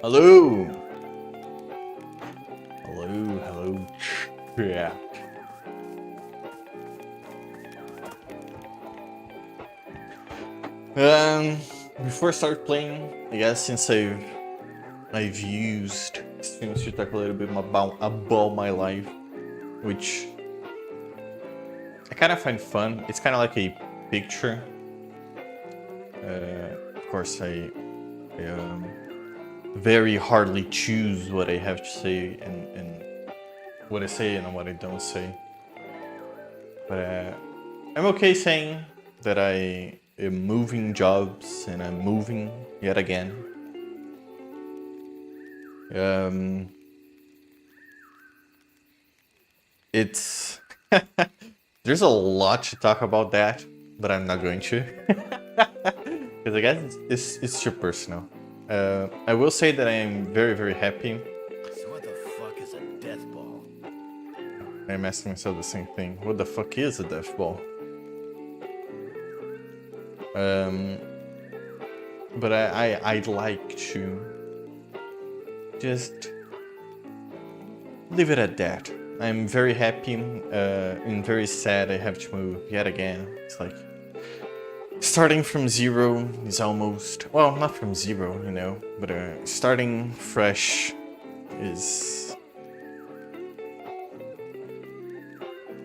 Hello. Hello. Yeah. Before I start playing, I guess since I've used streams to talk a little bit about my life, which I kind of find fun. It's kind of like a picture. Of course, I very hardly choose what I have to say and what I say and what I don't say. But I'm okay saying that I am moving jobs and I'm moving yet again. It's there's a lot to talk about that, but I'm not going to because I guess it's too personal. I will say that I am very happy. So what the fuck is a death ball? I'm asking myself the same thing. What the fuck is a death ball? But I'd like to just leave it at that. I'm very happy and very sad I have to move yet again. It's like starting from zero is almost, well, not from zero, you know, but starting fresh is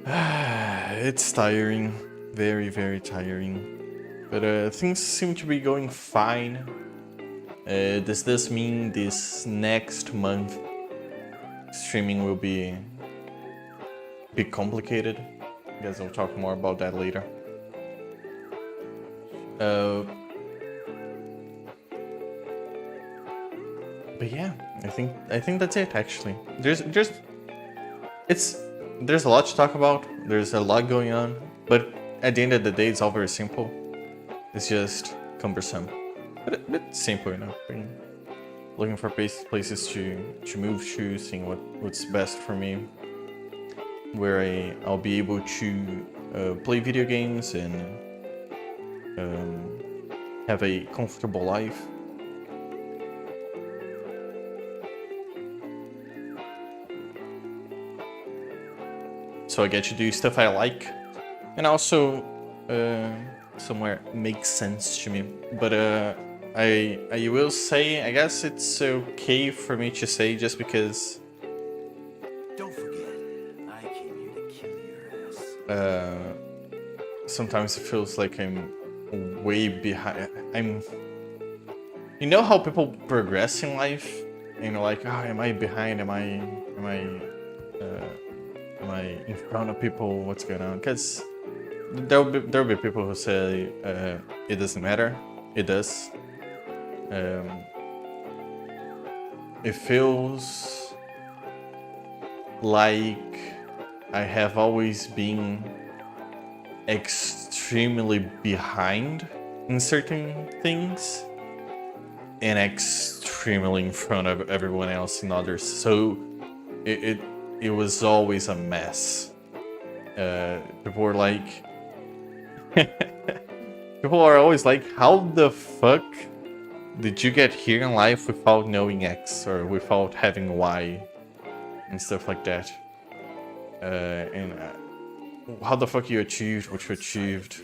it's tiring, very tiring. But things seem to be going fine. Does this mean this next month streaming will be a bit complicated? I guess I'll talk more about that later. But yeah, I think that's it actually. There's a lot to talk about. There's a lot going on, but at the end of the day, it's all very simple. It's just cumbersome, but it's simple enough. Looking for places to move to, seeing what's best for me, where I'll be able to play video games and have a comfortable life. So I get to do stuff I like, and also somewhere makes sense to me. But I will say, I guess it's okay for me to say, just because Don't forget, I came here to kill your ass. sometimes it feels like I'm way behind. You know how people progress in life, and you're like, oh, am I behind? Am I in front of people? What's going on? Because there'll be people who say it doesn't matter. It does. It feels like I have always been extremely behind in certain things and extremely in front of everyone else in others. So it was always a mess. People were like, people are always like, how the fuck did you get here in life without knowing X or without having Y and stuff like that? And how the fuck you achieved what you achieved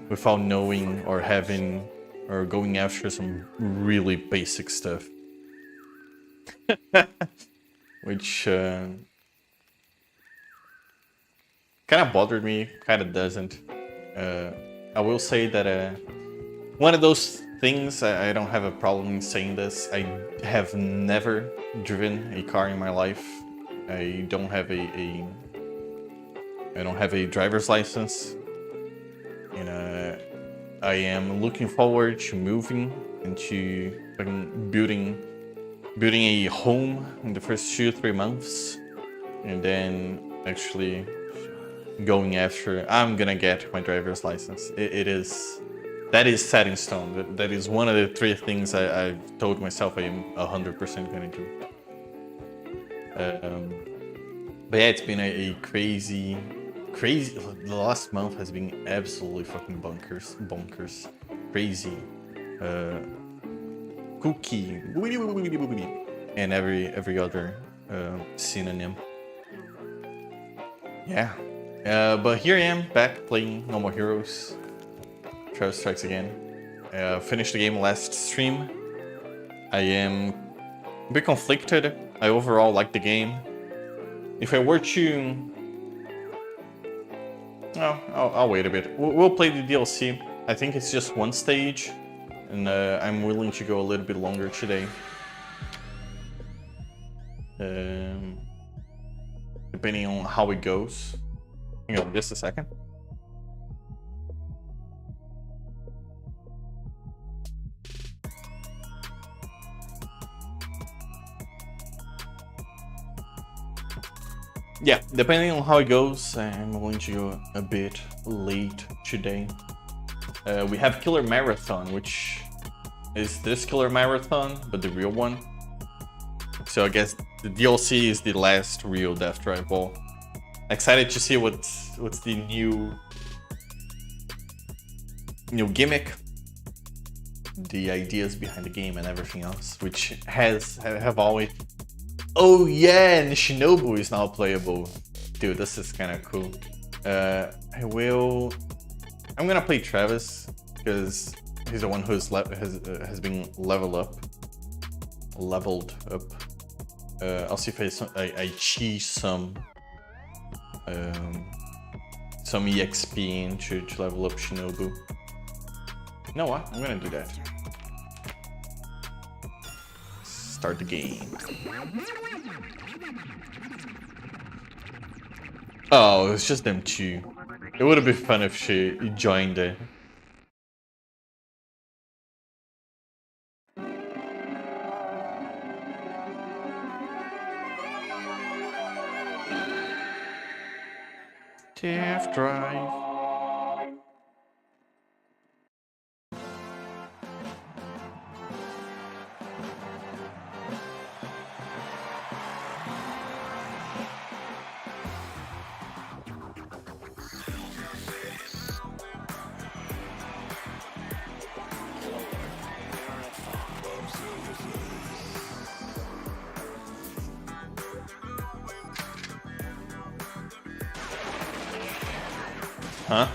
without knowing or having or going after some really basic stuff? Which kind of bothered me, kind of doesn't. I will say that one of those things, I don't have a problem saying this, I have never driven a car in my life. I don't have a driver's license, and I am looking forward to moving and to building a home in the first 2-3 months, and then actually going after. I'm gonna get my driver's license. That is set in stone. That is one of the 3 things I've told myself I am 100% gonna do. But yeah, it's been a crazy. The last month has been absolutely fucking bonkers, crazy. cookie, and every other synonym. Yeah. But here I am, back playing No More Heroes. Travis Strikes Again. Finished the game last stream. I am a bit conflicted. I overall like the game. If I were to... Oh, I'll wait a bit. We'll play the DLC. I think it's just one stage, and I'm willing to go a little bit longer today. Depending on how it goes. Hang on just a second. Yeah, depending on how it goes, I'm going to go a bit late today. We have Killer Marathon, which is this Killer Marathon, but the real one. So I guess the DLC is the last real Death Drive ball. Excited to see what's the new gimmick, the ideas behind the game and everything else, which have always... Oh yeah, and Shinobu is now playable. Dude, this is kind of cool. I'm gonna play Travis because he's the one who's has been leveled up. I'll see if I cheese some EXP in to level up Shinobu. You know what? I'm gonna do that. Start the game. Oh, it's just them two. It would have been fun if she joined it. Death Drive. Huh?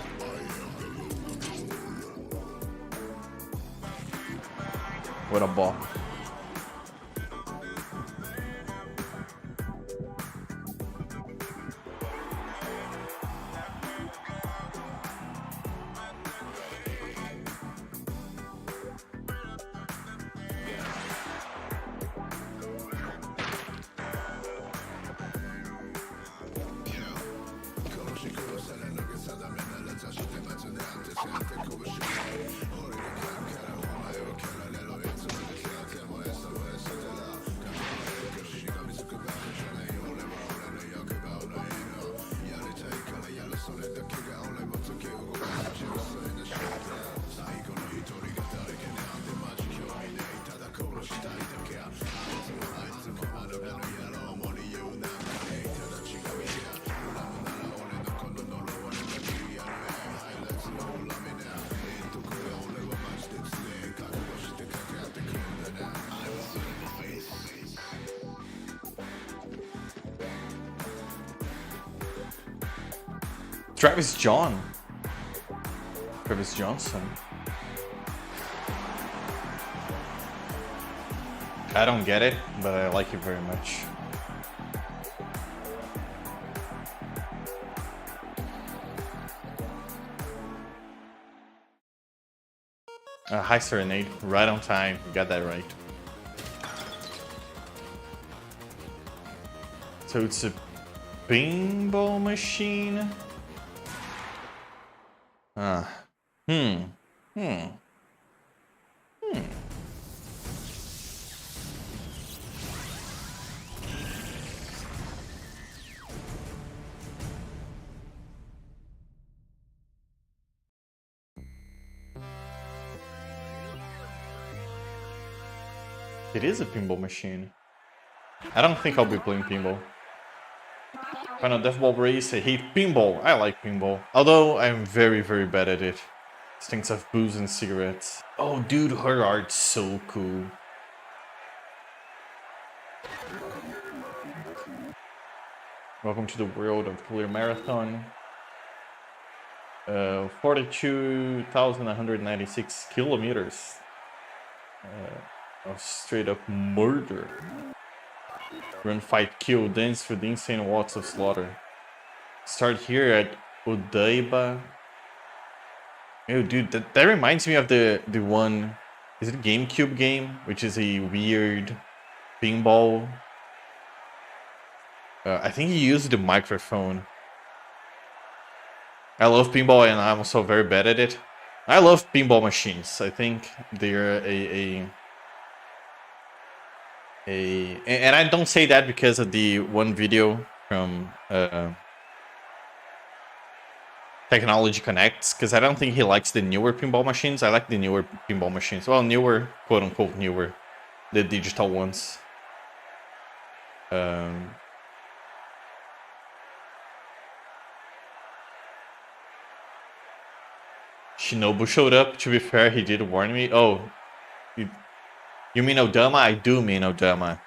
What a ball. Travis Johnson. I don't get it, but I like it very much. High Serenade, right on time. You got that right. So it's a pinball machine. It is a pinball machine. I don't think I'll be playing pinball. Final Death Ball Race, I hate pinball. I like pinball. Although I'm very, very bad at it. Stinks of booze and cigarettes. Oh, dude, her art's so cool. Welcome to the world of Clear Marathon. 42,196 kilometers of straight up murder. Run, fight, kill, dance through the insane walks of slaughter. Start here at Odaiba. Oh, dude, that reminds me of the one. Is it a GameCube game? Which is a weird pinball. I think he used the microphone. I love pinball and I'm also very bad at it. I love pinball machines. I think they're and I don't say that because of the one video from Technology Connects, because I don't think he likes the newer pinball machines. I like the newer pinball machines. Well, newer, quote unquote newer, the digital ones. Shinobu showed up. To be fair, he did warn me. Oh, you mean Odama? I do mean Odama.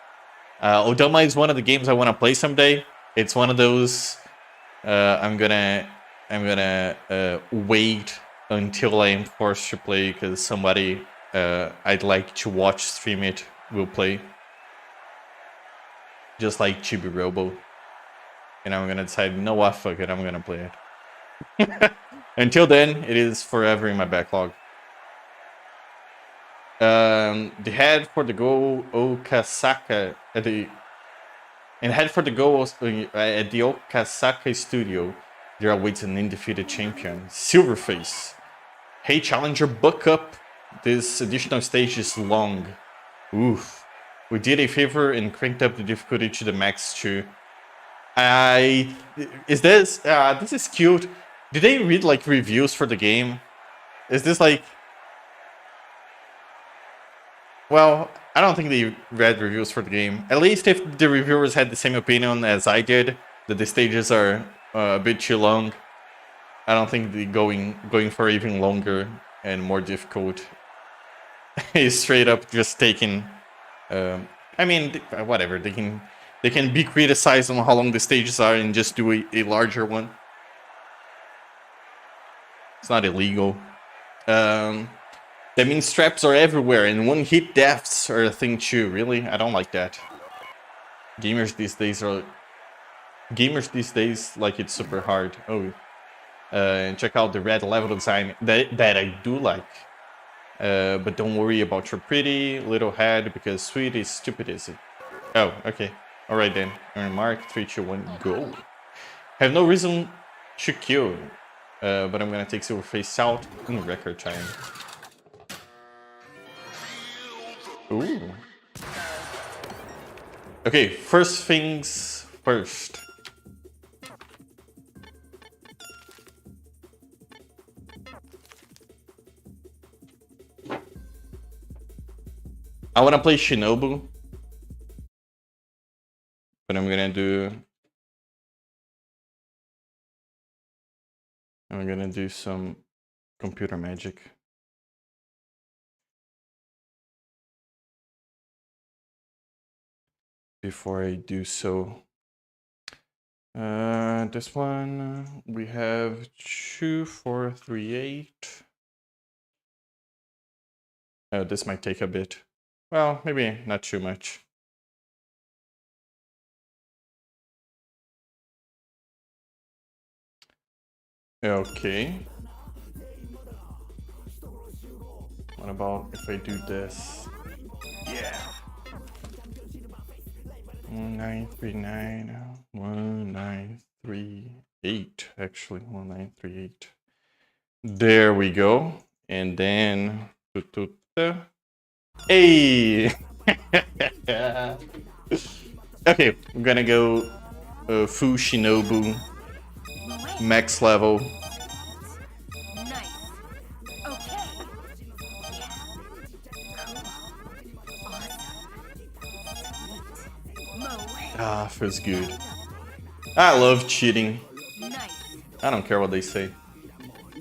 Odama is one of the games I want to play someday. It's one of those. I'm gonna wait until I am forced to play because somebody I'd like to watch stream it will play. Just like Chibi Robo. And I'm gonna decide, you know what, fuck it, I'm gonna play it. Until then, it is forever in my backlog. The head for the Go Okasaka at the Okasaka studio. There awaits an undefeated champion, Silverface. Hey challenger, buck up. This additional stage is long. Oof. We did a favor and cranked up the difficulty to the max too. This is cute. Did they read like reviews for the game? Is this like... Well, I don't think they read reviews for the game. At least if the reviewers had the same opinion as I did, that the stages are a bit too long, I don't think the going for even longer and more difficult is straight up just taking... I mean, whatever, they can be criticized on how long the stages are and just do a larger one. It's not illegal. That means traps are everywhere and one-hit deaths are a thing too. Really? I don't like that. Gamers these days like it's super hard. Oh, and check out the red level design that I do like. But don't worry about your pretty little head because sweet is stupid, is it? Oh, okay. All right then. Earn mark 3, 2, 1, go. Have no reason to kill, but I'm gonna take Silverface out in record time. Ooh. Okay, first things first. I want to play Shinobu, but I'm gonna do some computer magic. Before I do so, this one we have 2, 4, 3, 8. Oh, this might take a bit. Well, maybe not too much. Okay. What about if I do this? Yeah. 1939, 1938. Actually, 1938. There we go. And then, hey. Okay, I'm gonna go Fu Shinobu, max level. Nice. Okay. Ah, feels good. I love cheating. Nice. I don't care what they say.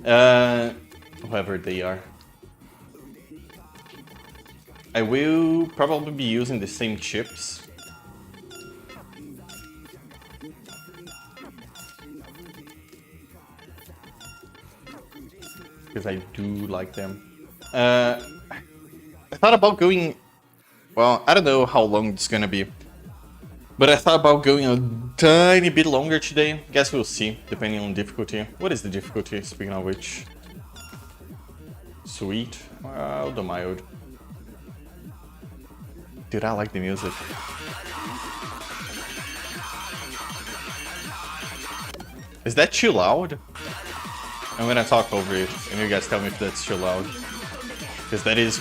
Whoever they are. I will probably be using the same chips. because I do like them. I thought about going. Well, I don't know how long it's gonna be, but I thought about going a tiny bit longer today. Guess we'll see, depending on difficulty. What is the difficulty, speaking of which? Sweet? Well, the mild. Dude, I like the music. Is that too loud? I'm gonna talk over it, and you guys tell me if that's too loud. Because that is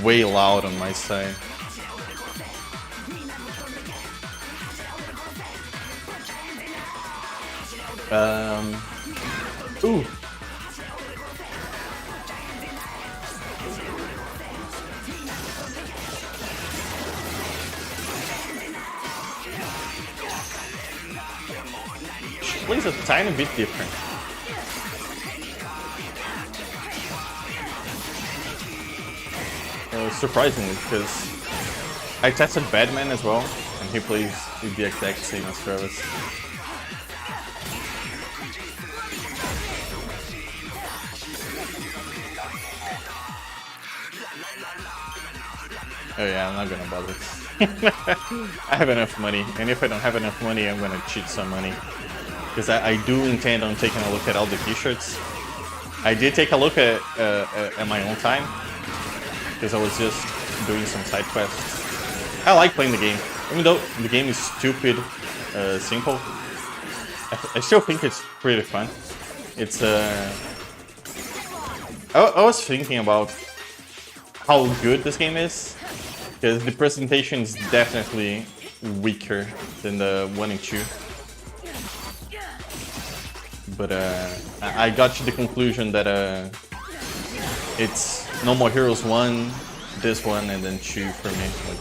way loud on my side. Ooh. She plays a tiny bit different. Surprisingly, because I tested Batman as well, and he plays the exact same as Travis. Oh yeah, I'm not gonna bother. I have enough money, and if I don't have enough money, I'm gonna cheat some money. Because I do intend on taking a look at all the t-shirts. I did take a look at my own time, because I was just doing some side quests. I like playing the game, even though the game is stupid, simple. I still think it's pretty fun. It's I was thinking about how good this game is, because the presentation is definitely weaker than the 1 and 2. But I got to the conclusion that it's No More Heroes 1, this one, and then 2 for me, like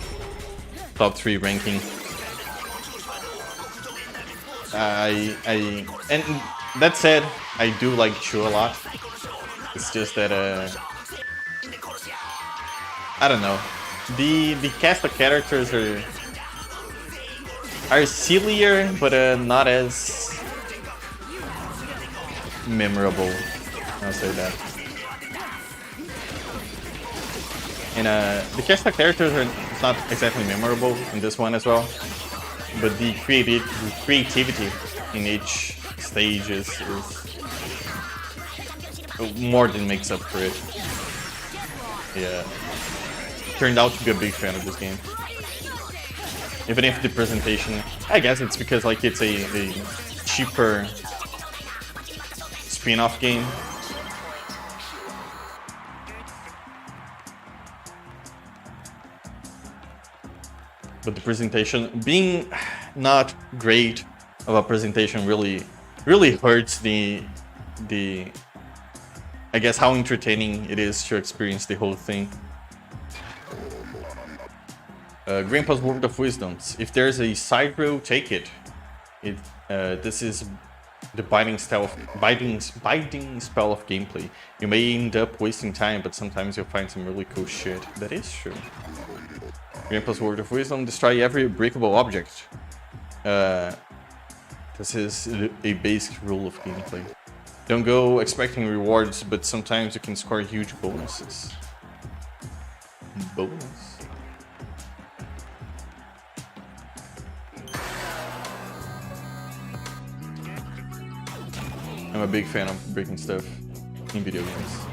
top 3 ranking. And that said, I do like 2 a lot. It's just that I don't know. The cast of characters are sillier, but not as memorable. I'll say that. And the cast of characters are not exactly memorable in this one as well, but the creativity in each stage is more than makes up for it. Yeah. Turned out to be a big fan of this game. Even if the presentation, I guess it's because like it's a cheaper spin-off game. But the presentation being not great of a presentation really hurts the I guess how entertaining it is to experience the whole thing. Grandpa's Word of Wisdoms. If there's a side road, take it. This is the binding spell of gameplay. You may end up wasting time, but sometimes you'll find some really cool shit. That is true. Grandpa's Word of Wisdom. Destroy every breakable object. This is a basic rule of gameplay. Don't go expecting rewards, but sometimes you can score huge bonuses. Bonus? I'm a big fan of breaking stuff in video games.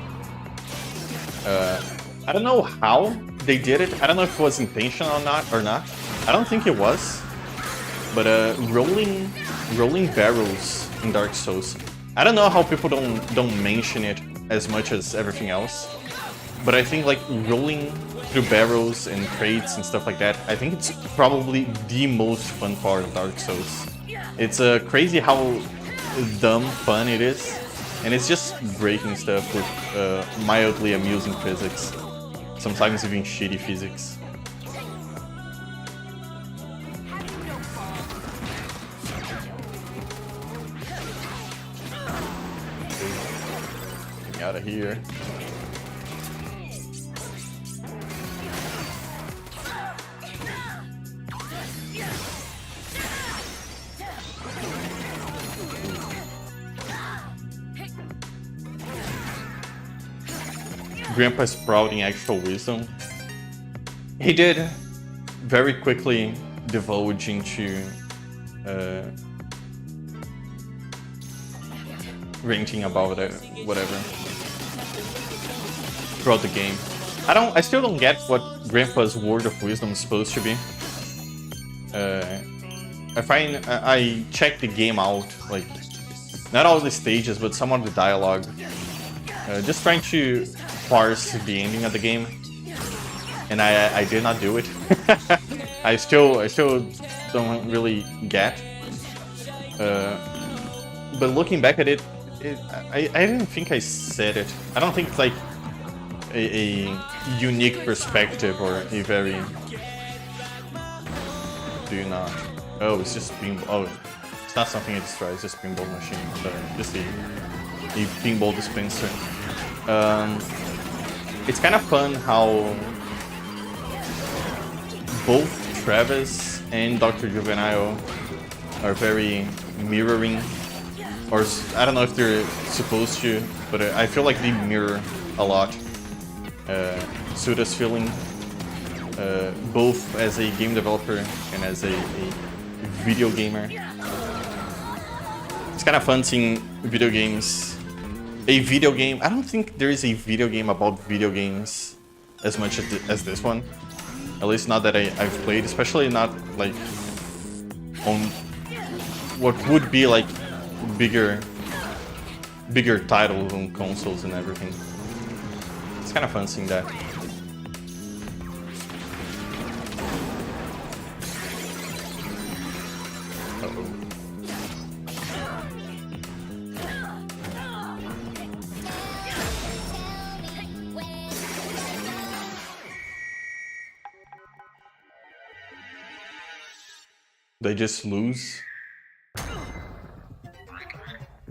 I don't know how they did it. I don't know if it was intentional or not. I don't think it was. But rolling barrels in Dark Souls. I don't know how people don't mention it as much as everything else. But I think like rolling through barrels and crates and stuff like that, I think it's probably the most fun part of Dark Souls. It's crazy how dumb fun it is, and it's just breaking stuff with mildly amusing physics, sometimes even shitty physics. Get me out of here. Grandpa sprouting actual wisdom, he did very quickly divulge into ranting about it, whatever, throughout the game. I still don't get what Grandpa's word of wisdom is supposed to be. I checked the game out, like, not all the stages, but some of the dialogue. Just trying to parse the ending of the game. And I did not do it. I still don't really get. But looking back at it, I didn't think I said it. I don't think it's like a unique perspective or a very... Do you not? Oh, it's just pinball. Oh, it's not something I destroy. It's just pinball machine. Sorry, just a pinball dispenser. It's kind of fun how both Travis and Dr. Juvenile are very mirroring, or I don't know if they're supposed to, but I feel like they mirror a lot. Suda's feeling, both as a game developer and as a video gamer. It's kind of fun seeing video games. A video game, I don't think there is a video game about video games as much as this one. At least not that I've played, especially not like on what would be like bigger titles on consoles and everything. It's kind of fun seeing that. They just lose.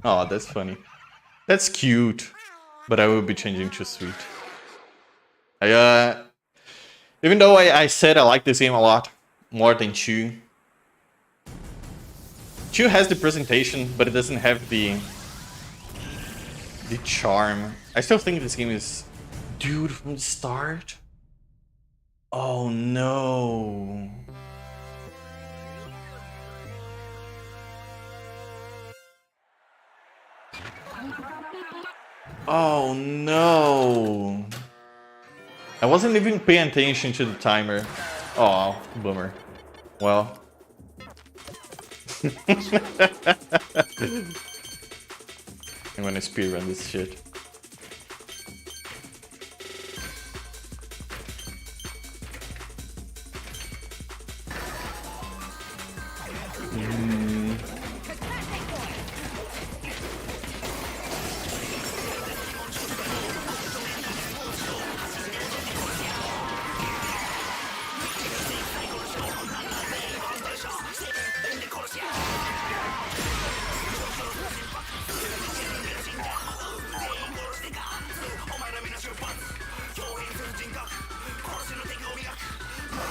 Oh, that's funny. That's cute. But I will be changing to sweet. Even though I said I like this game a lot more than 2. 2 has the presentation, but it doesn't have the charm. I still think this game is... Dude, from the start? Oh no. Oh no! I wasn't even paying attention to the timer. Oh, bummer. Well. I'm gonna speedrun this shit.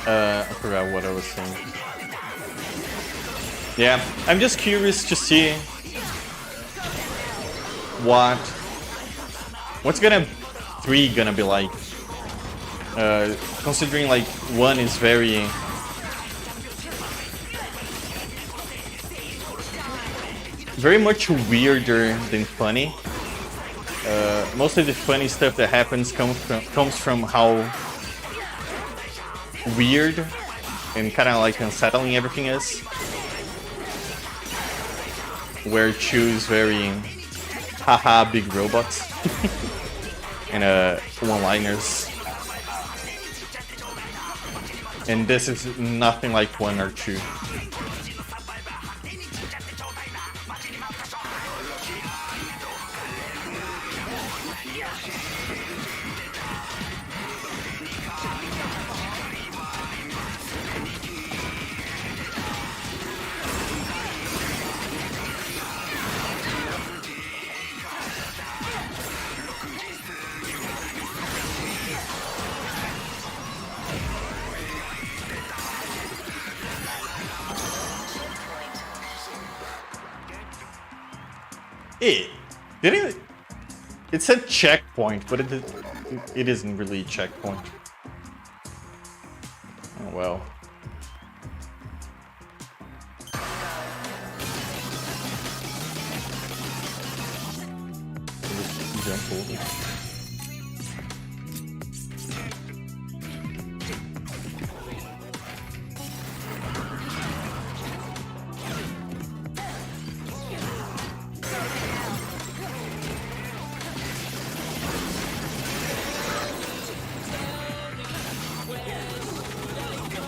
I forgot what I was saying. Yeah, I'm just curious to see what's 3 gonna be like. Considering like 1 is very much weirder than funny. Most of the funny stuff that happens comes from how weird and kind of like unsettling everything is. Where 2 is very haha big robots and one-liners. And this is nothing like 1 or 2. It said checkpoint, but it it isn't really a checkpoint. Oh well. Just jump over.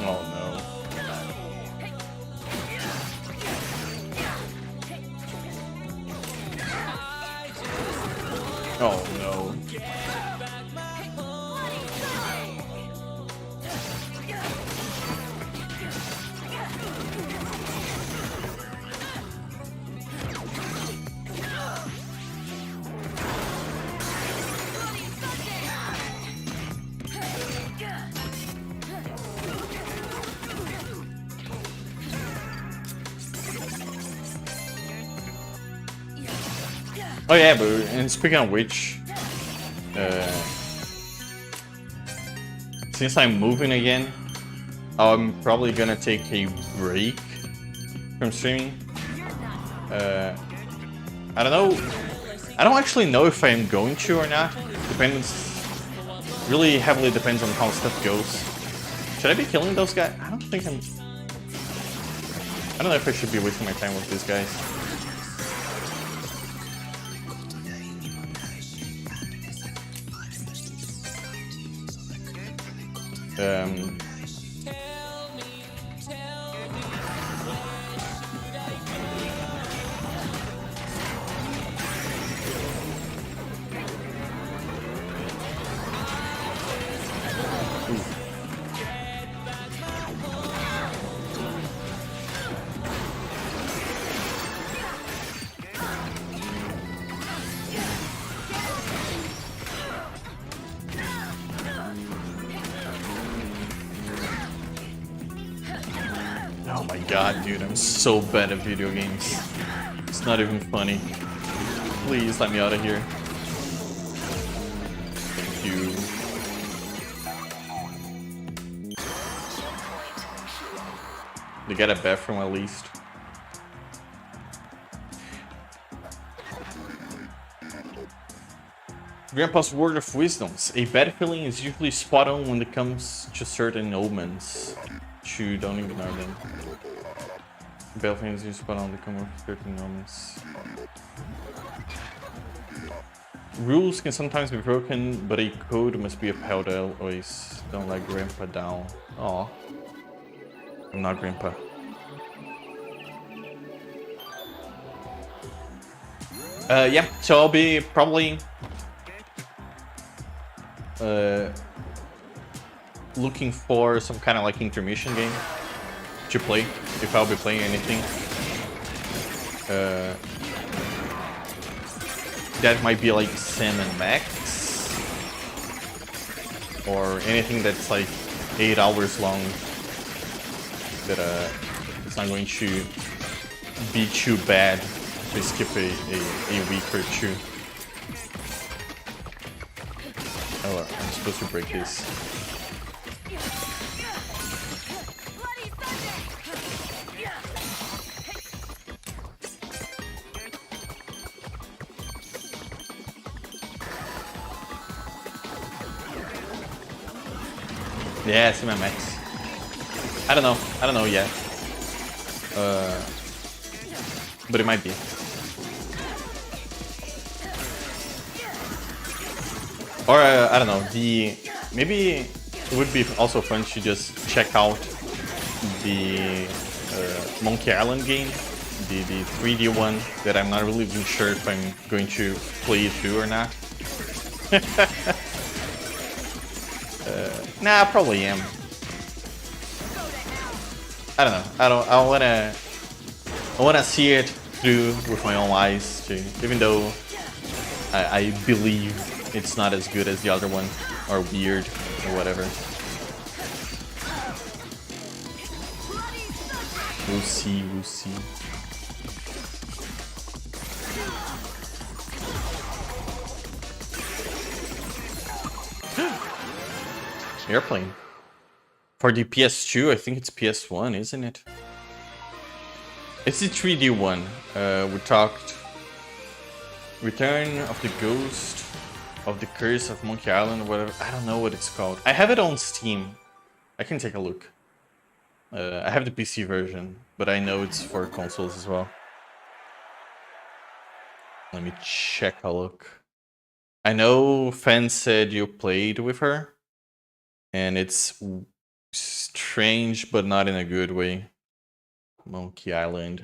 Oh no. Oh no. Oh yeah, but and speaking of which, since I'm moving again, I'm probably gonna take a break from streaming. I don't know. I don't actually know if I'm going to or not. Depends. Really heavily depends on how stuff goes. Should I be killing those guys? I don't think I'm. I don't know if I should be wasting my time with these guys. Oh my god, dude, I'm so bad at video games. It's not even funny. Please let me out of here. Thank you. They got a bathroom at least. Grandpa's word of wisdoms. A bad feeling is usually spot on when it comes to certain omens. You don't even know them. Bad feelings is spot on when it comes to certain omens. Rules can sometimes be broken, but a code must be upheld always. Don't let Grandpa down. Aw. I'm not Grandpa. Yeah, so I'll be probably looking for some kind of like intermission game to play, if I'll be playing anything. That might be like Sam and Max, or anything that's like 8 hours long that it's not going to be too bad if I skip a week or two. Oh, I'm supposed to break this. Yeah, it's my max. I don't know yet. But it might be. Or I don't know. Maybe it would be also fun to just check out the Monkey Island game, the 3D one that I'm not really even sure if I'm going to play it through or not. Nah, I probably am. I don't know. I wanna see it through with my own eyes too, even though I believe it's not as good as the other one, or weird, or whatever. We'll see, we'll see. Airplane. For the PS2, I think it's PS1, isn't it? It's the 3D one. We talked Return of the Ghost of the Curse of Monkey Island, or whatever. I don't know what it's called. I have it on Steam. I can take a look. I have the PC version, but I know it's for consoles as well. Let me check a look. I know fans said you played with her, and it's strange, but not in a good way. Monkey Island.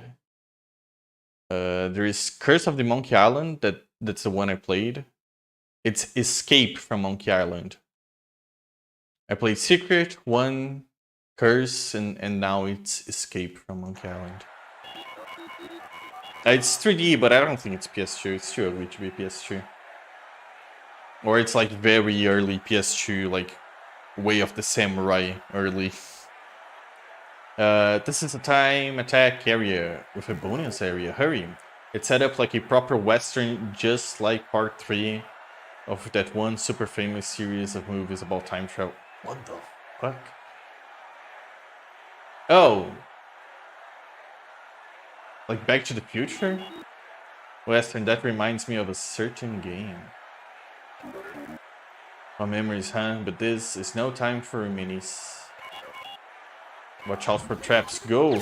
There is Curse of the Monkey Island, that's the one I played. It's Escape from Monkey Island. I played Secret, 1, Curse, and now it's Escape from Monkey Island. It's 3D, but I don't think it's PS2. It's too early to be PS2. Or it's like very early PS2, like Way of the Samurai early. This is a time attack area with a bonus area. Hurry. It's set up like a proper Western, just like part 3 of that one super famous series of movies about time travel. What the fuck? Oh. Like Back to the Future? Western, that reminds me of a certain game. My memories, huh? But this is no time for minis. Watch out for traps. Go!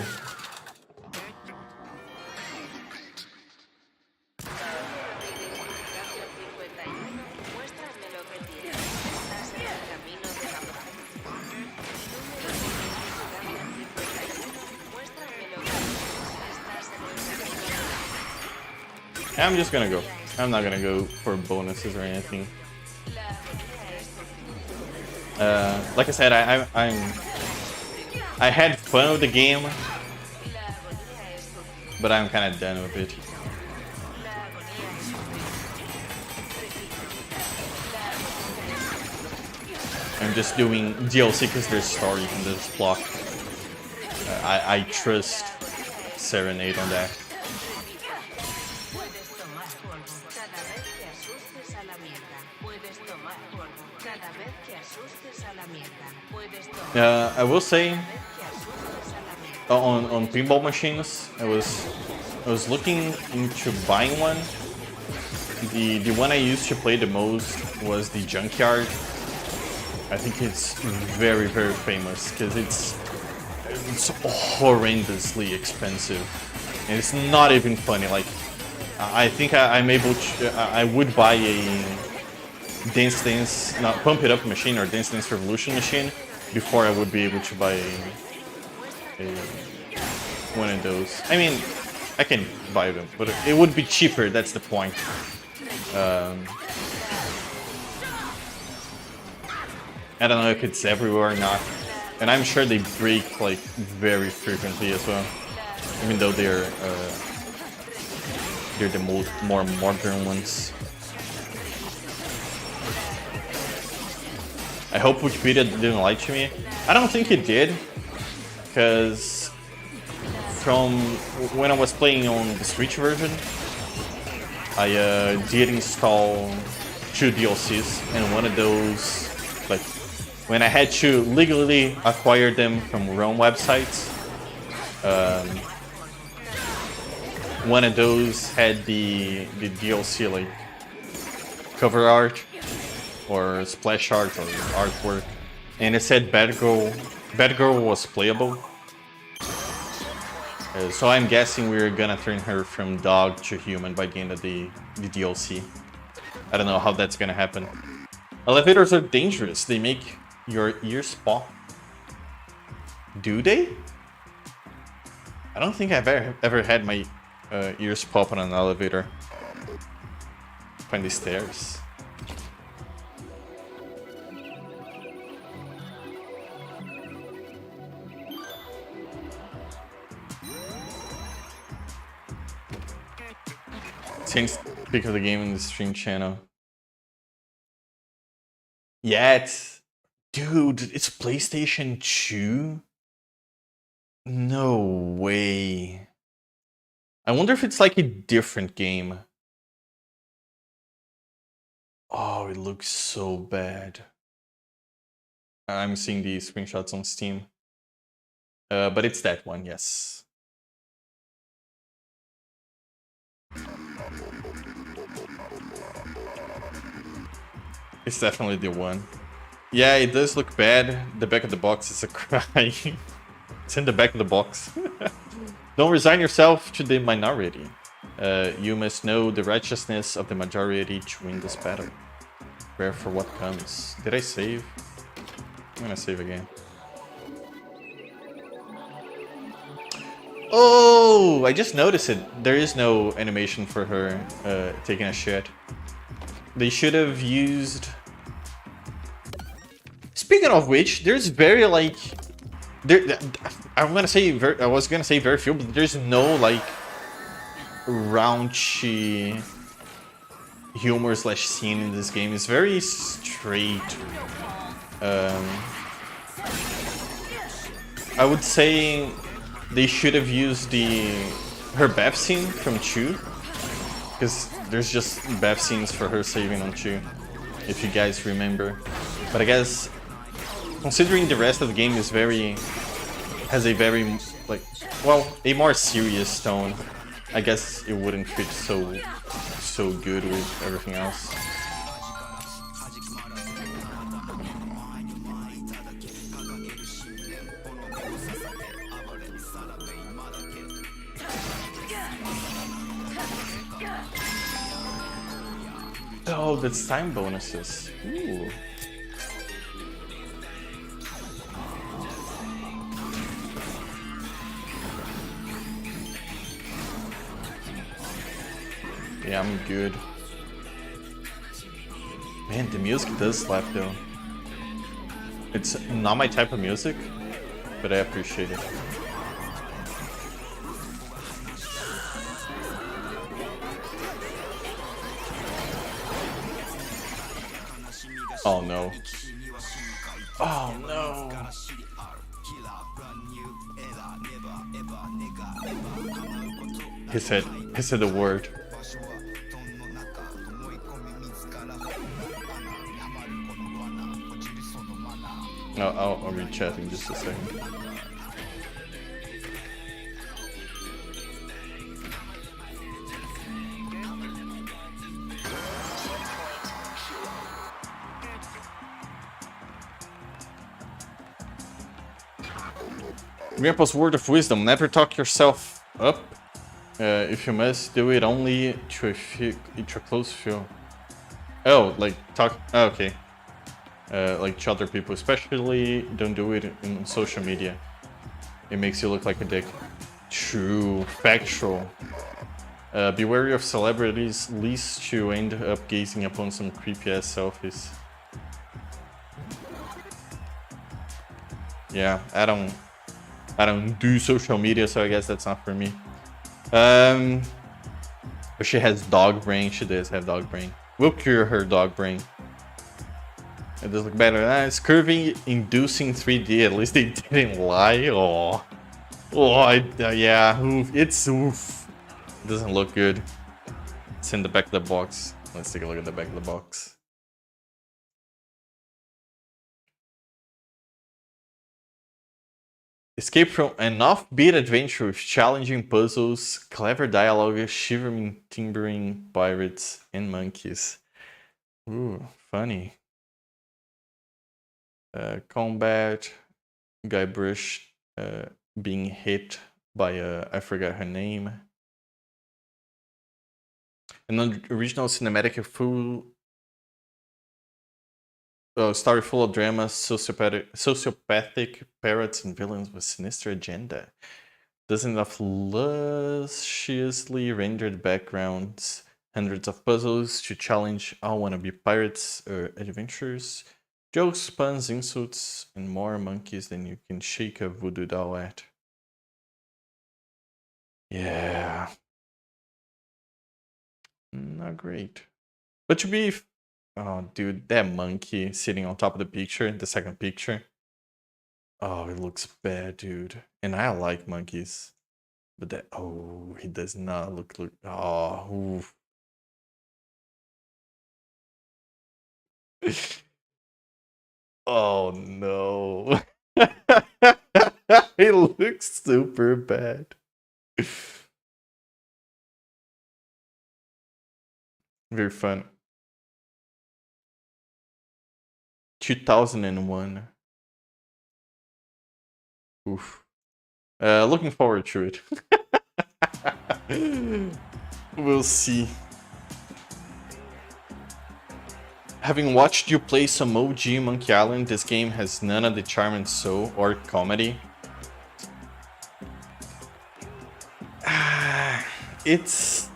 I'm just gonna go. I'm not gonna go for bonuses or anything. Like I said, I had fun with the game, but I'm kind of done with it. I'm just doing DLC because there's story in this block. I trust Serenade on that. I will say, on pinball machines, I was looking into buying one. The one I used to play the most was the Junkyard. I think it's very famous because it's horrendously expensive, and it's not even funny. Like, I think I'm able to. I would buy a not Pump It Up machine or Dance Dance Revolution machine before I would be able to buy one of those. I mean, I can buy them, but it would be cheaper. That's the point. I don't know if it's everywhere or not, and I'm sure they break like very frequently as well, even though they're the more modern ones. I hope Wikipedia didn't lie to me. I don't think it did, because from when I was playing on the Switch version, I did install 2 DLCs, and one of those, like, when I had to legally acquire them from ROM websites, one of those had the DLC, like, cover art, or splash art, or artwork, and it said Batgirl was playable. So I'm guessing we're gonna turn her from dog to human by the end of the DLC. I don't know how that's gonna happen. Elevators are dangerous. They make your ears pop. Do they? I don't think I've ever had my ears pop on an elevator. Find the stairs. Change pick of the game in the stream channel. Yet, dude, it's PlayStation 2? No way. I wonder if it's like a different game. Oh, it looks so bad. I'm seeing the screenshots on Steam. But it's that one, yes. It's definitely the one. Yeah, it does look bad. The back of the box is a cry. It's in the back of the box. Don't resign yourself to the minority. You must know the righteousness of the majority to win this battle. Prepare for what comes. Did I save? I'm gonna save again. Oh, I just noticed it. There is no animation for her taking a shit. They should have used... Speaking of which, there's very like... I'm gonna say I was gonna say very few, but there's no like raunchy humor slash scene in this game. It's very straight. I would say they should have used her bath scene from Chu, because there's just bath scenes for her saving on Chu, if you guys remember. But I guess considering the rest of the game has a very like, well, a more serious tone, I guess it wouldn't fit so good with everything else. Oh, that's time bonuses. Ooh. Yeah, I'm good. Man, the music does slap though. It's not my type of music, but I appreciate it. Oh no. Oh no. He said the word. No, I'll read chat in just a second. Grandpa's word of wisdom: never talk yourself up. If you must, do it only to a close few. Oh, like talk. Oh, okay. Like to other people, especially don't do it in social media. It makes you look like a dick. True, factual. Be wary of celebrities, lest you end up gazing upon some creepy ass selfies. Yeah, I don't do social media, so I guess that's not for me. But she has dog brain. She does have dog brain. We'll cure her dog brain. It does look better. It's curving, inducing 3D. At least they didn't lie. Oh, yeah. Oof. It's oof. It doesn't look good. It's in the back of the box. Let's take a look at the back of the box. Escape from an offbeat adventure with challenging puzzles, clever dialogue, shivering, timbering pirates, and monkeys. Ooh, funny. Combat, Guybrush being hit by I forgot her name. An original cinematic story full of drama, sociopathic parrots and villains with sinister agenda. Dozens of lusciously rendered backgrounds, hundreds of puzzles to challenge all wannabe pirates or adventurers, jokes, puns, insults, and more monkeys than you can shake a voodoo doll at. Yeah. Not great. But to be... Oh, dude, that monkey sitting on top of the picture, the second picture. Oh, it looks bad, dude. And I like monkeys. But that... Oh, he does not look... Oh, oof. Oh no. It looks super bad. Very fun. 2001. Oof. Looking forward to it. We'll see. Having watched you play some OG Monkey Island, this game has none of the charm and soul or comedy. It's...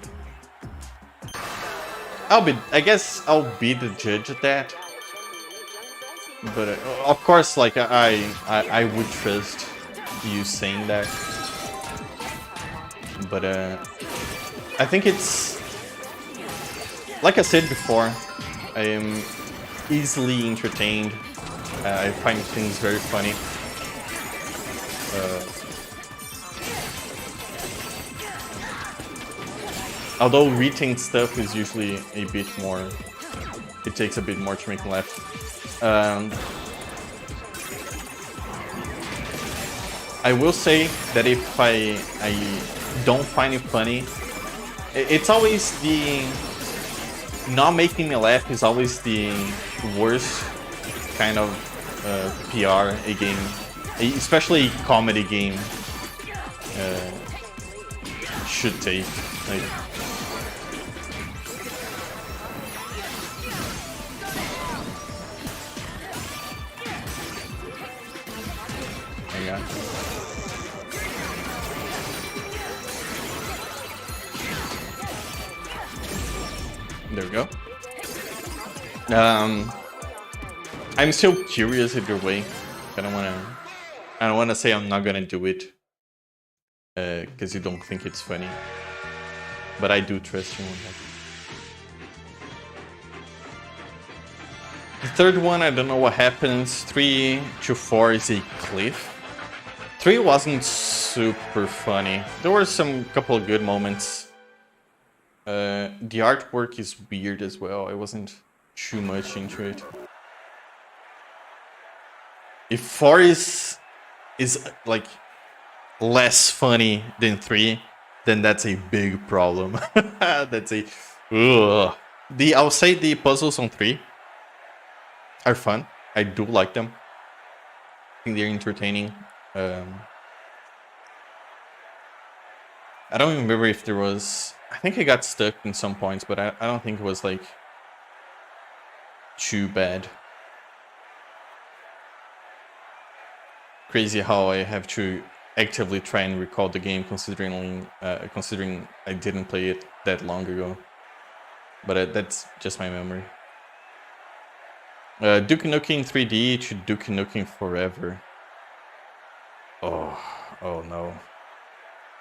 I guess I'll be the judge of that. But of course, like I would trust you saying that. But I think it's, like I said before, I am easily entertained. I find things very funny. Although reading stuff is usually a bit more, it takes a bit more to make me laugh. I will say that if I don't find it funny, it's always the not making me laugh is always the worst kind of PR a game, especially a comedy game, should take. Like, hang on. There we go. I'm still curious either way. I don't wanna say I'm not gonna do it because you don't think it's funny. But I do trust you on that. The third one, I don't know what happens. 3 to 4 is a cliff. 3 wasn't super funny. There were some couple of good moments. The artwork is weird as well. I wasn't too much into it. If 4 is like less funny than 3, then that's a big problem. That's a ugh. I'll say the puzzles on 3 are fun. I do like them. I think they're entertaining. I don't remember if there was... I think I got stuck in some points, but I don't think it was like too bad. Crazy how I have to actively try and recall the game considering I didn't play it that long ago. But that's just my memory. Duke Nukem 3D to Duke Nukem Forever. Oh no.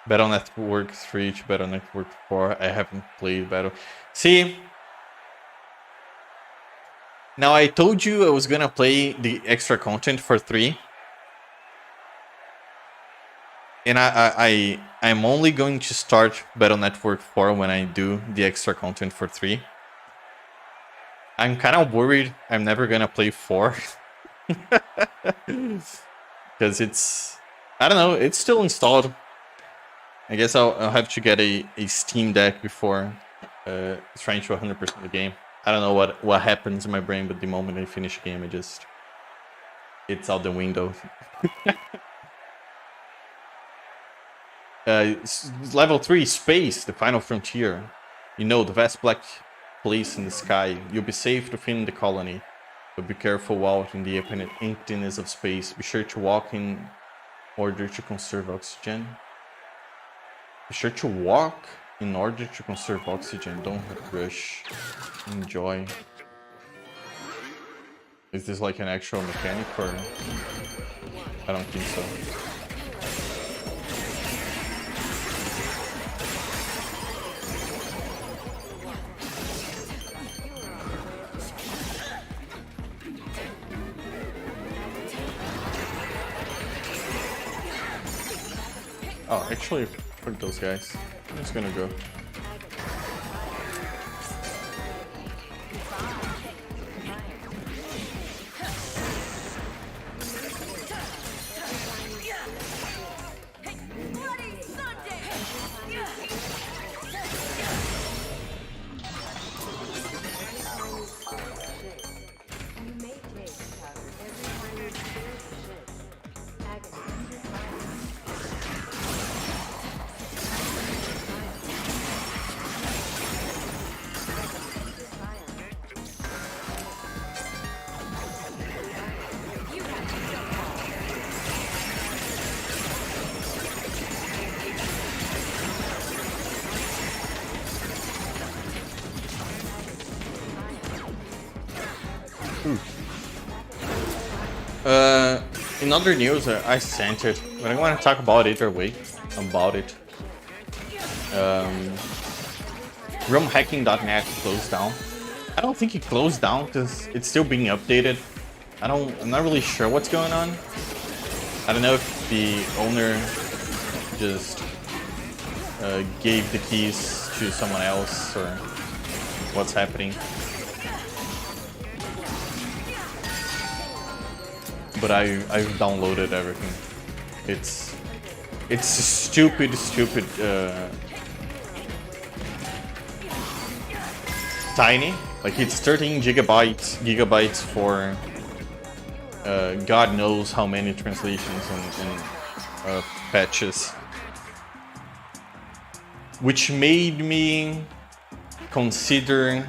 Battle Network 3 to Battle Network 4. I haven't played Battle. See, now I told you I was gonna play the extra content for 3. And I'm only going to start Battle Network 4 when I do the extra content for 3. I'm kind of worried I'm never gonna play 4. Because it's... I don't know, it's still installed. I guess I'll have to get a Steam Deck before trying to 100% the game. I don't know what happens in my brain, but the moment I finish a game, it's out the window. Level 3, Space, the final frontier. You know, the vast black place in the sky. You'll be safe within the colony, but be careful out in the emptiness of space. Be sure to walk in order to conserve oxygen. Be sure to walk in order to conserve oxygen. Don't rush. Enjoy. Is this like an actual mechanic or... I don't think so. Oh, actually, fuck those guys. I'm just gonna go. In other news, I sent it, but I want to talk about it either way. About it. ROMHacking.net closed down. I don't think it closed down because it's still being updated. I'm not really sure what's going on. I don't know if the owner just gave the keys to someone else or what's happening. But I've downloaded everything. It's stupid tiny. Like it's 13 gigabytes for God knows how many translations and patches, which made me consider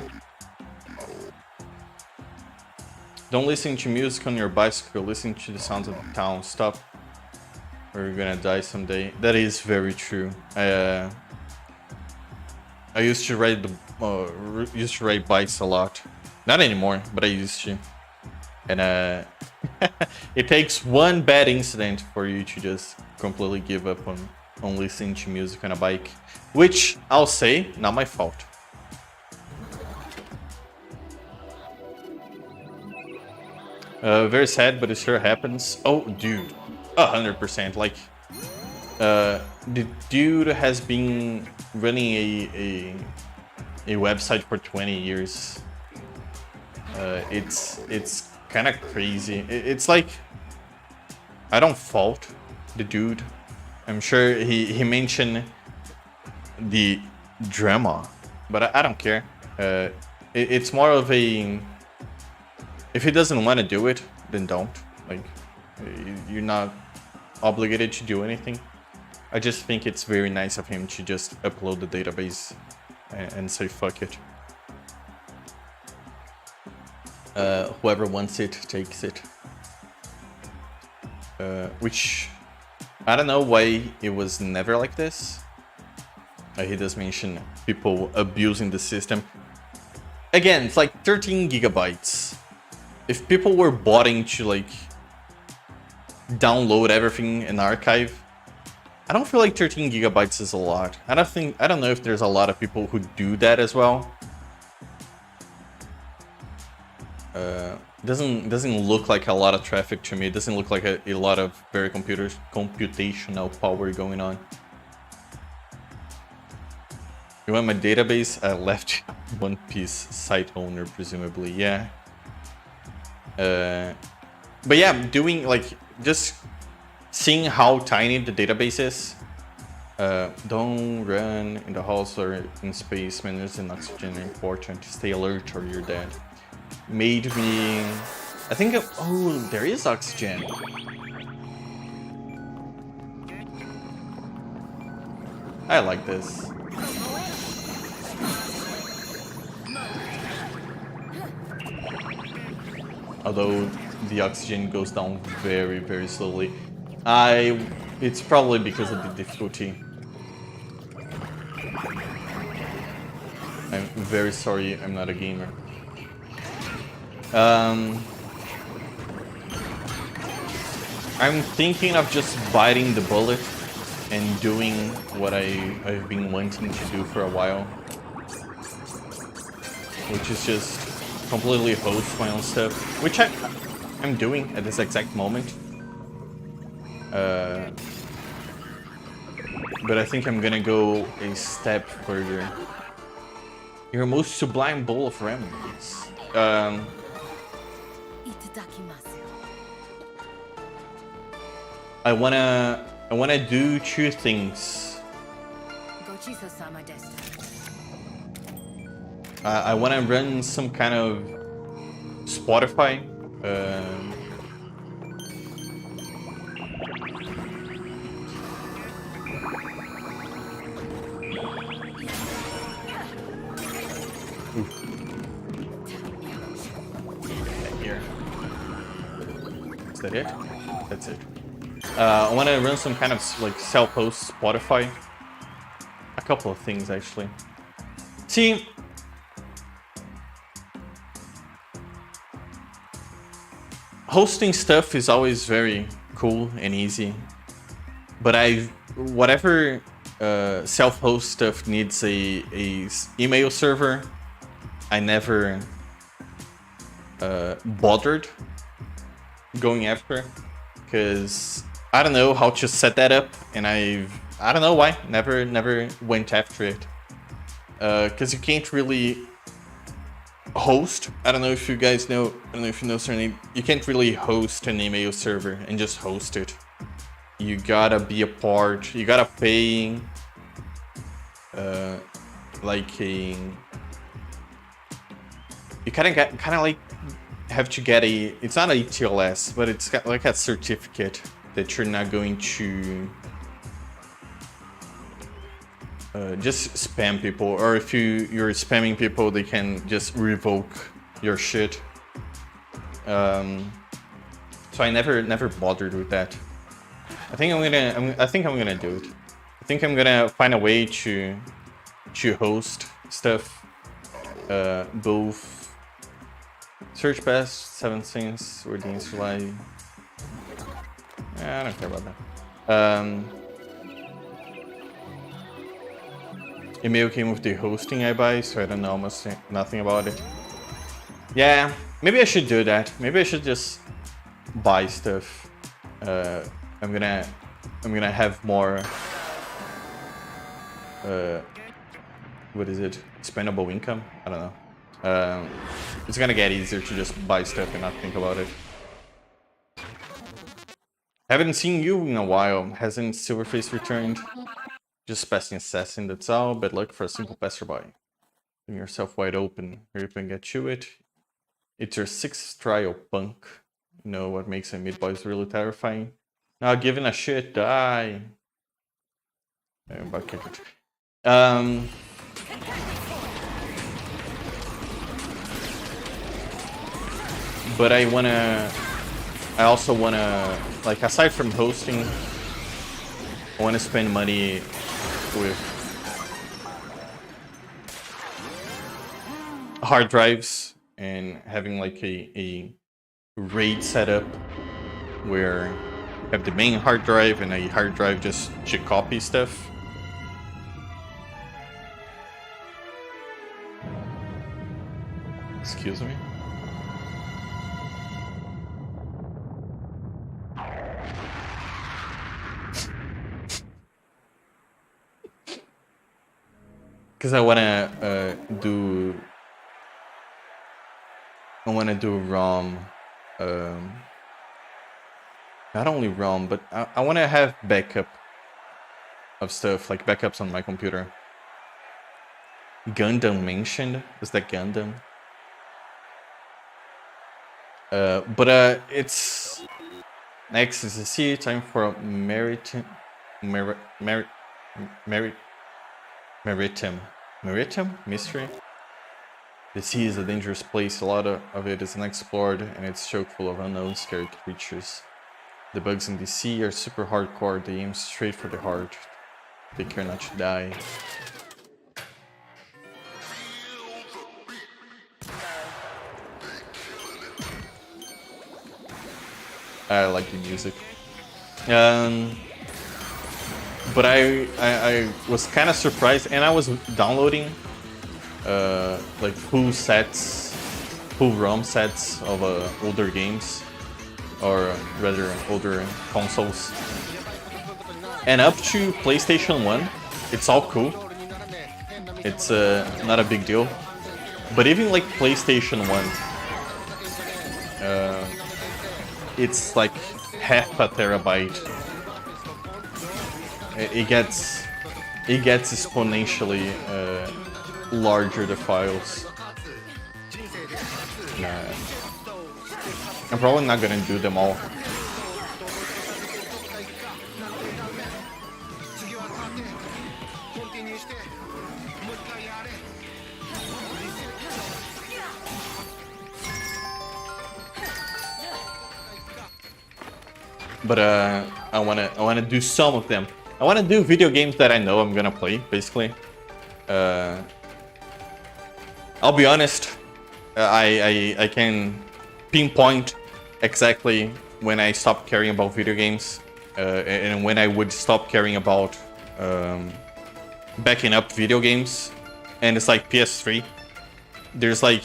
don't listen to music on your bicycle, listen to the sounds of the town. Stop or you're gonna die someday. That is very true. I used to ride bikes a lot. Not anymore, but I used to. And it takes one bad incident for you to just completely give up on listening to music on a bike, which I'll say, not my fault. Very sad, but it sure happens. Oh, dude, 100%. Like, the dude has been running a website for 20 years. It's kind of crazy. It's like, I don't fault the dude. I'm sure he mentioned the drama, but I don't care. It's more of a, if he doesn't want to do it, then don't. Like, you're not obligated to do anything. I just think it's very nice of him to just upload the database and say fuck it. Whoever wants it takes it. Which I don't know why it was never like this. He does mention people abusing the system. Again, it's like 13 gigabytes. If people were botting to like download everything and archive, I don't feel like 13 gigabytes is a lot. I don't know if there's a lot of people who do that as well. Doesn't look like a lot of traffic to me. It doesn't look like a lot of very computational power going on. You want my database? I left One Piece site owner, presumably. Yeah. But yeah, doing like just seeing how tiny the database is. Don't run in the halls or in space. Minerals and oxygen are important. Stay alert or you're dead. Made me, I think, oh, there is oxygen. I like this. Although the oxygen goes down very, very slowly. It's probably because of the difficulty. I'm very sorry, I'm not a gamer. I'm thinking of just biting the bullet and doing what I've been wanting to do for a while, which is just completely host my own stuff, which I'm doing at this exact moment. But I think I'm gonna go a step further. Your most sublime bowl of remedies. I wanna do two things. I wanna run some kind of Spotify. Here. Is that it? That's it. I want to run some kind of like self-host Spotify. A couple of things actually. See, hosting stuff is always very cool and easy. But whatever self-host stuff needs a email server, I never bothered going after, because I don't know how to set that up, and I don't know why never went after it, because you can't really host. I don't know if you guys know. I don't know if you know certain. You can't really host an email server and just host it. You gotta be a part. You gotta pay, like a. You kind of like have to get a. It's not a TLS, but it's got like a certificate that you're not going to just spam people, or if you're spamming people, they can just revoke your shit. So I never bothered with that. I think I'm gonna do it. I think I'm gonna find a way to host stuff, both search best, 7 things, or the Insulai. I don't care about that. Email came with the hosting I buy, so I don't know almost nothing about it. Yeah, maybe I should do that. Maybe I should just buy stuff. I'm gonna have more. What is it? Spendable income? I don't know. It's gonna get easier to just buy stuff and not think about it. Haven't seen you in a while. Hasn't Silverface returned? Just passing assassin, that's all. Bad luck for a simple passerby. Leaving yourself wide open. Hurry up and get to it. It's your 6th trial, punk. You know what makes a mid-boss really terrifying? Not giving a shit, die. But I also wanna, like, aside from hosting, I wanna spend money with hard drives and having like a RAID setup where you have the main hard drive and a hard drive just to copy stuff. Excuse me. Because I wanna do ROM, not only ROM, but I wanna have backup of stuff, like backups on my computer. Gundam mentioned? Is that Gundam? But it's next is the sea. Time for a maritime mystery. The sea is a dangerous place. A lot of it is unexplored, and it's chock full of unknown, scary creatures. The bugs in the sea are super hardcore. They aim straight for the heart. They care not to die. I like the music. But I was kind of surprised, and I was downloading like full ROM sets of older games, or rather older consoles. And up to PlayStation 1, it's all cool. It's not a big deal. But even like PlayStation 1, it's like half a terabyte. It gets exponentially larger, the files. I'm probably not gonna do them all. But I wanna do some of them. I wanna do video games that I know I'm gonna play, basically. I'll be honest, I can pinpoint exactly when I stopped caring about video games, and when I would stop caring about backing up video games, and it's like PS3. There's like,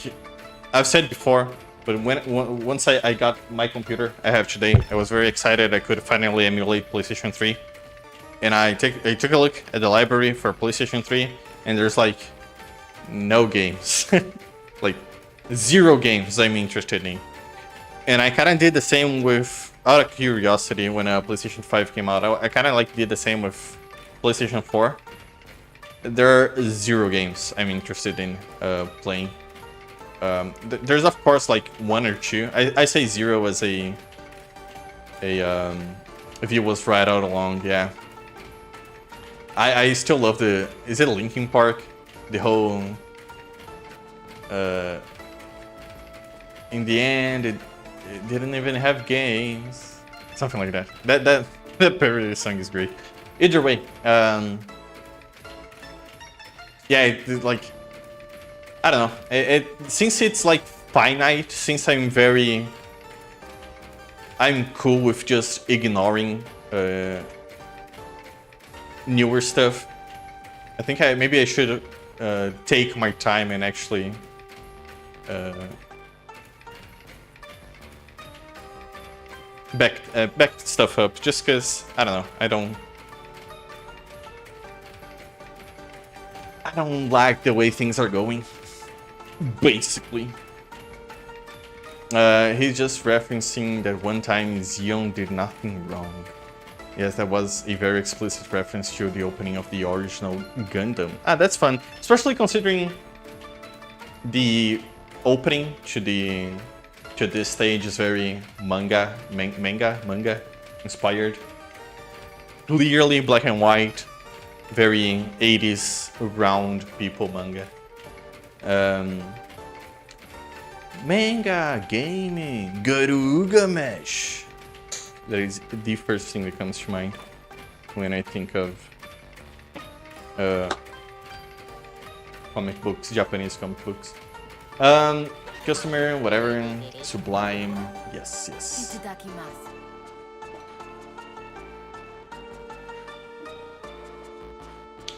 I've said before, but once I got my computer I have today, I was very excited I could finally emulate PlayStation 3. And I took a look at the library for PlayStation 3, and there's like no games. Like 0 games I'm interested in. And I kind of did the same with, out of curiosity, when PlayStation 5 came out. I kind of like did the same with PlayStation 4. There are 0 games I'm interested in playing. There's of course like 1 or 2. I say 0 as a if it was right out along, yeah. I still love the, is it Linkin Park? The whole in the end it didn't even have games, something like that. That parody song is great. Either way, yeah, like, I don't know. Since it's like finite, since I'm cool with just ignoring newer stuff. I think maybe I should take my time and actually back stuff up, just because I don't know. I don't like the way things are going. Basically, he's just referencing that one time Xeon did nothing wrong. Yes, that was a very explicit reference to the opening of the original Gundam. Ah, that's fun, especially considering the opening to this stage is very manga inspired. Clearly black and white, very 80s round people manga. Manga, gaming, Garuga Mesh. That is the first thing that comes to mind when I think of comic books, Japanese comic books. Customer, whatever, Sublime, yes. Itadakimasu.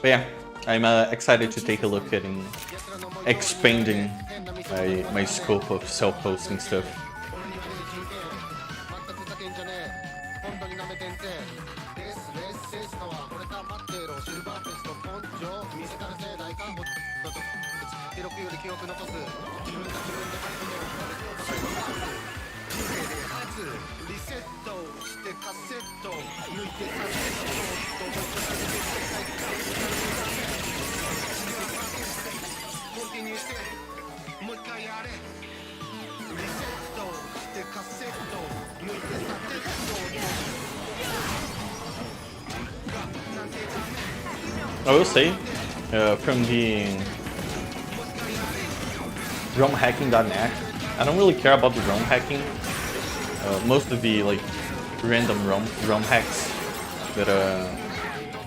But yeah, I'm excited to take a look at expanding my scope of self-posting stuff. I will say, from the ROMhacking.net, I don't really care about the ROM hacking. Most of the like random ROM hacks that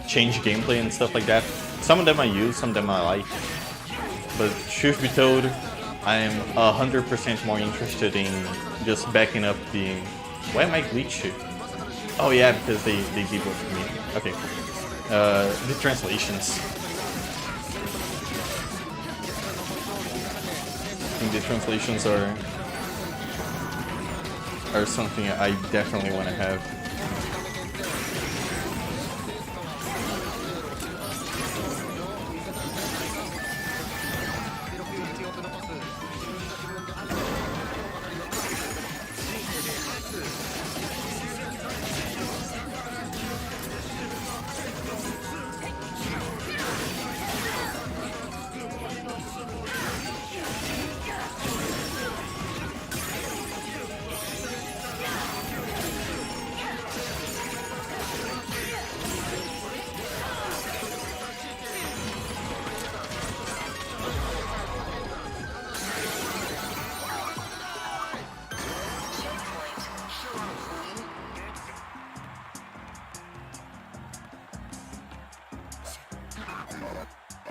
change gameplay and stuff like that. Some of them I use, some of them I like. But truth be told, I am 100% more interested in just backing up the... Why am I glitched? Oh yeah, because they debuffed me. Okay. The translations. I think the translations are something I definitely want to have.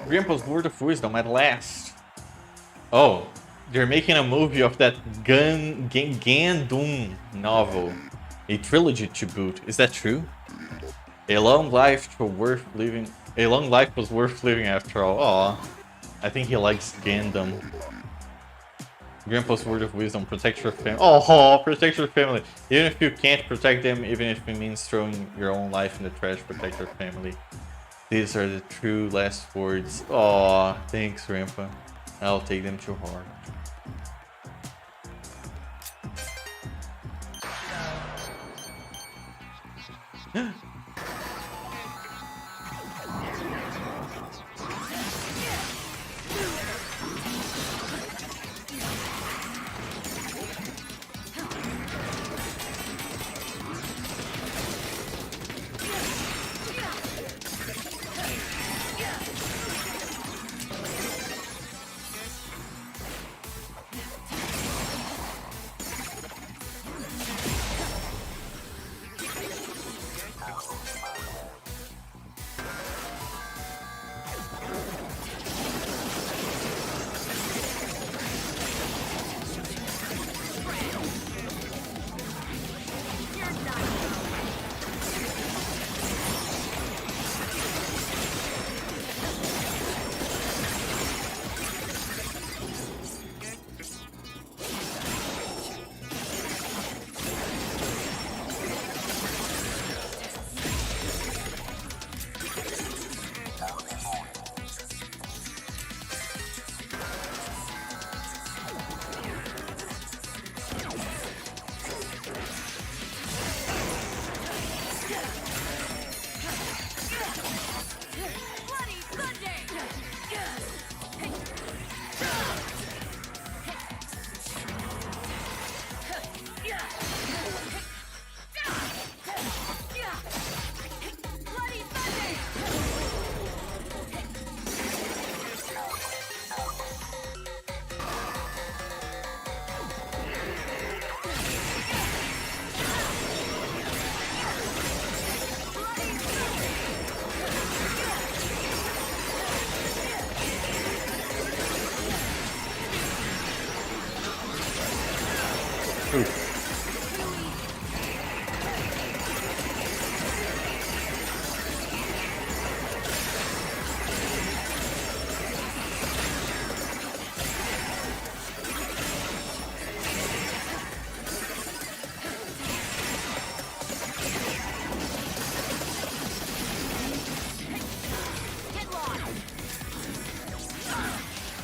Grandpa's Word of Wisdom at last. Oh, they're making a movie of that Gundam novel. A trilogy to boot. Is that true? A long life was worth living. A long life was worth living after all. Aw. I think he likes Gundam. Grandpa's word of wisdom: protect your family. Oh, protect your family. Even if you can't protect them, even if it means throwing your own life in the trash, protect your family. These are the true last words. Aw, thanks, Grandpa. I'll take them to heart.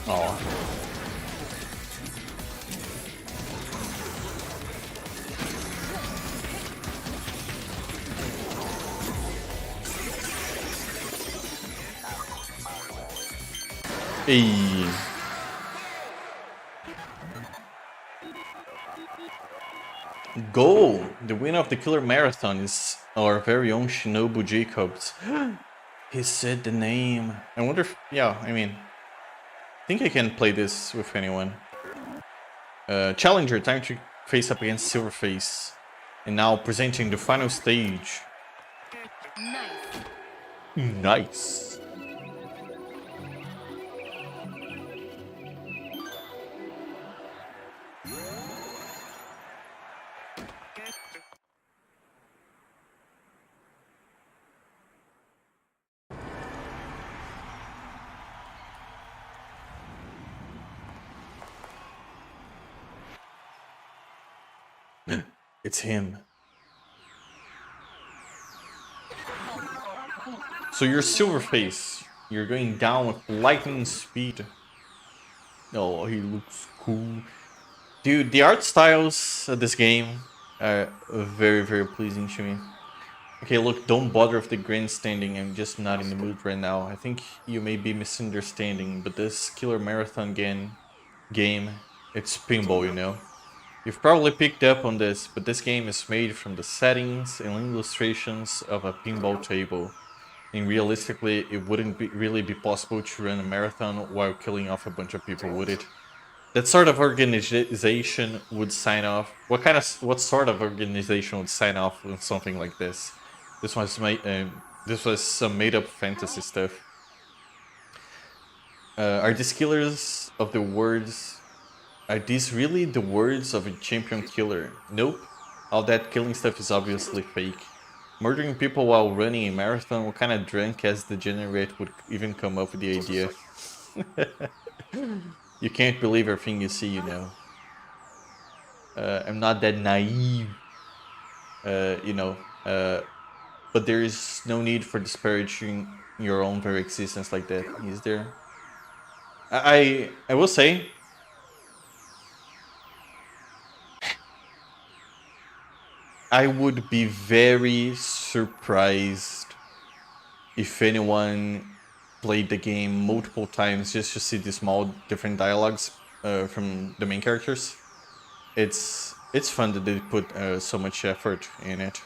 Oh. Hey. Goal! The winner of the Killer Marathon is our very own Shinobu Jacobs. He said the name. I wonder if... Yeah, I mean... I think I can play this with anyone. Challenger, time to face up against Silverface. And now presenting the final stage. Nice. Nice. It's him. So you're Silverface. You're going down with lightning speed. Oh, he looks cool. Dude, the art styles of this game are very, very pleasing to me. Okay, look, don't bother with the grandstanding. I'm just not in the mood right now. I think you may be misunderstanding, but this Killer Marathon game, it's pinball, you know? You've probably picked up on this, but this game is made from the settings and illustrations of a pinball table. And realistically, it wouldn't really be possible to run a marathon while killing off a bunch of people, would it? That sort of organization would sign off. What sort of organization would sign off on something like this? This was some made-up fantasy stuff. Are these killers of the words? Are these really the words of a champion killer? Nope. All that killing stuff is obviously fake. Murdering people while running a marathon, what kind of drunk ass degenerate would even come up with the idea? You can't believe everything you see, you know. I'm not that naive, you know. But there is no need for disparaging your own very existence like that, is there? I will say, I would be very surprised if anyone played the game multiple times just to see the small different dialogues from the main characters. It's fun that they put so much effort in it.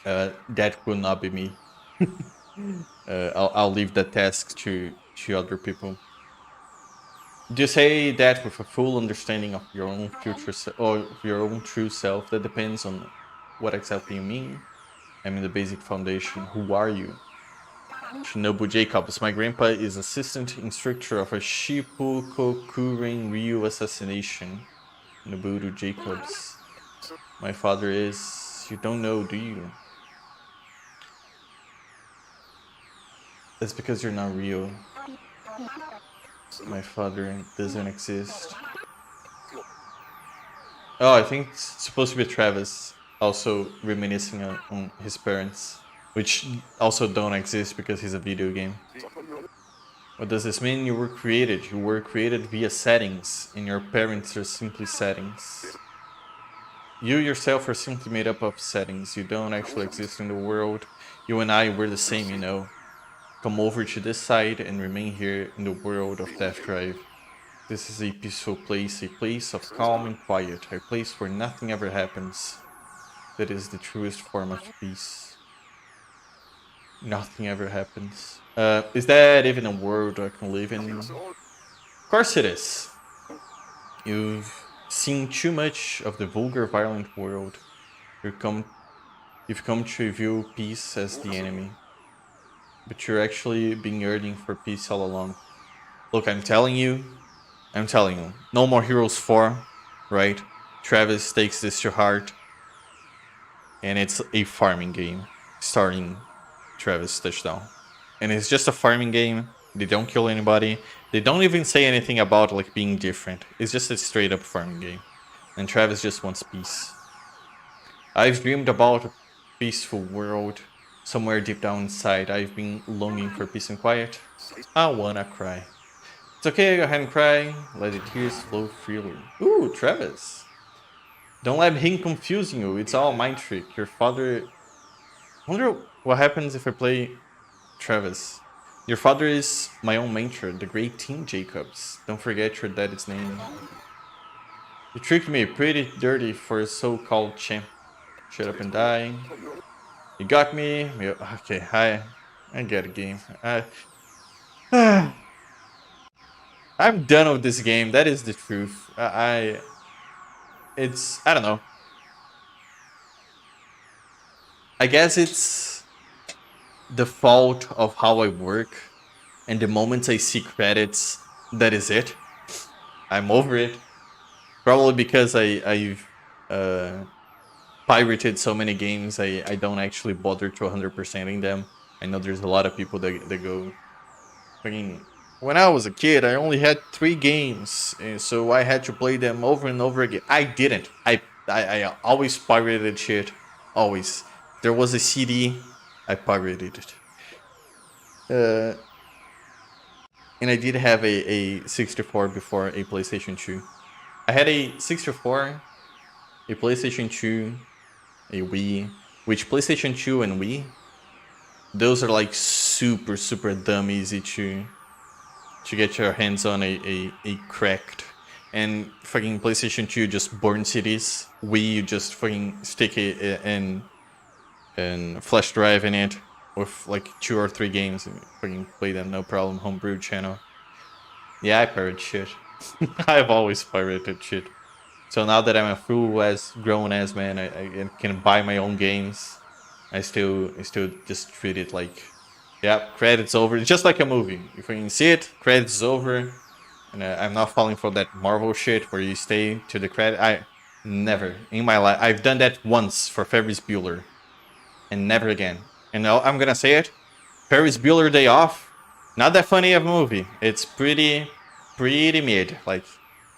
That will not be me. I'll leave that task to other people. Do you say that with a full understanding of your own future or your own true self? That depends on what exactly you mean. I mean the basic foundation. Who are you? Shinobu Jacobs. My grandpa is assistant instructor of a Shippukokuren Ryu assassination. Noburu Jacobs. My father is... You don't know, do you? That's because you're not real. My father doesn't exist. Oh, I think it's supposed to be Travis, also reminiscing on his parents, which also don't exist because he's a video game. What does this mean? You were created. You were created via settings, and your parents are simply settings. You yourself are simply made up of settings. You don't actually exist in the world. You and I, we're the same, you know. Come over to this side and remain here in the world of Death Drive. This is a peaceful place, a place of calm and quiet, a place where nothing ever happens. That is the truest form of peace. Nothing ever happens. Is that even a world I can live in? Of course it is. You've seen too much of the vulgar, violent world. You've come to view peace as the enemy. But you're actually been yearning for peace all along. Look, I'm telling you, No More Heroes 4, right? Travis takes this to heart. And it's a farming game starring Travis Touchdown. And it's just a farming game. They don't kill anybody. They don't even say anything about like being different. It's just a straight up farming game. And Travis just wants peace. I've dreamed about a peaceful world. Somewhere deep down inside, I've been longing for peace and quiet. I wanna cry. It's okay, go ahead and cry. Let the tears flow freely. Ooh, Travis. Don't let him confuse you. It's all mind trick. Your father... I wonder what happens if I play Travis. Your father is my own mentor, the great Team Jacobs. Don't forget your daddy's name. You tricked me pretty dirty for a so-called champ. Shut up and die. You got me. Okay, I get a game. I'm done with this game. That is the truth. I don't know. I guess it's the fault of how I work, and the moment I see credits, that is it. I'm over it. Probably because I've pirated so many games, I don't actually bother to 100%ing them. I know there's a lot of people that go... I mean, when I was a kid, I only had 3 games, and so I had to play them over and over again. I didn't. I always pirated shit. Always. There was a CD, I pirated it. And I did have a 64 before a PlayStation 2. I had a 64, a PlayStation 2, a Wii, which PlayStation 2 and Wii, those are like super dumb easy to get your hands on a cracked. And fucking PlayStation 2 just burn CDs. Wii, you just fucking stick it in flash drive in it with like 2 or 3 games and fucking play them, no problem. Homebrew channel. Yeah, I pirate shit. I've always pirated shit. So now that I'm a full grown ass man, I can buy my own games. I still just treat it like, yeah, credits over. It's just like a movie. If you can see it, credits over. And I'm not falling for that Marvel shit where you stay to the credit. Never in my life. I've done that once for Ferris Bueller, and never again. And now I'm gonna say it: Ferris Bueller Day Off, not that funny of a movie. It's pretty mid. Like,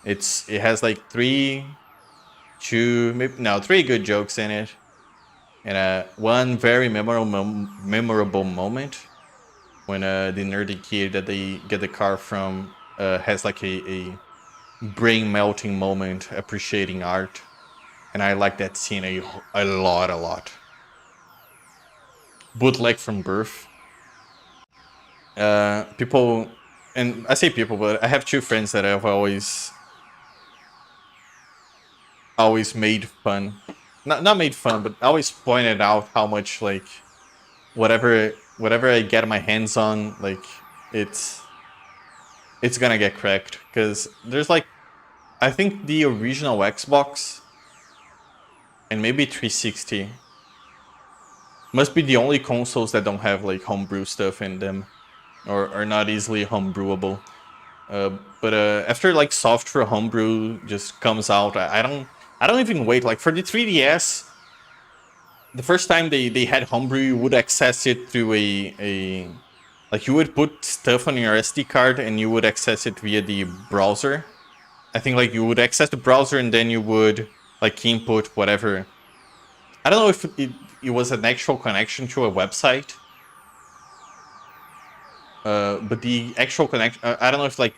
it has like three good jokes in it, and one very memorable moment when the nerdy kid that they get the car from has like a brain melting moment appreciating art, and I like that scene a lot. Bootleg from birth. People, and I say people, but I have two friends that I've always made fun, not made fun, but always pointed out how much like whatever I get my hands on, like it's gonna get cracked, because there's like, I think the original Xbox and maybe 360 must be the only consoles that don't have like homebrew stuff in them, or are not easily homebrewable. But after like software homebrew just comes out, I don't even wait. Like for the 3DS, the first time they had homebrew, you would access it through like you would put stuff on your SD card and you would access it via the browser. I think like you would access the browser and then you would like input whatever. I don't know if it was an actual connection to a website. But the actual connection, I don't know if like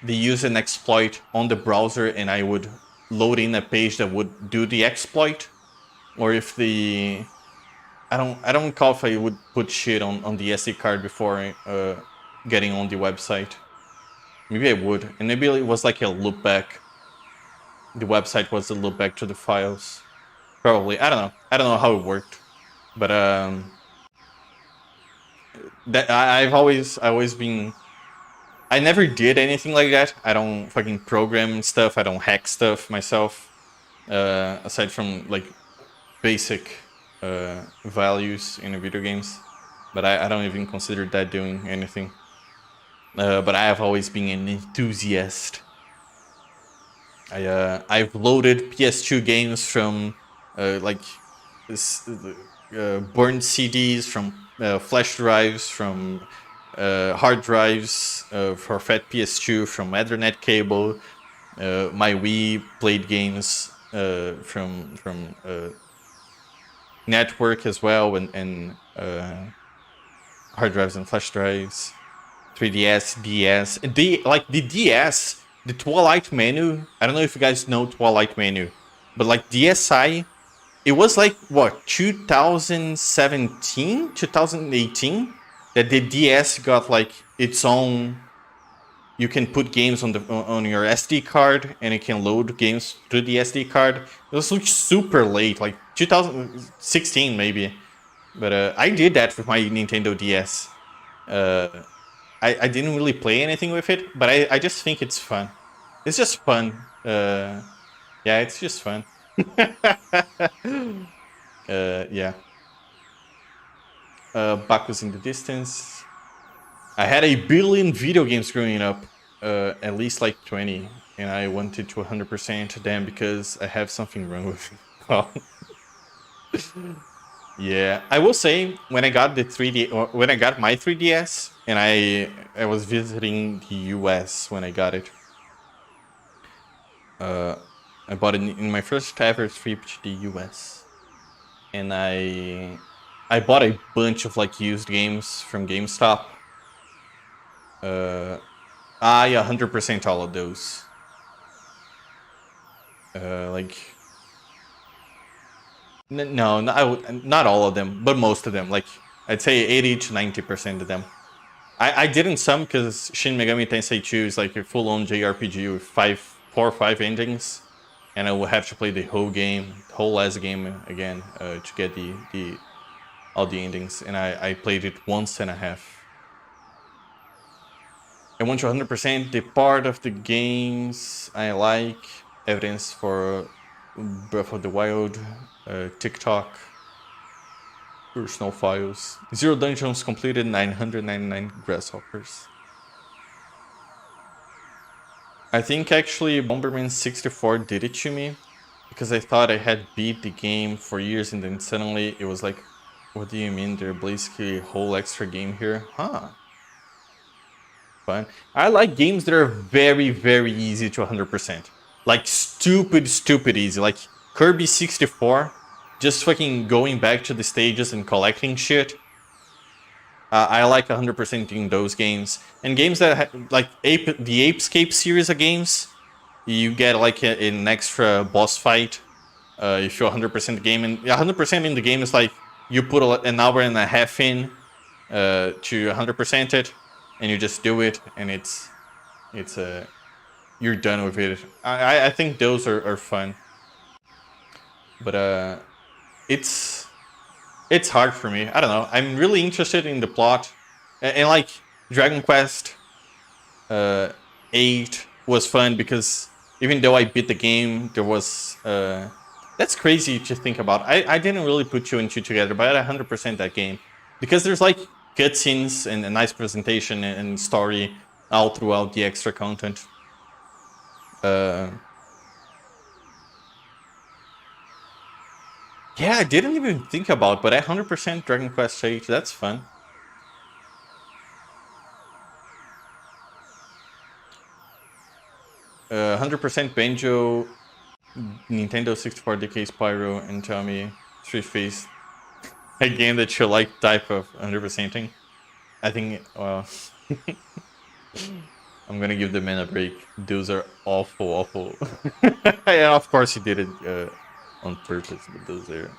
they use an exploit on the browser and I would load in a page that would do the exploit, or if the I don't recall if I would put shit on the SD card before getting on the website. Maybe I would, and maybe it was like a loop back. The website was a loop back to the files. Probably, I don't know how it worked, but that I've always been. I never did anything like that. I don't fucking program stuff. I don't hack stuff myself. Aside from like basic values in video games, but I don't even consider that doing anything. But I have always been an enthusiast. I've loaded PS2 games from like burned CDs, from flash drives, from hard drives for fat PS2, from Ethernet cable. My Wii played games from network as well, and hard drives and flash drives. 3DS, DS, the DS, the Twilight menu. I don't know if you guys know Twilight menu, but like DSi, it was like what, 2017, 2018 that the DS got like its own. You can put games on your SD card, and it can load games through the SD card. It was like super late, like 2016 maybe, but I did that with my Nintendo DS. I didn't really play anything with it, but I just think it's fun. It's just fun. Yeah, it's just fun. Yeah. Baku's in the distance. I had a billion video games growing up, at least like 20, and I wanted to 100% them because I have something wrong with it. Yeah, I will say when I got the 3D, or when I got my 3DS, and I was visiting the US when I got it. I bought it in my first ever trip to the US, and I bought a bunch of like used games from GameStop. I 100% all of those. Like. No, not all of them, but most of them. Like, I'd say 80 to 90% of them. I didn't some because Shin Megami Tensei 2 is like a full-on JRPG with 4 or 5 endings, and I will have to play the whole last game again to get all the endings. And I played it once and a half. I want to 100% the part of the games I like. Evidence for Breath of the Wild, TikTok, personal files. 0 dungeons completed, 999 grasshoppers. I think actually Bomberman 64 did it to me, because I thought I had beat the game for years, and then suddenly it was like, what do you mean there's basically a whole extra game here? Huh. Fun. I like games that are very, very easy to 100%. Like stupid easy. Like Kirby 64, just fucking going back to the stages and collecting shit. I like 100% in those games. And games that like the Apescape series of games, you get like an extra boss fight if you're 100% the game. And 100% in the game is like you put an hour and a half in to 100% it, and you just do it, and it's you're done with it. I think those are fun, but it's hard for me. I don't know. I'm really interested in the plot, and like Dragon Quest 8 was fun because even though I beat the game, there was that's crazy to think about. I didn't really put 2 and 2 together, but I 100% that game because there's like cutscenes and a nice presentation and story all throughout the extra content. Yeah, I didn't even think about, but I 100% Dragon Quest 8. That's fun. Uh, 100% Banjo, Nintendo 64 DK Spyro, and tell me Street Face. A game that you like type of 100%ing. I think, well, I'm gonna give the man a break. Those are awful. Yeah, of course he did it on purpose, but those are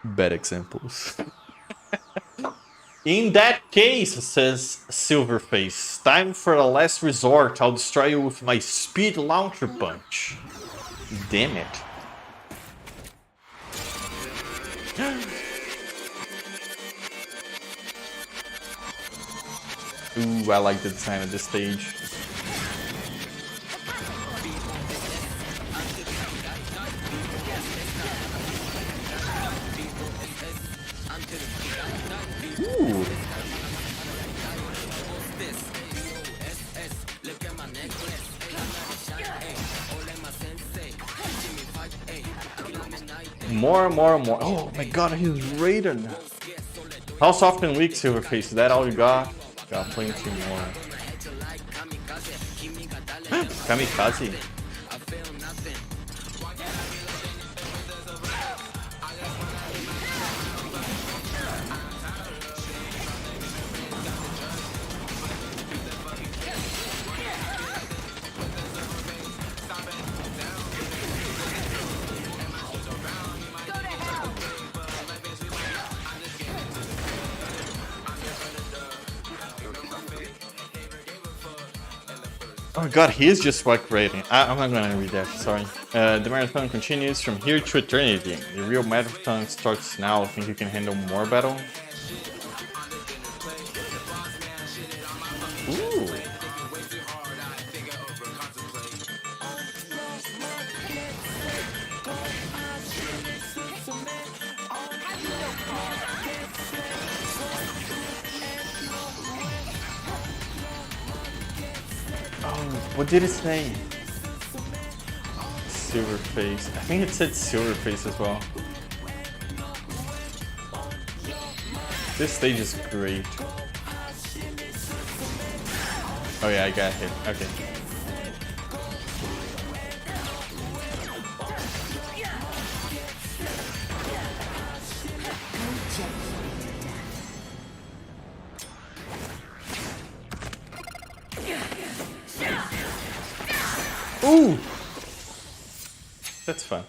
bad examples. In that case, says Silverface, time for a last resort. I'll destroy you with my speed launcher punch. Damn it. Ooh, I like the design of this stage. Ooh. More. Oh my god, he's raided. How soft and weak, Silverface? Is that all you got? Got plenty more. Kamikaze. Oh god, he is just like rating. I'm not gonna read that, sorry. The marathon continues from here to eternity. The real marathon starts now. I think you can handle more battle. Ooh. What did it say? Silverface. I think it said Silverface as well. This stage is great. Oh yeah, I got hit. Okay. Ooh! That's fun.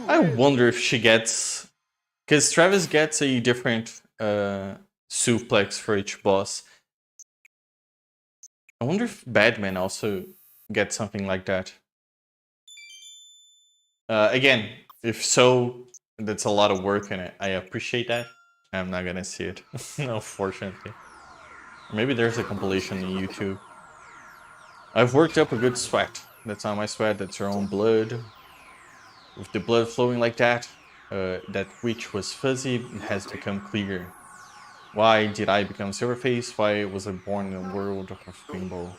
I wonder if she gets... Because Travis gets a different suplex for each boss. I wonder if Batman also gets something like that. Again, if so, that's a lot of work in it. I appreciate that. I'm not gonna see it, unfortunately. Maybe there's a compilation on YouTube. I've worked up a good sweat. That's not my sweat, that's your own blood. With the blood flowing like that, that which was fuzzy has become clear. Why did I become Silverface? Why was I born in a world of pinball?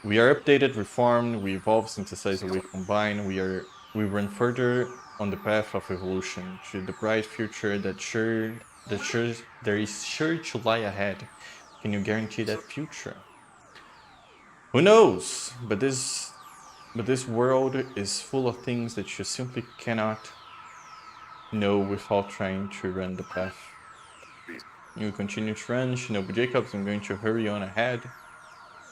We are updated, reformed, we evolve, synthesize, and we combine. We run further on the path of evolution to the bright future there is sure to lie ahead. Can you guarantee that future? Who knows? But this world is full of things that you simply cannot know without trying to run the path. You continue to run, Shinobu Jacobs. I'm going to hurry on ahead.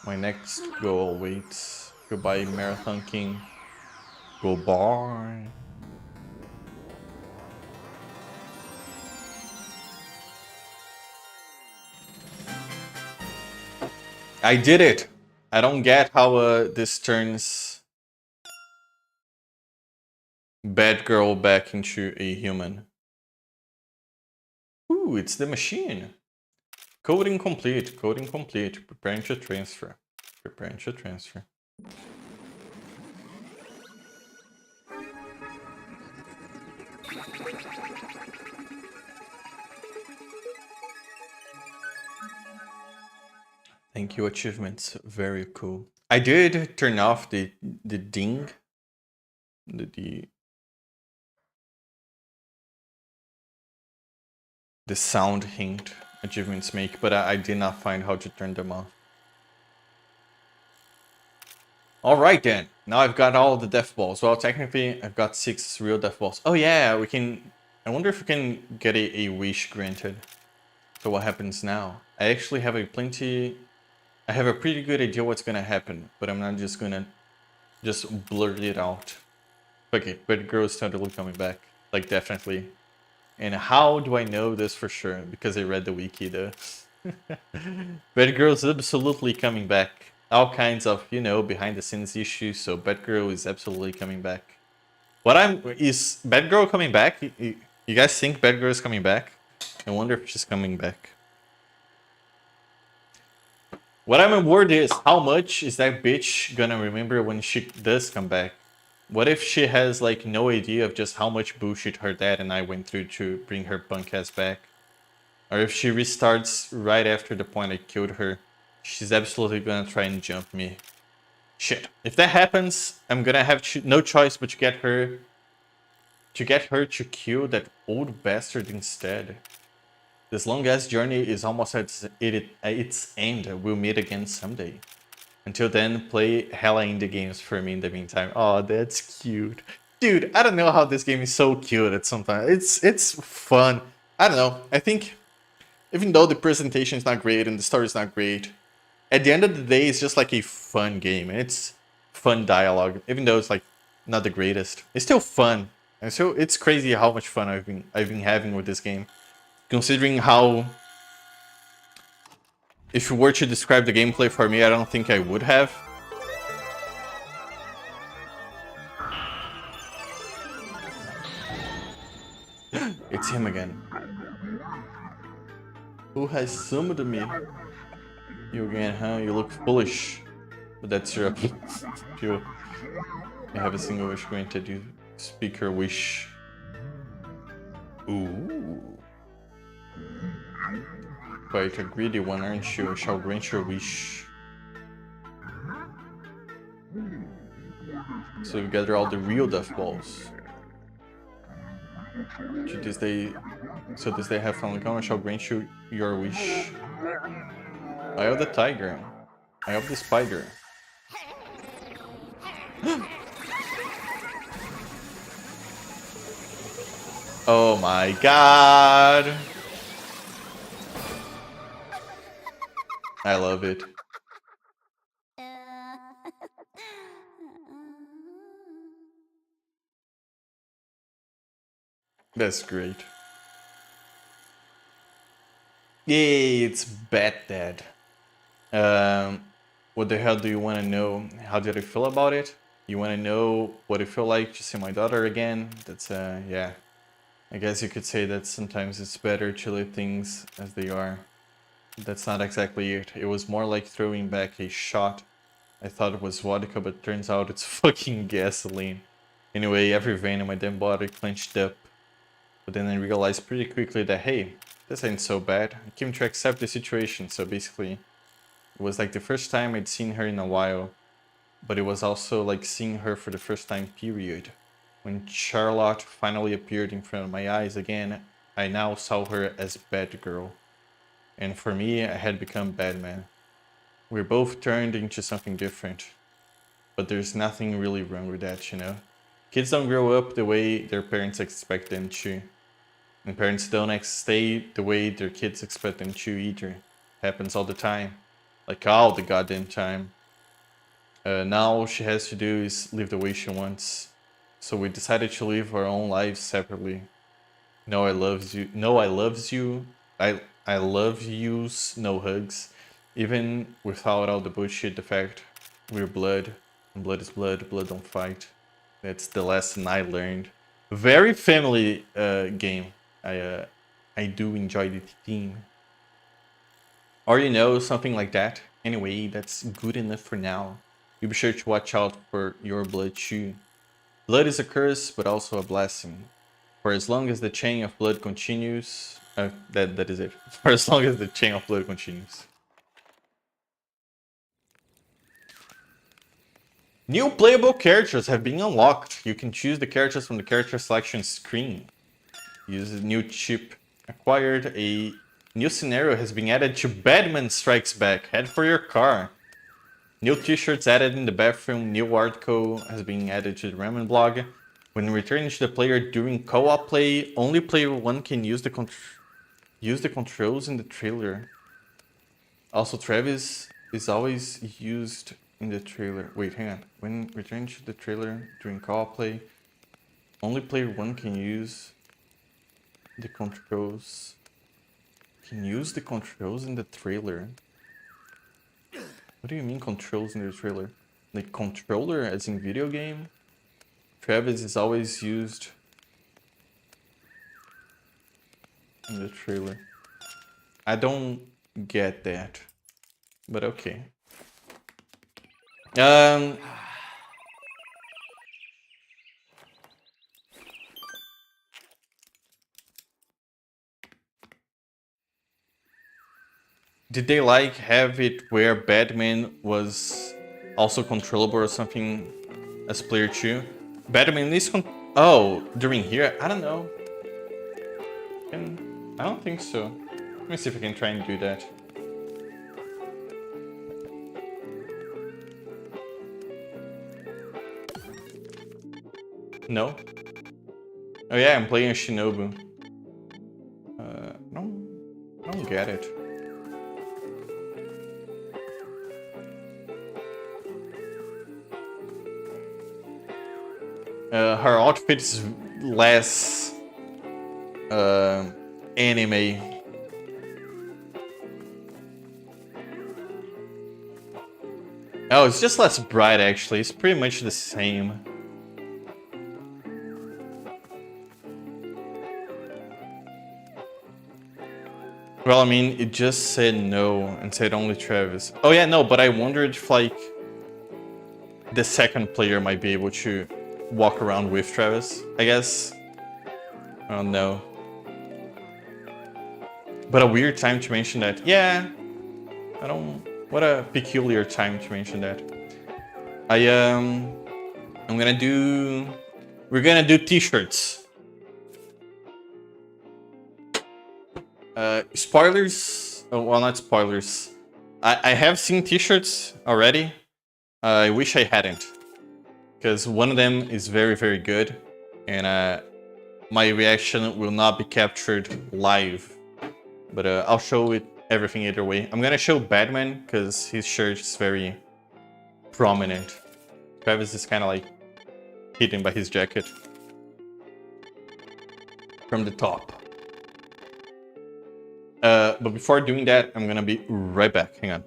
My next goal awaits. Goodbye, Marathon King. Goodbye. I did it! I don't get how this turns bad girl back into a human. Ooh, it's the machine. Coding complete, coding complete. Preparing to transfer. Preparing to transfer. Thank you, achievements. Very cool. I did turn off the ding. The sound hint achievements make, but I did not find how to turn them off. Alright then, now I've got all the death balls. Well, technically, I've got 6 real death balls. Oh yeah, we can... I wonder if we can get a wish granted. So what happens now? I actually have a pretty good idea what's gonna happen, but I'm not just gonna blurt it out. Okay, but girl's totally coming back. Like, definitely. And how do I know this for sure? Because I read the wiki though. Batgirl is absolutely coming back. All kinds of, you know, behind the scenes issues, so Batgirl is absolutely coming back. Is Batgirl coming back? You guys think Batgirl is coming back? I wonder if she's coming back. What I'm worried is, how much is that bitch gonna remember when she does come back? What if she has, like, no idea of just how much bullshit her dad and I went through to bring her punk ass back? Or if she restarts right after the point I killed her, she's absolutely gonna try and jump me. Shit. If that happens, I'm gonna have no choice but to get her to kill that old bastard instead. This long-ass journey is almost at its end. We'll meet again someday. Until then, play hella indie games for me in the meantime. Oh, that's cute. Dude, I don't know how this game is so cute at some time. It's fun. I don't know. I think even though the presentation is not great and the story is not great, at the end of the day, it's just like a fun game. And it's fun dialogue. Even though it's like not the greatest. It's still fun. And so it's crazy how much fun I've been having with this game. Considering how... If you were to describe the gameplay for me, I don't think I would have. It's him again. Who has summoned me? You again, huh? You look foolish. But that's your you have a single wish granted. You speak your wish. Ooh. Quite a greedy one, aren't you? I shall grant your wish. So you gather all the real death balls. This day have found come, I shall grant you your wish. Eye of the tiger. Eye of the spider. Oh my god! I love it. That's great. Yay, it's Bat Dad. What the hell do you want to know? How did I feel about it? You want to know what it felt like to see my daughter again? That's, yeah. I guess you could say that sometimes it's better to leave things as they are. That's not exactly it. It was more like throwing back a shot. I thought it was vodka, but turns out it's fucking gasoline. Anyway, every vein in my damn body clenched up. But then I realized pretty quickly that, hey, this ain't so bad. I came to accept the situation, so basically, it was like the first time I'd seen her in a while. but it was also like seeing her for the first time, period. When Charlotte finally appeared in front of my eyes again, I now saw her as Batgirl. And for me, I had become Batman. We're both turned into something different. But there's nothing really wrong with that, you know? Kids don't grow up the way their parents expect them to. And parents don't stay the way their kids expect them to either. Happens all the time. Like all the goddamn time. Now all she has to do is live the way she wants. So we decided to live our own lives separately. No, I loves you. No, I loves you. I love yous. No hugs. Even without all the bullshit, the fact we're blood. And blood is blood. Blood don't fight. That's the lesson I learned. Very family game. I do enjoy the theme. Or you know, something like that. Anyway, that's good enough for now. You be sure to watch out for your blood too. Blood is a curse, but also a blessing. For as long as the chain of blood continues... that is it. For as long as the chain of blood continues. New playable characters have been unlocked. You can choose the characters from the character selection screen. Use a new chip acquired. A new scenario has been added to Batman Strikes Back. Head for your car. New t-shirts added in the bathroom. New article has been added to the Ramen blog. When returning to the player during co-op play, only player 1 can use the controls in the trailer. Also, Travis is always used in the trailer. Wait, hang on. When returning to the trailer during co-op play, only player 1 can use the controls. Can use the controls in the trailer. What do you mean controls in the trailer? Like controller as in video game? Travis is always used in the trailer. I don't get that. But okay. Did they like have it where Batman was also controllable or something as player 2? Batman is oh, during here? I don't know. I don't think so. Let me see if I can try and do that. No? Oh yeah, I'm playing a Shinobu. I don't get it. Her outfit is less anime. Oh, it's just less bright actually. It's pretty much the same. Well, I mean, it just said no and said only Travis. Oh yeah, no, but I wondered if like the second player might be able to walk around with Travis, I guess. I don't know. But a weird time to mention that. Yeah, I don't... What a peculiar time to mention that. I'm gonna do... We're gonna do t-shirts. Spoilers? Oh, well, not spoilers. I have seen t-shirts already. I wish I hadn't. Because one of them is very, very good. And my reaction will not be captured live. But I'll show it everything either way. I'm gonna show Batman because his shirt is very prominent. Travis is kind of like hidden by his jacket. From the top. But before doing that, I'm gonna be right back. Hang on.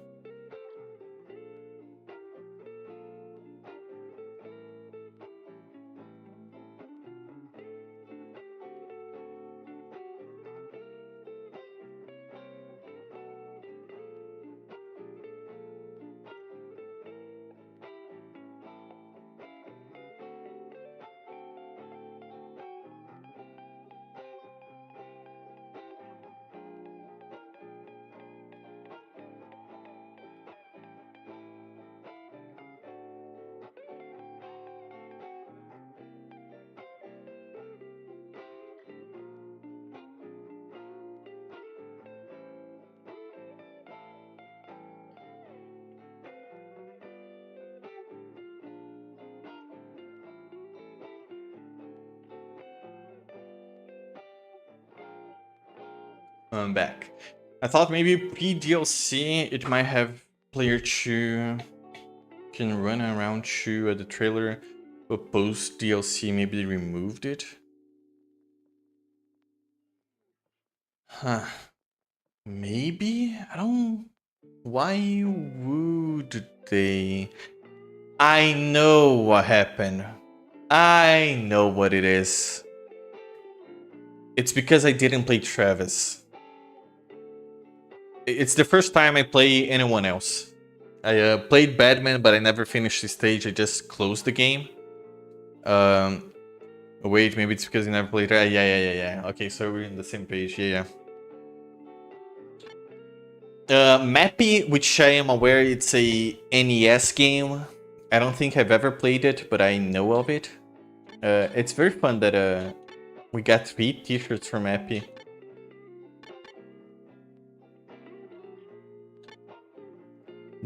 I'm back. I thought maybe pre-DLC it might have player 2 can run around 2 at the trailer, but post-DLC maybe they removed it. Huh. Maybe? I don't... Why would they? I know what happened. I know what it is. It's because I didn't play Travis. It's the first time I play anyone else. I played Batman, but I never finished the stage. I just closed the game. Wait, maybe it's because you never played. Yeah. Okay, so we're on the same page. Yeah. Mappy, which I am aware it's a NES game. I don't think I've ever played it, but I know of it. It's very fun that we got 3 t-shirts from Mappy.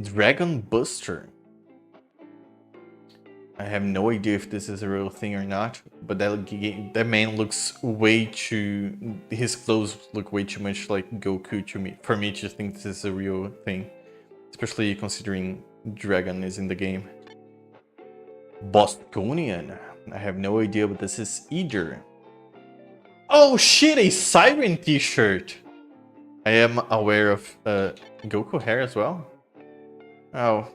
Dragon Buster. I have no idea if this is a real thing or not, but that man looks way too... His clothes look way too much like Goku to me, for me to think this is a real thing. Especially considering Dragon is in the game. Bostonian. I have no idea what this is either. Oh shit, a Siren t-shirt! I am aware of Goku hair as well. Oh,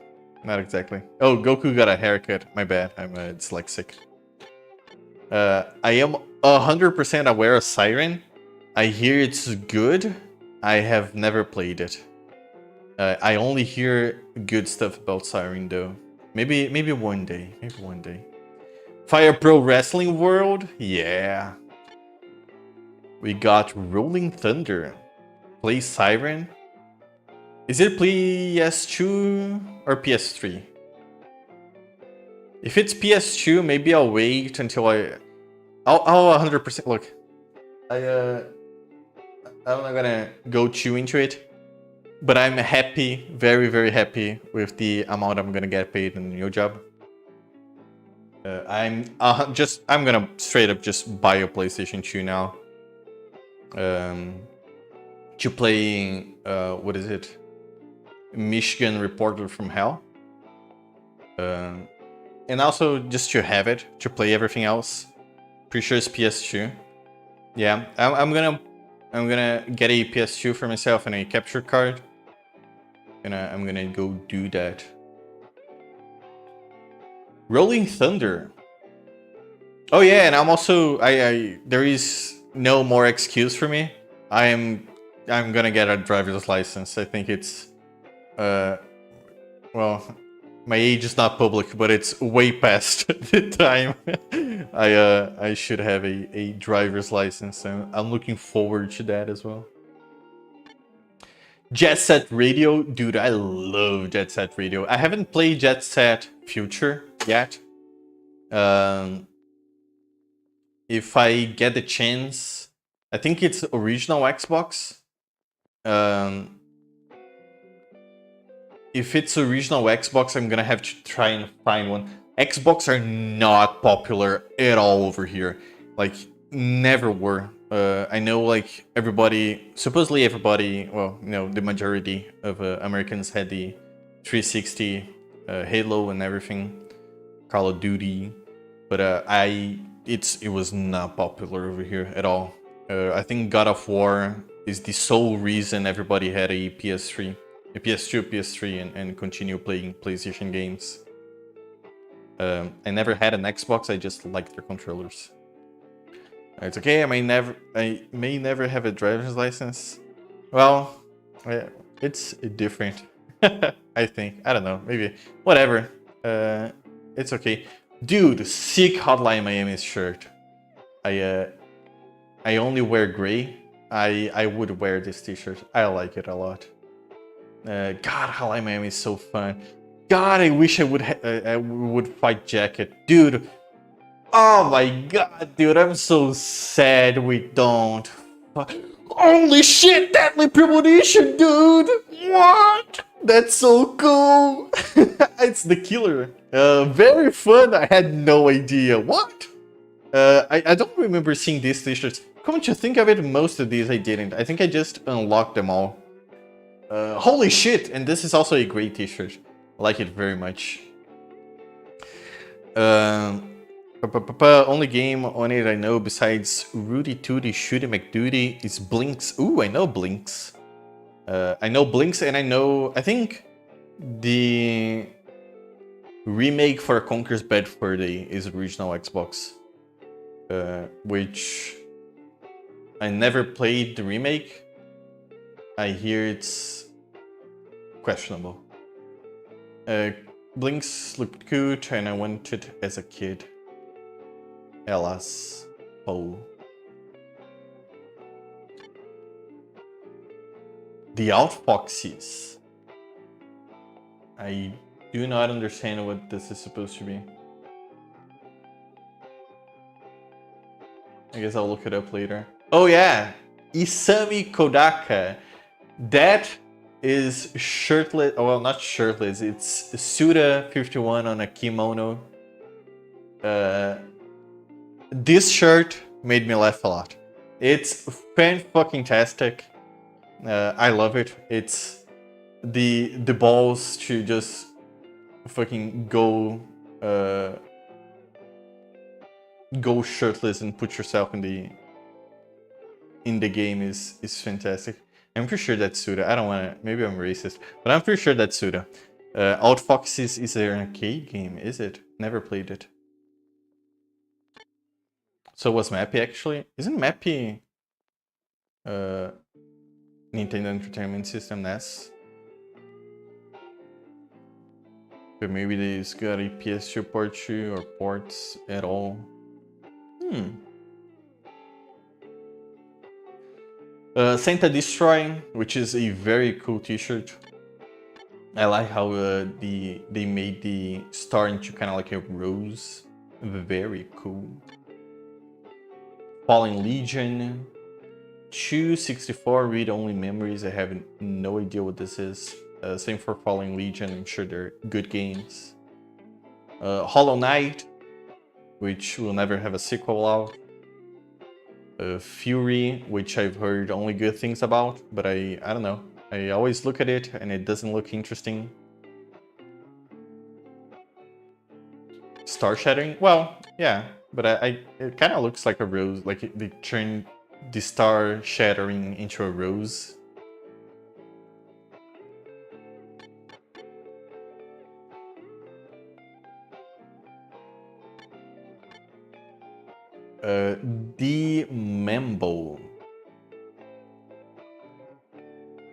not exactly. Oh, Goku got a haircut. My bad, I'm dyslexic. I am 100% aware of Siren. I hear it's good. I have never played it. I only hear good stuff about Siren though. Maybe one day. Maybe one day. Fire Pro Wrestling World? Yeah. We got Rolling Thunder. Play Siren. Is it PS2 or PS3? If it's PS2, maybe I'll wait until I'll 100% look. I'm not gonna go too into it, but I'm happy, very, very happy with the amount I'm gonna get paid in the new job. I'm gonna straight up just buy a PlayStation 2 now. To play, what is it? Michigan Reporter from Hell. And also just to have it, to play everything else. Pretty sure it's PS2. Yeah, I'm gonna get a PS2 for myself and a capture card. And I'm gonna go do that. Rolling Thunder. Oh yeah, and I'm also there is no more excuse for me. I'm gonna get a driver's license. I think it's well, my age is not public, but it's way past the time. I should have a driver's license, and I'm looking forward to that as well. Jet Set Radio, dude, I love Jet Set Radio. I haven't played Jet Set Future yet. If I get the chance, I think it's original Xbox. If it's original Xbox, I'm gonna have to try and find one. Xbox are not popular at all over here. Like, never were. I know, like, supposedly everybody, well, you know, the majority of Americans had the 360 Halo and everything, Call of Duty, but it was not popular over here at all. I think God of War is the sole reason everybody had a PS3, a PS2, PS3, and continue playing PlayStation games. I never had an Xbox. I just liked their controllers. It's okay. I may never have a driver's license. Well, it's different. I think. I don't know. Maybe. Whatever. It's okay. Dude, sick Hotline Miami shirt. I only wear gray. I would wear this t-shirt. I like it a lot. God, Hotline Miami is so fun. God, I wish I would fight Jacket. Dude. Oh my god, dude, I'm so sad we don't. Holy shit, Deadly Premonition, dude! What? That's so cool! It's the killer. Very fun, I had no idea. What? I don't remember seeing these t-shirts. Come to think of it, most of these I didn't. I think I just unlocked them all. Holy shit! And this is also a great t-shirt. I like it very much. Only game on it I know besides Rudy Tooty Shooty McDuty is Blinks. Ooh, I know Blinks. I know Blinks and I think the remake for Conker's Bad Fur Day is original Xbox. Which I never played the remake. I hear it's questionable. Blinks looked good and I wanted it as a kid. Alas. Oh. The Outfoxies. I do not understand what this is supposed to be. I guess I'll look it up later. Oh yeah! Isami Kodaka. That is shirtless, well, not shirtless, it's Suda51 on a kimono. This shirt made me laugh a lot. It's fan-fucking-tastic. I love it. It's the balls to just fucking go shirtless and put yourself in the game is fantastic. I'm pretty sure that's Suda. I don't want to... Maybe I'm racist. But I'm pretty sure that's Suda. Outfoxies is an arcade game, is it? Never played it. So was Mappy actually? Isn't Mappy... Nintendo Entertainment System NES? But maybe they just got a PS2 port too, or ports at all. Santa Destroy, which is a very cool t-shirt. I like how they made the star into kind of like a rose. Very cool. Fallen Legion. 264 read-only memories. I have no idea what this is. Same for Fallen Legion. I'm sure they're good games. Hollow Knight, which will never have a sequel out. Fury, which I've heard only good things about, but I don't know. I always look at it and it doesn't look interesting. Star Shattering? Well, yeah, but it kind of looks like a rose, like they turned the Star Shattering into a rose. The Membo.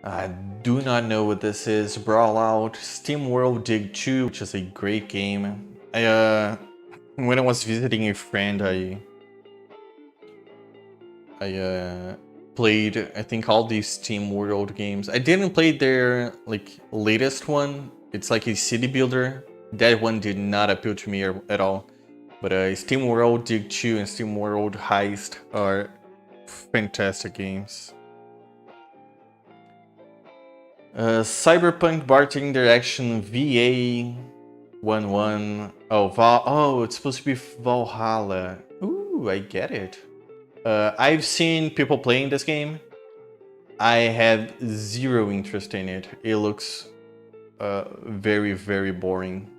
I do not know what this is. Brawl Out, Steam World Dig 2, which is a great game. When I was visiting a friend, I played, I think, all these Steam World games. I didn't play their latest one. It's like a city builder. That one did not appeal to me at all. But Steam World Dig 2 and Steam World Heist are fantastic games. Cyberpunk Bartering Direction VA11. Oh, it's supposed to be Valhalla. Ooh, I get it. I've seen people playing this game. I have zero interest in it. It looks very, very boring.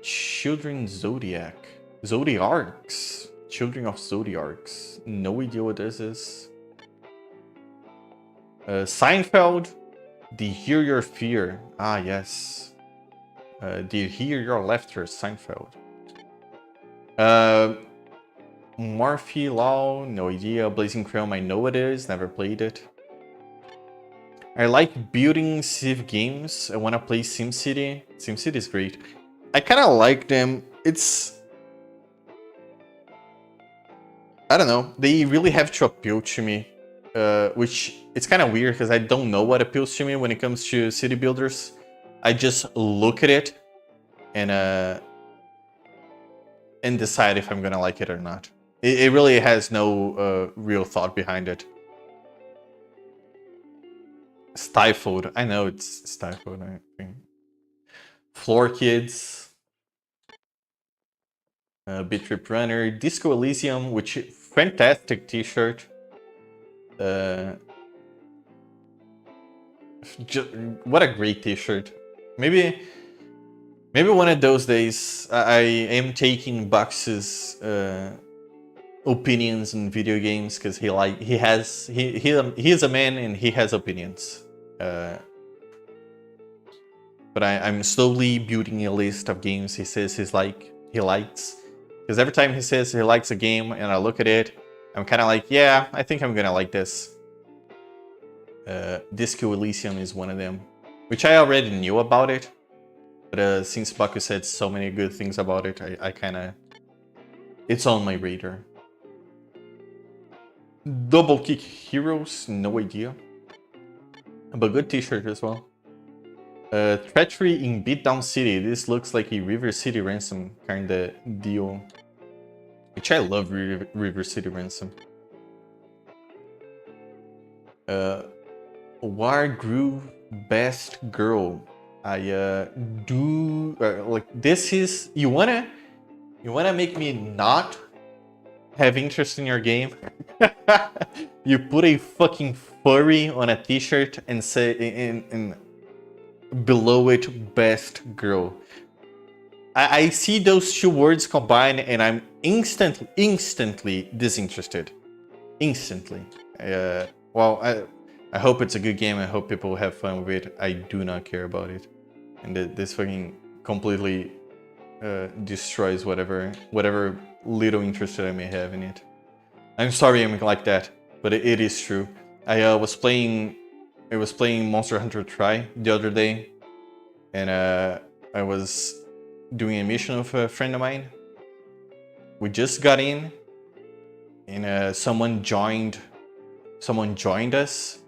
Children Zodiac. Zodiarcs. Children of Zodiarcs. No idea what this is. Seinfeld. The Hear Your Fear. Ah, yes. The Hear Your Laughter. Seinfeld. Murphy Law. No idea. Blazing Chrome. I know what it is. Never played it. I like building Civ games. I want to play SimCity. SimCity is great. I kind of like them. It's... I don't know. They really have to appeal to me. Which, it's kind of weird because I don't know what appeals to me when it comes to city builders. I just look at it and decide if I'm gonna like it or not. It really has no real thought behind it. Stifled. I know it's Stifled, I think. Floor Kids. Beat Trip Runner, Disco Elysium, which fantastic t-shirt. What a great t-shirt. Maybe one of those days I am taking Bucks's opinions in video games because he is a man and he has opinions. But I'm slowly building a list of games he says he likes. Because every time he says he likes a game and I look at it, I'm kind of like, yeah, I think I'm gonna like this. Disco Elysium is one of them, which I already knew about it. But since Baku said so many good things about it, I kind of... It's on my radar. Double Kick Heroes, no idea. But good t-shirt as well. Treachery in Beatdown City. This looks like a River City Ransom kind of deal. Which I love River City Ransom. War Groove Best Girl. I do like this is you wanna make me not have interest in your game. You put a fucking furry on a t-shirt and say in below it best girl. I see those two words combined and I'm instantly disinterested. Instantly. Well, I hope it's a good game. I hope people have fun with it. I do not care about it. And this fucking completely destroys whatever little interest that I may have in it. I'm sorry I'm like that, but it is true. I was playing Monster Hunter Tri the other day, and I was doing a mission with a friend of mine. We just got in, and someone joined us,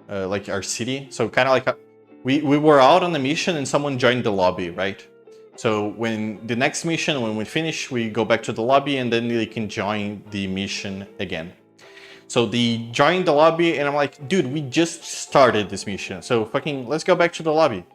like our city. So kind of like we were out on the mission and someone joined the lobby, right? So when the next mission, when we finish, we go back to the lobby and then they can join the mission again. So they joined the lobby and I'm like, dude, we just started this mission. So fucking let's go back to the lobby.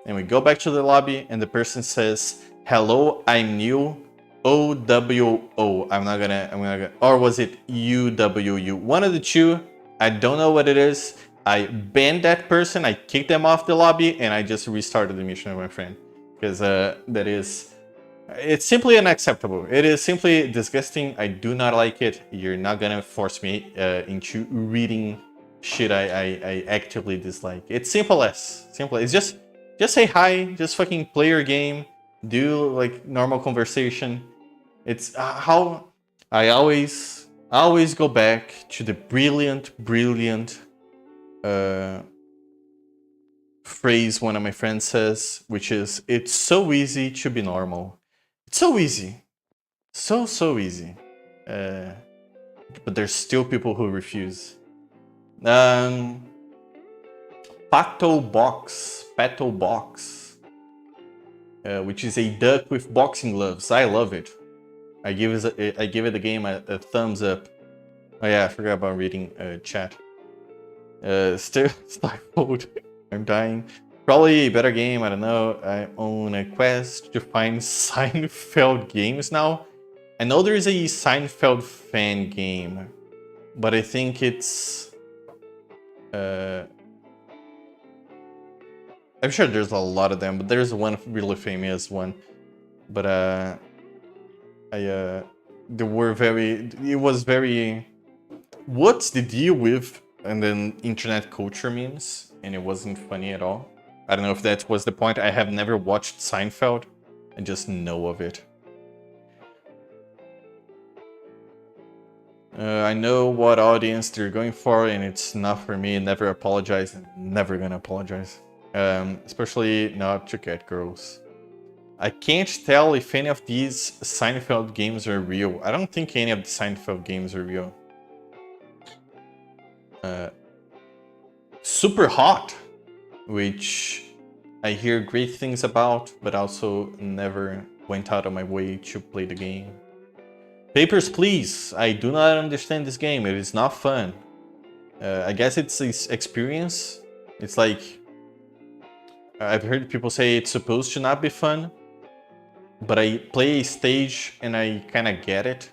And we go back to the lobby and the person says, hello, I'm new. OWO. I'm gonna, or was it UWU? One of the two. I don't know what it is. I banned that person, I kicked them off the lobby, and I just restarted the mission with my friend. Because it's simply unacceptable. It is simply disgusting. I do not like it. You're not gonna force me into reading shit I actively dislike. It's simple. It's just say hi, just fucking play your game, do like normal conversation. It's how I always go back to the brilliant phrase one of my friends says, which is, it's so easy to be normal. It's so easy. So easy. But there's still people who refuse. Pato Box, which is a duck with boxing gloves. I love it. I give it the game a thumbs up. Oh yeah, I forgot about reading chat. Still stifled. I'm dying. Probably a better game, I don't know. I'm on a quest to find Seinfeld games now. I know there is a Seinfeld fan game, but I think it's... I'm sure there's a lot of them, but there's one really famous one. But they were very... It was very... What's the deal with... And then internet culture memes, and it wasn't funny at all. I don't know if that was the point. I have never watched Seinfeld. I just know of it. I know what audience they're going for, and it's not for me. Never apologize. Never gonna apologize. Especially not to cat girls. I can't tell if any of these Seinfeld games are real. I don't think any of the Seinfeld games are real. Super Hot, which I hear great things about, but also never went out of my way to play the game. Papers, Please. I do not understand this game. It is not fun. I guess it's this experience. It's like... I've heard people say it's supposed to not be fun. but I play a stage and I kind of get it.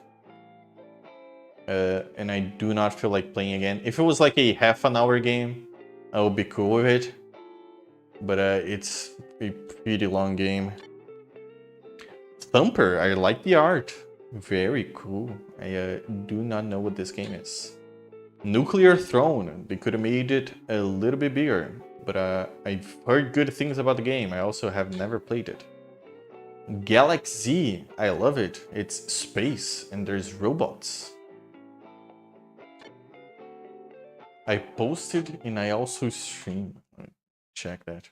And I do not feel like playing again. If it was like a half an hour game, I would be cool with it. But it's a pretty long game. Thumper, I like the art. Very cool. I do not know what this game is. Nuclear Throne. They could have made it a little bit bigger. But I've heard good things about the game. I also have never played it. Galaxy. I love it. It's space and there's robots. I posted and I also stream. Check that.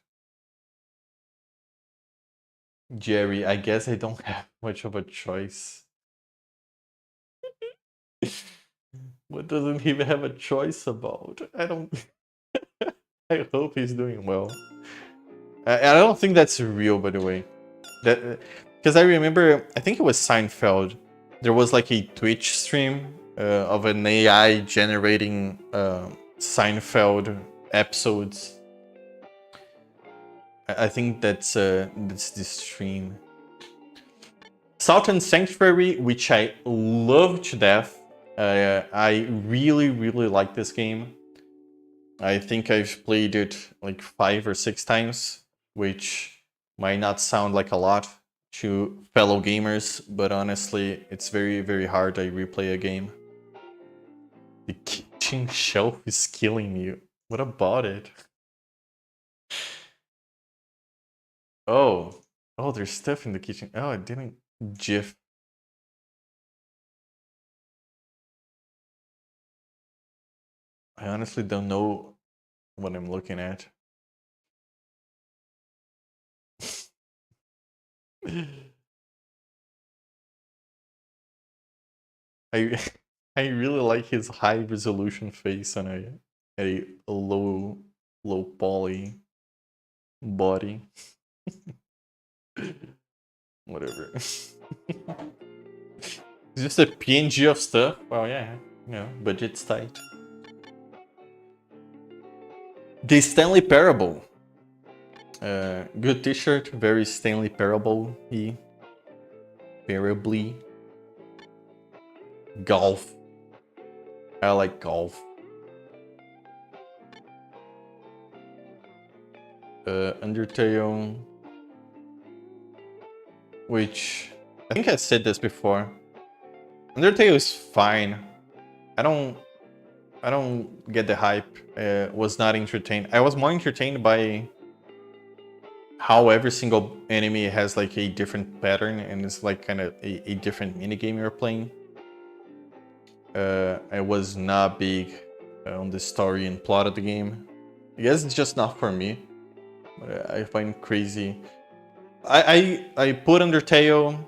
Jerry, I guess I don't have much of a choice. What doesn't he have a choice about? I don't... I hope he's doing well. I don't think that's real, by the way. That because I remember, I think it was Seinfeld. There was like a Twitch stream of an AI generating Seinfeld episodes. I think that's this stream. Salt and Sanctuary, which I love to death. I really like this game. I think I've played it like 5 or 6 times, which might not sound like a lot to fellow gamers, but honestly, it's very hard to replay a game. The kitchen shelf is killing me. What about it? Oh, there's stuff in the kitchen. Oh, I didn't GIF. I honestly don't know what I'm looking at. I I really like his high resolution face on a low poly body. Whatever. It's just a PNG of stuff. Well, yeah, you know, budget's tight. The Stanley Parable. Good t-shirt, very Stanley Parable-y. Parably. Golf. I like golf. Undertale. Which, I think I said this before. Undertale is fine. I don't get the hype. Was not entertained. I was more entertained by how every single enemy has like a different pattern and it's like kind of a different minigame you're playing. I was not big on the story and plot of the game. I guess it's just not for me. But I find crazy. I put Undertale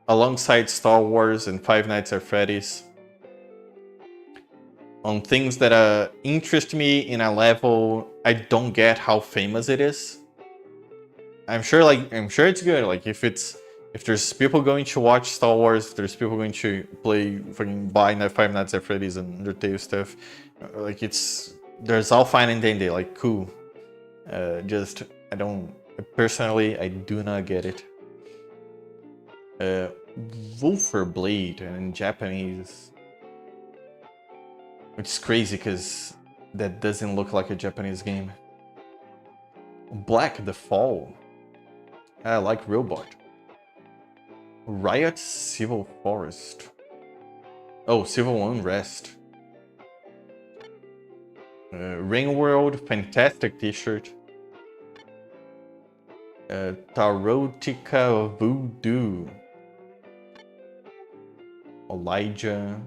alongside Star Wars and Five Nights at Freddy's on things that interest me in a level I don't get how famous it is. I'm sure it's good. Like if there's people going to watch Star Wars, if there's people going to play fucking buy Five Nights at Freddy's and Undertale stuff, like there's all fine and dandy, like cool. Just I don't personally, I do not get it. Wolferblade in Japanese, which is crazy because that doesn't look like a Japanese game. Black the Fall. I like Robot. Riot Civil Forest. Oh, Civil Unrest. Ring World, fantastic t-shirt. Tarotica Voodoo. Elijah.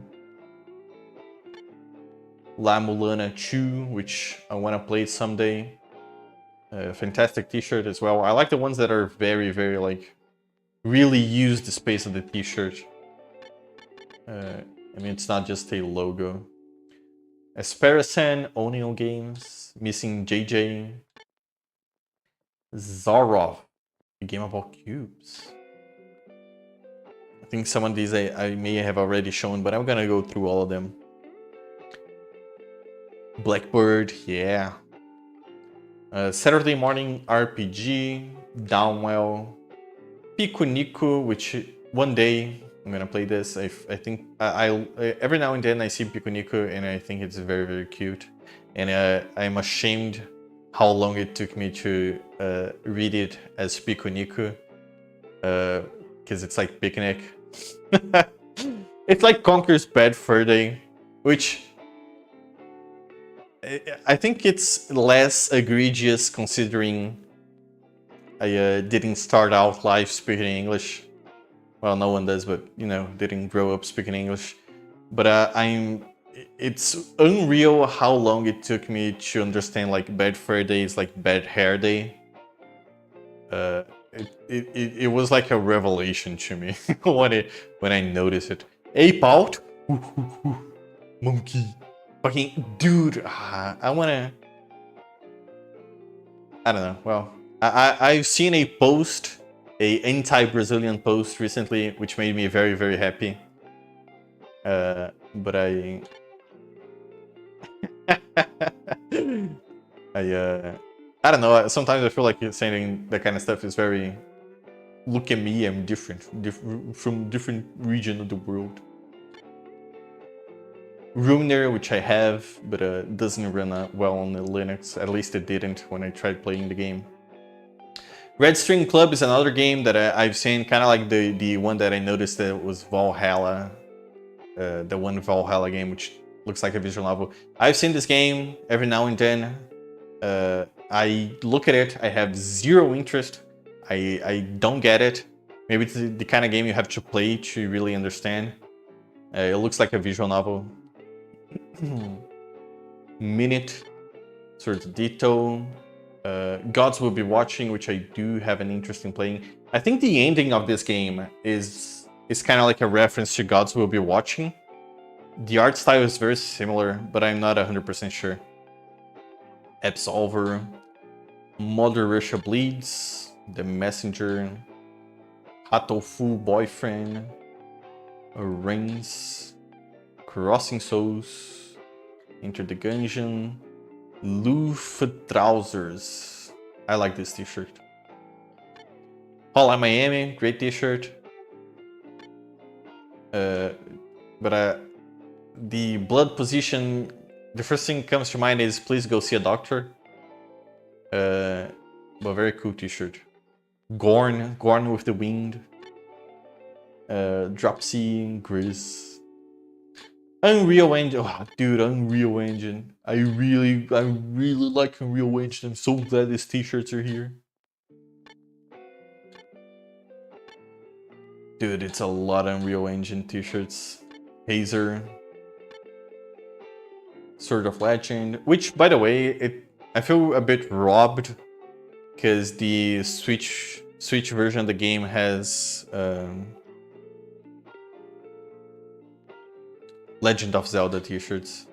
La Mulana 2, which I want to play someday. Fantastic t-shirt as well. I like the ones that are very like really use the space of the t-shirt. I mean, it's not just a logo. Esparasan, Onio Games, Missing JJ, Zarov, a game about cubes. I think some of these I may have already shown, but I'm gonna go through all of them. Blackbird, yeah. Saturday Morning RPG, Downwell, Pico Nico, which one day I'm gonna play this. I think I every now and then I see Pico Nico and I think it's very, very cute. And I'm ashamed how long it took me to read it as Pico Nico. Because it's like picnic. It's like Conker's Bad Fur Day, which I think it's less egregious considering I didn't start out life speaking English. Well, no one does, but you know, didn't grow up speaking English. But it's unreal how long it took me to understand like Bad Fur Day is like Bad Hair Day. It was like a revelation to me when I noticed it. Ape out, monkey, fucking dude. I wanna. I don't know. Well, I've seen a post, a anti-Brazilian post recently, which made me very, very happy. But I don't know. Sometimes I feel like saying that kind of stuff is very. Look at me, I'm different from different region of the world. Ruiner, which I have, but doesn't run well on the Linux. At least it didn't when I tried playing the game. Red String Club is another game that I've seen, kind of like the one that I noticed that was Valhalla, the one Valhalla game, which looks like a visual novel. I've seen this game every now and then. I look at it, I have zero interest. I don't get it. Maybe it's the kind of game you have to play to really understand. It looks like a visual novel. Minute, sort of ditto. Gods Will Be Watching, which I do have an interest in playing. I think the ending of this game is kind of like a reference to Gods Will Be Watching. The art style is very similar, but I'm not 100% sure. Absolver, Mother Russia Bleeds, The Messenger, Hatofu Boyfriend, Reigns, Crossing Souls, Enter the Gungeon, Loof Trousers. I like this t-shirt. Holla Miami, great t-shirt. But the blood position, the first thing that comes to mind is please go see a doctor. But very cool t-shirt. Gorn with the Wind. Dropsy, Grizz. Unreal Engine, oh, dude, Unreal Engine. I really like Unreal Engine. I'm so glad these t-shirts are here. Dude, it's a lot of Unreal Engine t-shirts. Hazer. Sword of Legend, which, by the way, I feel a bit robbed because the Switch version of the game has Legend of Zelda t-shirts.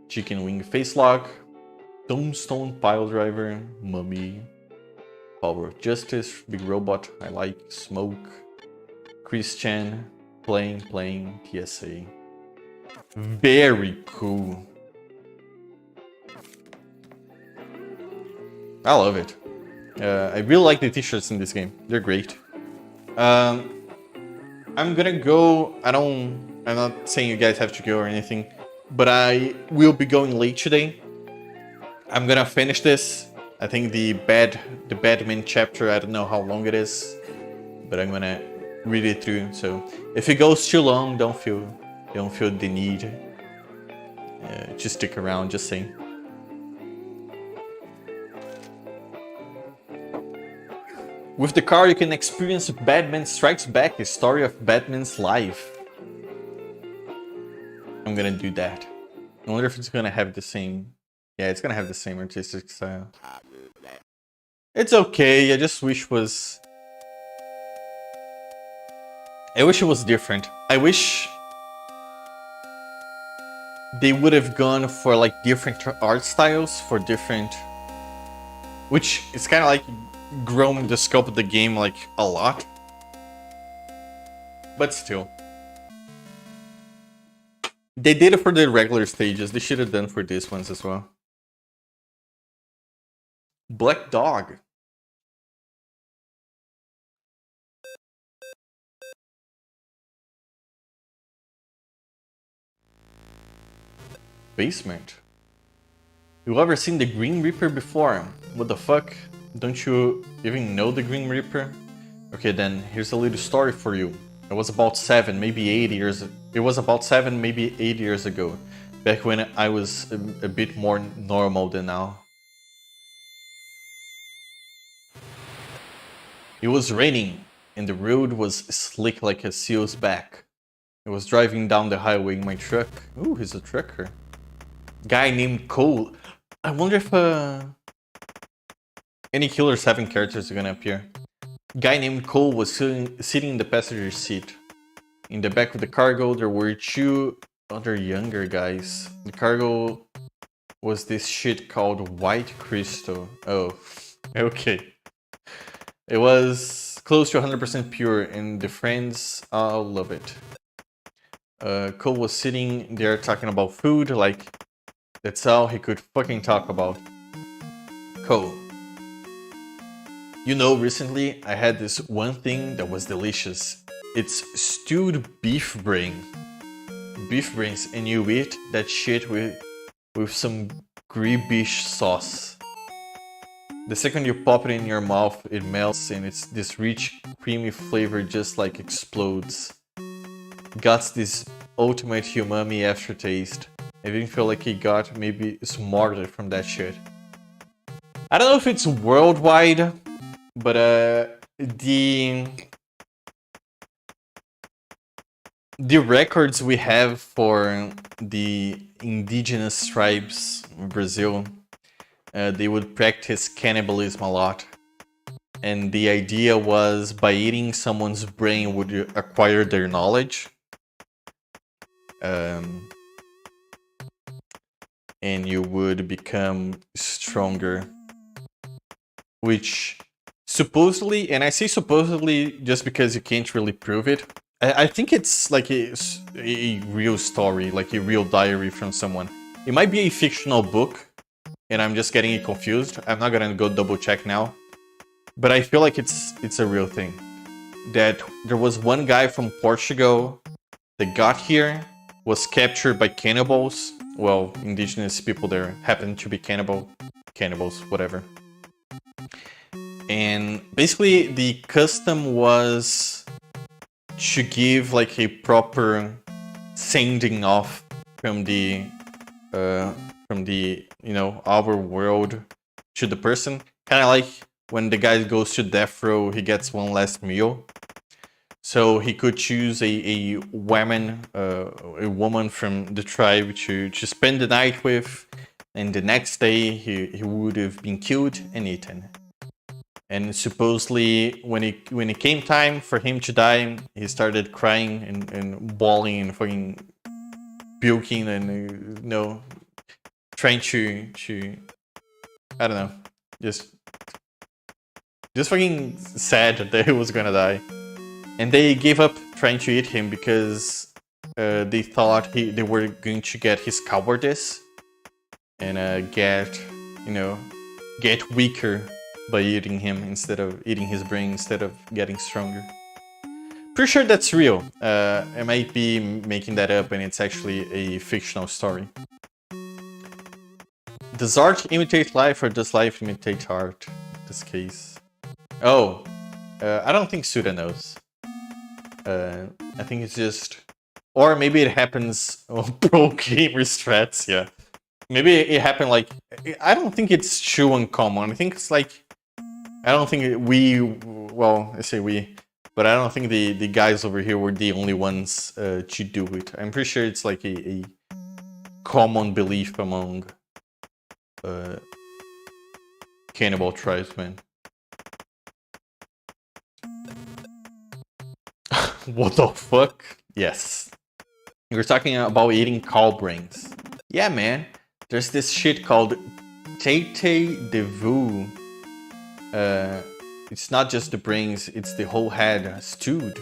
Chicken Wing Face Lock, Tombstone Pile Driver, Mummy, Power of Justice, Big Robot, I like, Smoke, Christian, playing, TSA. Very cool. I love it. I really like the t-shirts in this game. They're great. I'm gonna go. I'm not saying you guys have to go or anything, but I will be going late today. I'm gonna finish this. I think the Batman chapter, I don't know how long it is, but I'm gonna read it through. So if it goes too long, don't feel the need to stick around, just saying. With the car, you can experience Batman Strikes Back, a story of Batman's life. I'm gonna do that. I wonder if it's gonna have the same... Yeah, it's gonna have the same artistic style. It's okay, I just wish was... I wish it was different. I wish... they would have gone for like different art styles for different... Which is kind of like growing the scope of the game like a lot. But still. They did it for the regular stages. They should have done for these ones as well. Black Dog. Basement? You ever seen the Green Reaper before? What the fuck? Don't you even know the Green Reaper? Okay, then here's a little story for you. It was about 7, maybe 8 years. It was about 7, maybe 8 years ago, back when I was a bit more normal than now. It was raining, and the road was slick like a seal's back. I was driving down the highway in my truck. Ooh, he's a trucker. Guy named Cole. I wonder if any Killer 7 characters are gonna appear. Guy named Cole was sitting in the passenger seat. In the back of the cargo, there were 2 other younger guys. The cargo was this shit called White Crystal. Oh, okay. It was close to 100% pure, and the friends all love it. Cole was sitting there talking about food, like that's all he could fucking talk about. Cole. You know, recently I had this one thing that was delicious. It's stewed beef brain. Beef brains, and you eat that shit with some greenish sauce. The second you pop it in your mouth, it melts and it's this rich, creamy flavor just like explodes. Got this ultimate umami aftertaste. I even feel like he got maybe smarter from that shit. I don't know if it's worldwide, but the records we have for the indigenous tribes in Brazil, they would practice cannibalism a lot. And the idea was by eating someone's brain would you acquire their knowledge. And you would become stronger. Which supposedly, and I say supposedly just because you can't really prove it, I think it's like a real story, like a real diary from someone. It might be a fictional book, and I'm just getting it confused. I'm not gonna go double check now. But I feel like it's a real thing. That there was one guy from Portugal that got here, was captured by cannibals. Well, indigenous people there happened to be cannibals, whatever. And basically the custom was to give like a proper sending off from the you know, our world to the person. Kind of like when the guy goes to death row, he gets one last meal. So he could choose a woman from the tribe to spend the night with, and the next day he would have been killed and eaten. And supposedly, when it came time for him to die, he started crying and bawling and fucking puking and you know, trying to I don't know, just fucking sad that he was gonna die. And they gave up trying to eat him because they thought they were going to get his cowardice and get weaker by eating him instead of eating his brain instead of getting stronger. Pretty sure that's real. I might be making that up and it's actually a fictional story. Does art imitate life or does life imitate art in this case? Oh, I don't think Suda knows. I think it's just... Or maybe it happens on pro gamer strats, yeah. Maybe it happened like... I don't think it's too uncommon. I think it's like... I don't think we... Well, I say we... But I don't think the guys over here were the only ones to do it. I'm pretty sure it's like a common belief among cannibal tribesmen. What the fuck? Yes. You were talking about eating cow brains. Yeah, man. There's this shit called tete de veau. It's not just the brains, it's the whole head stewed.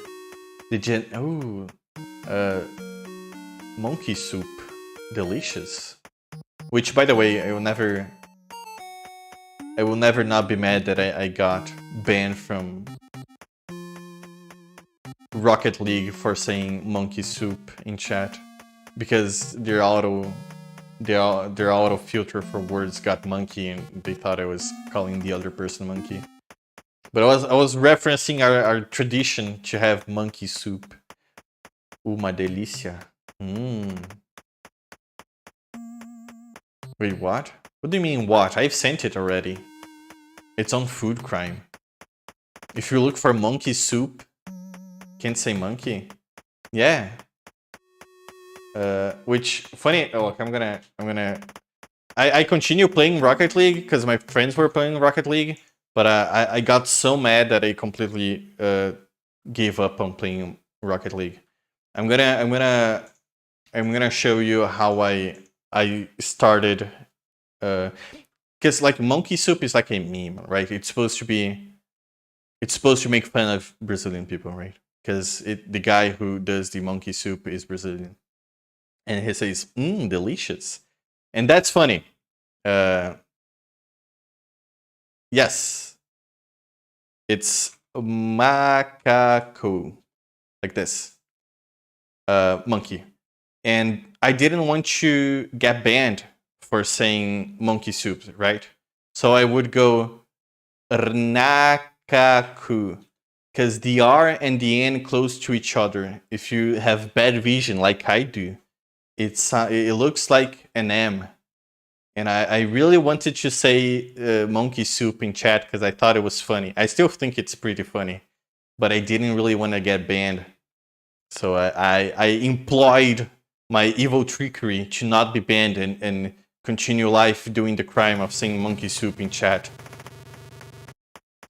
Monkey soup. Delicious. Which, by the way, I will never not be mad that I got banned from Rocket League for saying monkey soup in chat, because their auto their auto filter for words got monkey, and they thought I was calling the other person monkey. But I was referencing our tradition to have monkey soup. Uma delícia. Wait, what? What do you mean what? I've sent it already. It's on food crime. If you look for monkey soup, can't say monkey. Yeah. Which funny. Oh, look, I continue playing Rocket League because my friends were playing Rocket League, but I got so mad that I completely gave up on playing Rocket League. I'm gonna show you how I started. Because like monkey soup is like a meme, right? It's supposed to make fun of Brazilian people, right? Because the guy who does the monkey soup is Brazilian, and he says, delicious. And that's funny. Yes. It's macaco. Like this. Monkey. And I didn't want to get banned for saying monkey soup, right? So I would go rnakaku. Because the R and the N close to each other. If you have bad vision like I do, it looks like an M. And I really wanted to say monkey soup in chat because I thought it was funny. I still think it's pretty funny, but I didn't really want to get banned. So I employed my evil trickery to not be banned and continue life doing the crime of saying monkey soup in chat.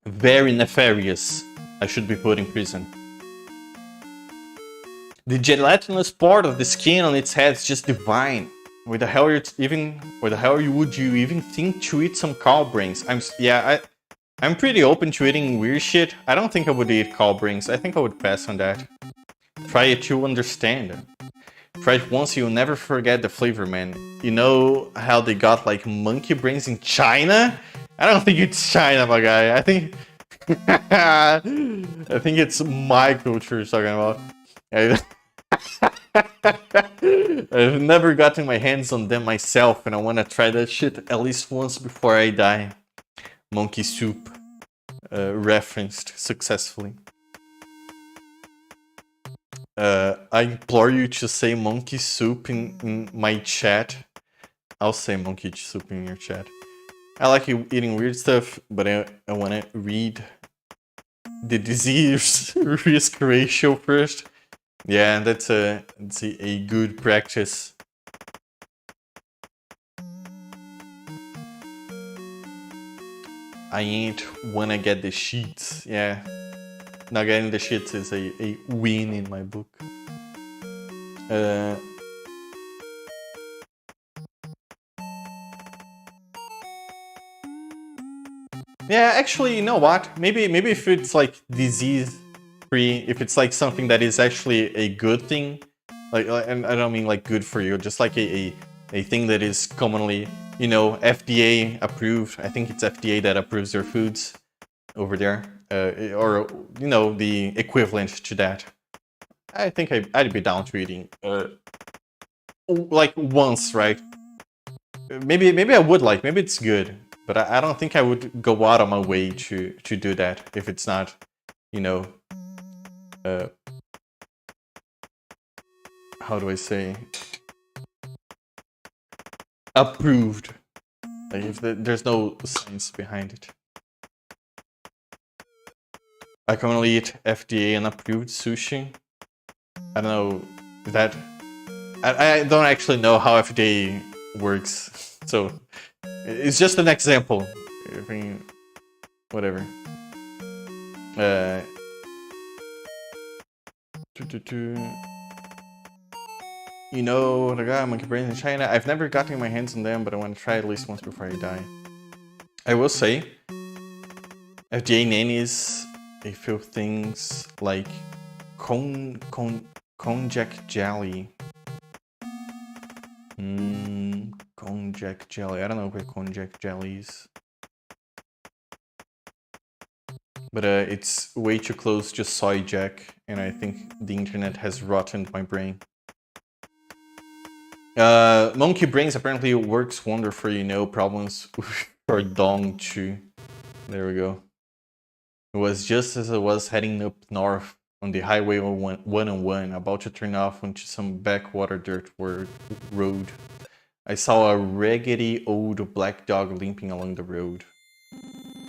Very nefarious. I should be put in prison. The gelatinous part of the skin on its head is just divine. Where the hell would you even think to eat some cow brains? I'm pretty open to eating weird shit. I don't think I would eat cow brains. I think I would pass on that. Try it to understand. Try it once, you'll never forget the flavor, man. You know how they got like monkey brains in China? I don't think it's China, my guy. I think I think it's my culture you're talking about. I've never gotten my hands on them myself, and I want to try that shit at least once before I die. Monkey soup referenced successfully. I implore you to say monkey soup in my chat. I'll say monkey soup in your chat. I like you eating weird stuff, but I want to read the disease risk ratio first. Yeah, that's a good practice. I ain't wanna get the sheets. Yeah, not getting the sheets is a win in my book. Yeah, actually, you know what? Maybe if it's like disease free, if it's like something that is actually a good thing, like, and I don't mean like good for you, just like a thing that is commonly, you know, FDA approved. I think it's FDA that approves their foods over there, or you know, the equivalent to that. I think I'd be down to eating like once, right? Maybe I would like. Maybe it's good. But I don't think I would go out of my way to do that if it's not, you know, how do I say, approved. Like if there's no science behind it. I can only eat FDA and approved sushi. I don't know that. I don't actually know how FDA works, so. It's just an example. I mean, whatever. You know, the guy monkey brains in China. I've never gotten my hands on them, but I want to try at least once before I die. I will say, FDA nannies, they feel things like konjac jelly. Konjac jelly. I don't know what konjac jelly is. But it's way too close to soy jack, and I think the internet has rotted my brain. Monkey brains apparently works wonderfully, no problems for Dong too. There we go. It was just as I was heading up north on the highway 101, about to turn off onto some backwater dirt road. I saw a raggedy old black dog limping along the road.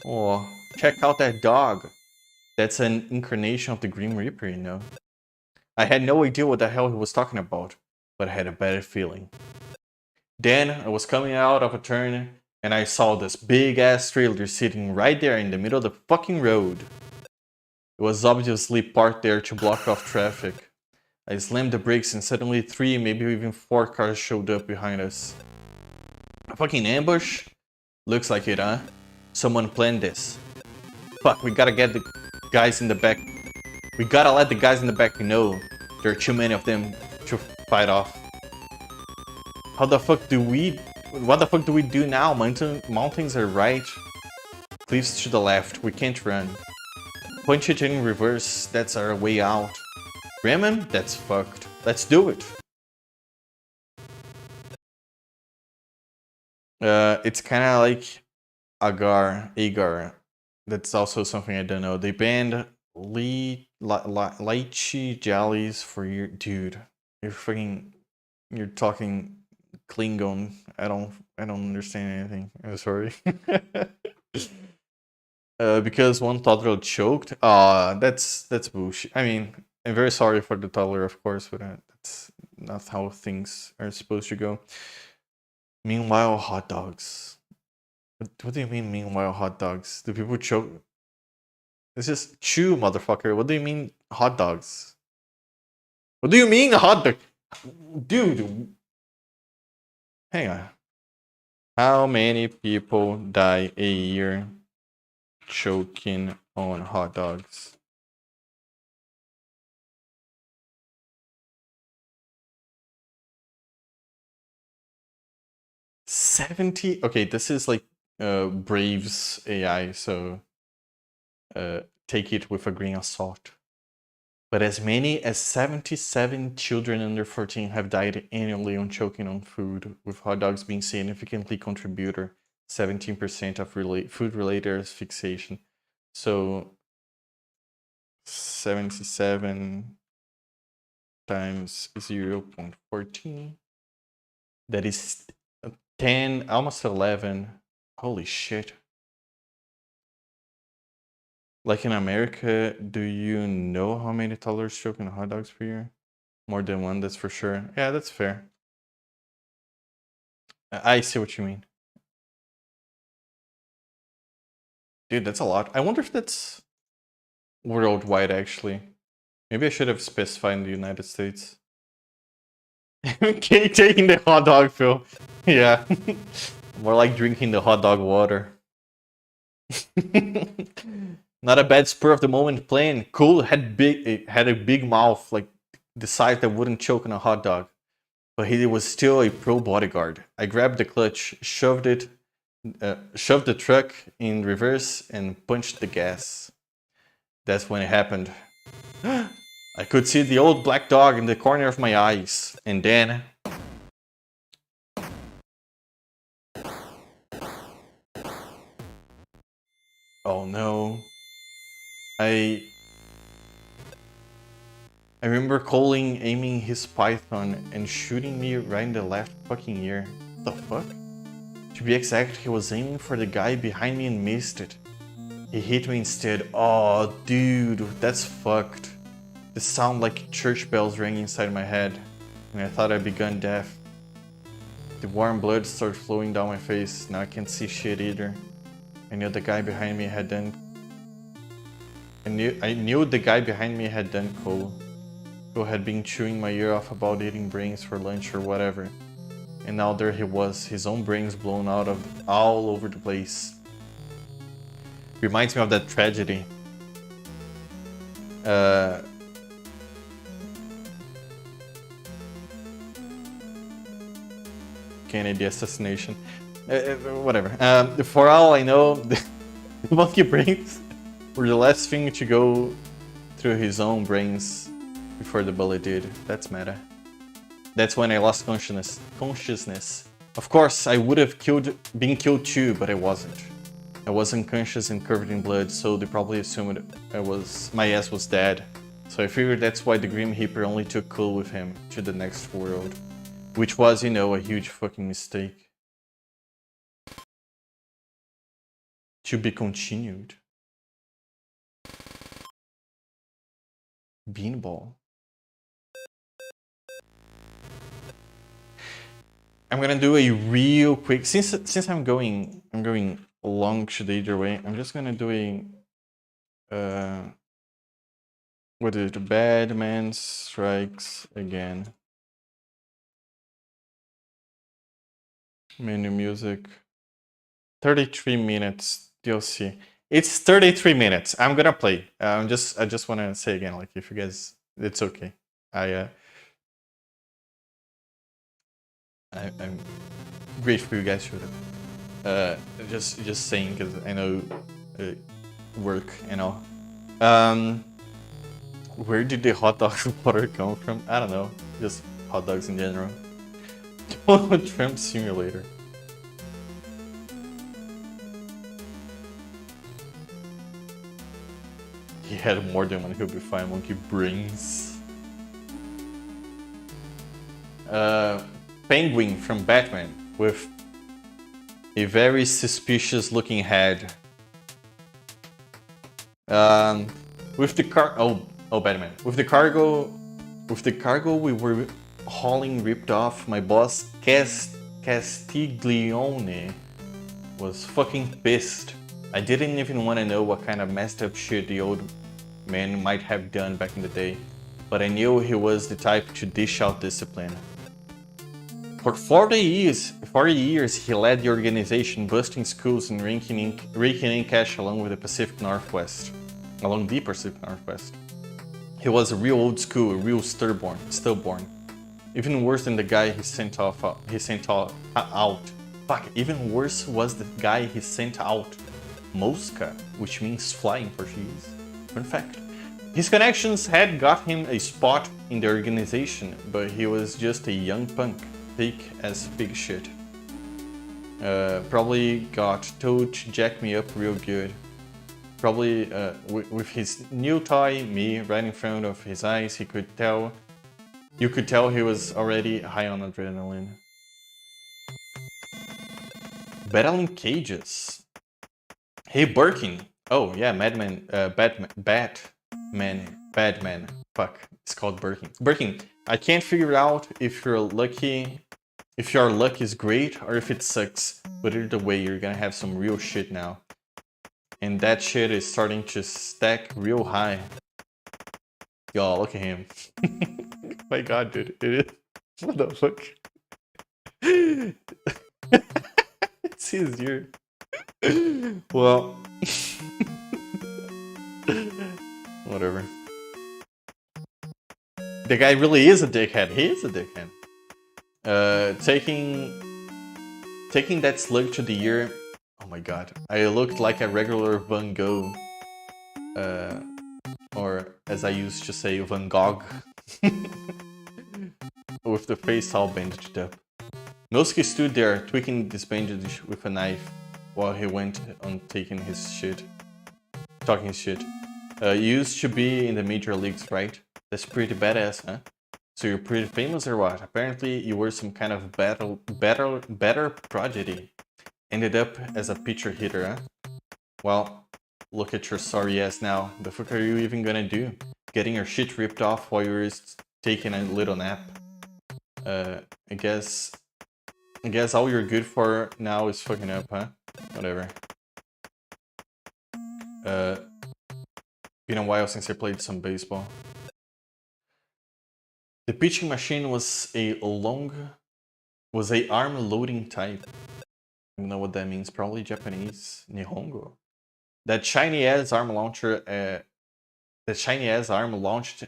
Oh, check out that dog. That's an incarnation of the Grim Reaper, you know. I had no idea what the hell he was talking about, but I had a bad feeling. Then I was coming out of a turn and I saw this big ass trailer sitting right there in the middle of the fucking road. It was obviously parked there to block off traffic. I slammed the brakes and suddenly 3, maybe even 4 cars showed up behind us. A fucking ambush? Looks like it, huh? Someone planned this. Fuck, we gotta get the guys in the back. We gotta let the guys in the back know there are too many of them to fight off. What the fuck do we do now? Mountains are right. Cliffs to the left. We can't run. Punch it in reverse. That's our way out. Ram him? That's fucked. Let's do it. It's kind of like Agar. That's also something I don't know. They banned lychee jellies for your dude. You're talking Klingon. I don't understand anything. I'm sorry. Because one toddler choked. That's bullshit. I mean, I'm very sorry for the toddler, of course, but that's not how things are supposed to go. Meanwhile, hot dogs. What do you mean, meanwhile, hot dogs? Do people choke? It's just chew, motherfucker. What do you mean, hot dogs? What do you mean, hot dog? Dude. Hang on. How many people die a year choking on hot dogs? $70? Okay, this is like Brave's AI, so take it with a grain of salt. But as many as 77 children under 14 have died annually on choking on food, with hot dogs being significantly contributor, 17% of food-related asphyxiation. So 77 times 0.14. That is 10, almost 11. Holy shit. Like in America, do you know how many toddlers choke on hot dogs per year? More than one, that's for sure. Yeah, that's fair. I see what you mean. Dude, that's a lot. I wonder if that's worldwide, actually. Maybe I should have specified in the United States. Okay, taking the hot dog, Phil. Yeah. More like drinking the hot dog water. Not a bad spur of the moment plan. Cool, it had a big mouth, like the size that wouldn't choke on a hot dog. But he was still a pro bodyguard. I grabbed the clutch, shoved the truck in reverse, and punched the gas. That's when it happened. I could see the old black dog in the corner of my eyes, and then... Oh no. I remember Colin aiming his python and shooting me right in the left fucking ear. What the fuck? To be exact, he was aiming for the guy behind me and missed it. He hit me instead. Oh, dude, that's fucked. The sound like church bells rang inside my head, and I thought I'd begun deaf. The warm blood started flowing down my face. Now I can't see shit either. I knew the guy behind me had done Cole. Cole had been chewing my ear off about eating brains for lunch or whatever. And now there he was, his own brains blown out of all over the place. Reminds me of that tragedy. Kennedy assassination. Whatever. For all I know, the monkey brains were the last thing to go through his own brains before the bullet did. That's meta. That's when I lost consciousness. Of course, I would have been killed too, but I wasn't. I was unconscious and covered in blood, so they probably assumed my ass was dead. So I figured that's why the Grim Reaper only took Cole with him to the next world. Which was, you know, a huge fucking mistake. To be continued. Beanball. I'm gonna do a real quick, since I'm going long today either way, I'm just gonna do a what is it? Bad Man Strikes Again. Menu music. 33 minutes DLC. It's 33 minutes. I'm gonna play. I just wanna say again, like, if you guys, it's okay. I'm grateful you guys showed up. Just saying, because I know work and all. Where did the hot dog water come from? I don't know. Just hot dogs in general. Donald Trump simulator. He had more than one. He'll be fine. Monkey brains. Penguin from Batman with a very suspicious looking head. With the Batman. With the cargo we were hauling ripped off, my boss Castiglione was fucking pissed. I didn't even want to know what kind of messed up shit the old man might have done back in the day, but I knew he was the type to dish out discipline. For 40 years, he led the organization, busting schools and raking in cash along the Pacific Northwest. He was a real old school, a real stillborn. Even worse than the guy he sent out. Fuck, even worse was the guy he sent out. Mosca, which means fly in Portuguese. Fun fact. His connections had got him a spot in the organization, but he was just a young punk. Thick as pig shit. Probably got told to jack me up real good. Probably with his new toy, me, right in front of his eyes, you could tell he was already high on adrenaline. Battling cages. Hey, Birkin. Oh yeah, Badman. Fuck, it's called Birkin. Birkin, I can't figure out if your luck is great or if it sucks, but either way, you're gonna have some real shit now. And that shit is starting to stack real high. Y'all, look at him. My god, dude, it is. What the fuck? It's his ear. Well, whatever. The guy really is a dickhead. He is a dickhead. Taking that slug to the ear. Oh my god. I looked like a regular Van Gogh. Or as I used to say, Van Gogh. With the face all bandaged up. Noski stood there, tweaking this bandage with a knife while he went on talking his shit. You used to be in the major leagues, right? That's pretty badass, huh? So you're pretty famous or what? Apparently you were some kind of better prodigy. Ended up as a pitcher hitter, huh? Well, look at your sorry ass now. The fuck are you even gonna do? Getting your shit ripped off while you're taking a little nap. I guess all you're good for now is fucking up, huh? Whatever. Been a while since I played some baseball. The pitching machine was a arm loading type. I don't know what that means. Probably Japanese. Nihongo. That shiny ass arm launched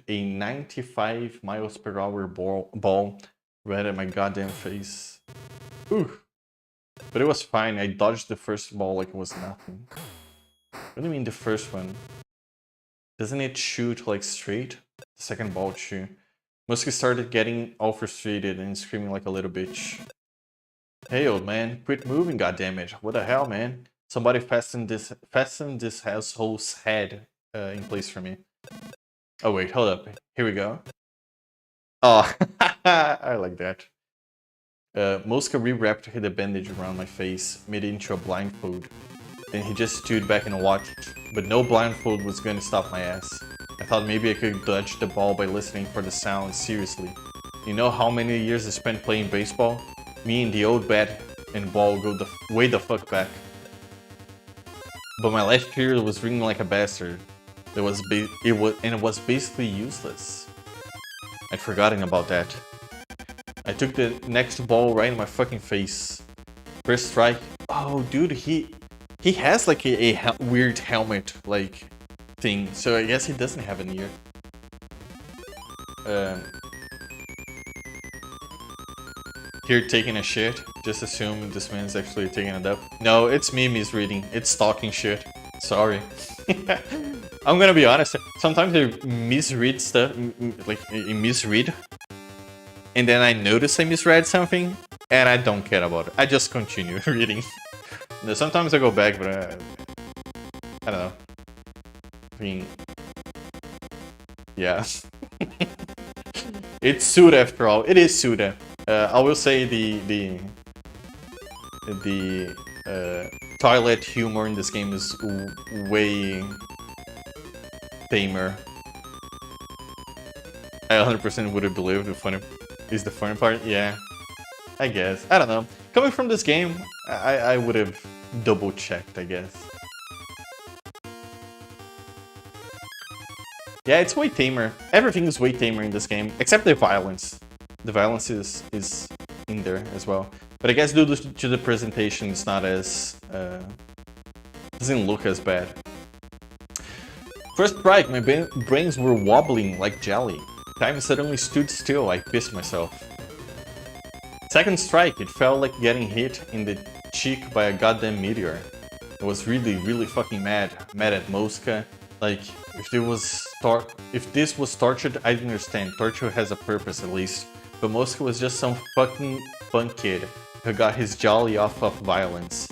a 95 miles per hour ball right at my goddamn face. Ooh. But it was fine. I dodged the first ball like it was nothing. What do you mean the first one? Doesn't it shoot like straight? The second ball shoot. Musky started getting all frustrated and screaming like a little bitch. Hey, old man, quit moving, goddammit. What the hell, man? Somebody fasten this asshole's head in place for me. Oh, wait, hold up. Here we go. Oh, I like that. Mosca rewrapped the bandage around my face, made it into a blindfold. Then he just stood back and watched, but no blindfold was going to stop my ass. I thought maybe I could dodge the ball by listening for the sound, seriously. You know how many years I spent playing baseball? Me and the old bat and ball go way the fuck back. But my last period was ringing like a bastard. It was basically useless. I'd forgotten about that. I took the next ball right in my fucking face. First strike. Oh, dude, he has like a weird helmet like thing, so I guess he doesn't have an ear. Here taking a shit. Just assume this man's actually taking it up. No, it's me misreading. It's talking shit. Sorry. I'm gonna be honest. Sometimes I misread stuff, like I misread, and then I notice I misread something, and I don't care about it. I just continue reading. Sometimes I go back, but I don't know. I mean, yeah. It's Suda after all. It is Suda. I will say the toilet humor in this game is way tamer. I 100% would have believed the funny part. Yeah, I guess. I don't know. Coming from this game, I would have double checked, I guess. Yeah, it's way tamer. Everything is way tamer in this game, except the violence. The violence is in there as well. But I guess due to the presentation, it's not as... doesn't look as bad. First strike, my brains were wobbling like jelly. Time suddenly stood still, I pissed myself. Second strike, it felt like getting hit in the cheek by a goddamn meteor. I was really fucking mad at Mosca. Like, if this was tortured, I'd understand. Torture has a purpose at least. But Mosca was just some fucking punk kid who got his jolly off of violence.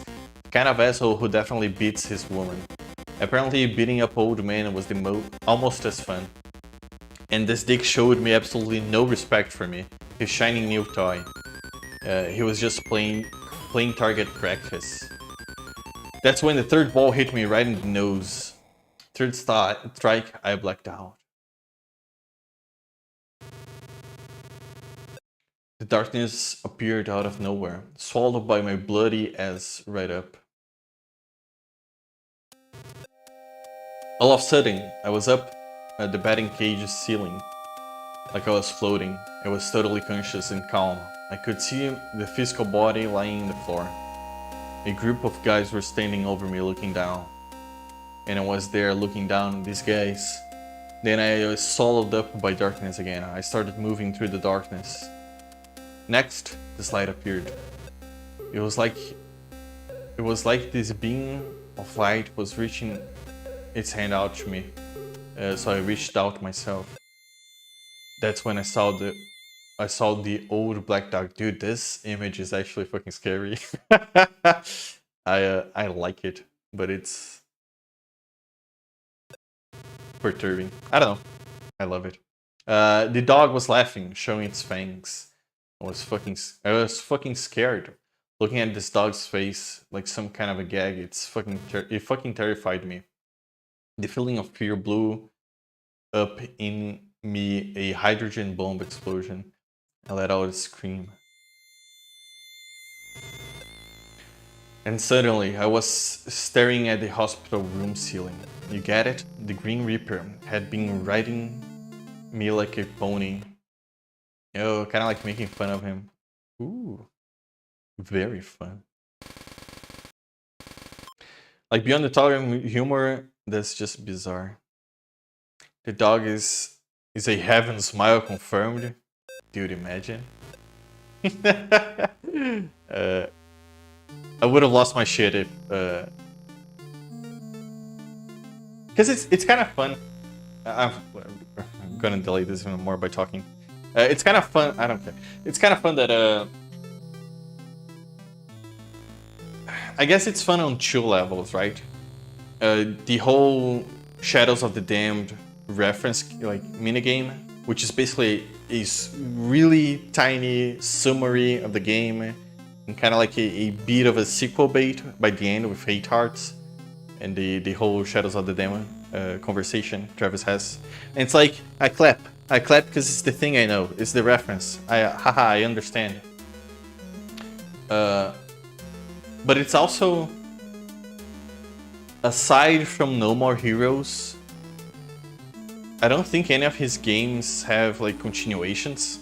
Kind of asshole who definitely beats his woman. Apparently beating up old men was almost as fun. And this dick showed me absolutely no respect for me, his shiny new toy. He was just playing target practice. That's when the third ball hit me right in the nose. Third strike, I blacked out. The darkness appeared out of nowhere, swallowed by my bloody ass right up. All of a sudden, I was up at the batting cage's ceiling. Like I was floating. I was totally conscious and calm. I could see the physical body lying on the floor. A group of guys were standing over me looking down. And I was there looking down at these guys. Then I was swallowed up by darkness again. I started moving through the darkness. Next, this light appeared. It was like this beam of light was reaching its hand out to me. So I reached out myself. That's when I saw the old black dog. Dude, this image is actually fucking scary. I like it, but it's perturbing. I don't know. I love it. The dog was laughing, showing its fangs. I was fucking scared. Looking at this dog's face like some kind of a gag, it fucking terrified me. The feeling of fear blew up in me a hydrogen bomb explosion. I let out a scream. And suddenly, I was staring at the hospital room ceiling. You get it? The Green Reaper had been riding me like a pony. Oh, kind of like making fun of him. Ooh, very fun. Like beyond the tolerant humor, that's just bizarre. The dog is a heaven smile confirmed. Dude, imagine. I would have lost my shit if because it's kind of fun. I'm gonna delete this even more by talking. It's kind of fun. I don't care. It's kind of fun that I guess it's fun on two levels, right? The whole Shadows of the Damned reference like minigame, which is basically a really tiny summary of the game and kind of like a bit of a sequel bait by the end with 8 hearts and the whole Shadows of the Damned conversation Travis has. And it's like, I clap because it's the thing I know, it's the reference. I understand. But it's also, aside from No More Heroes, I don't think any of his games have like continuations.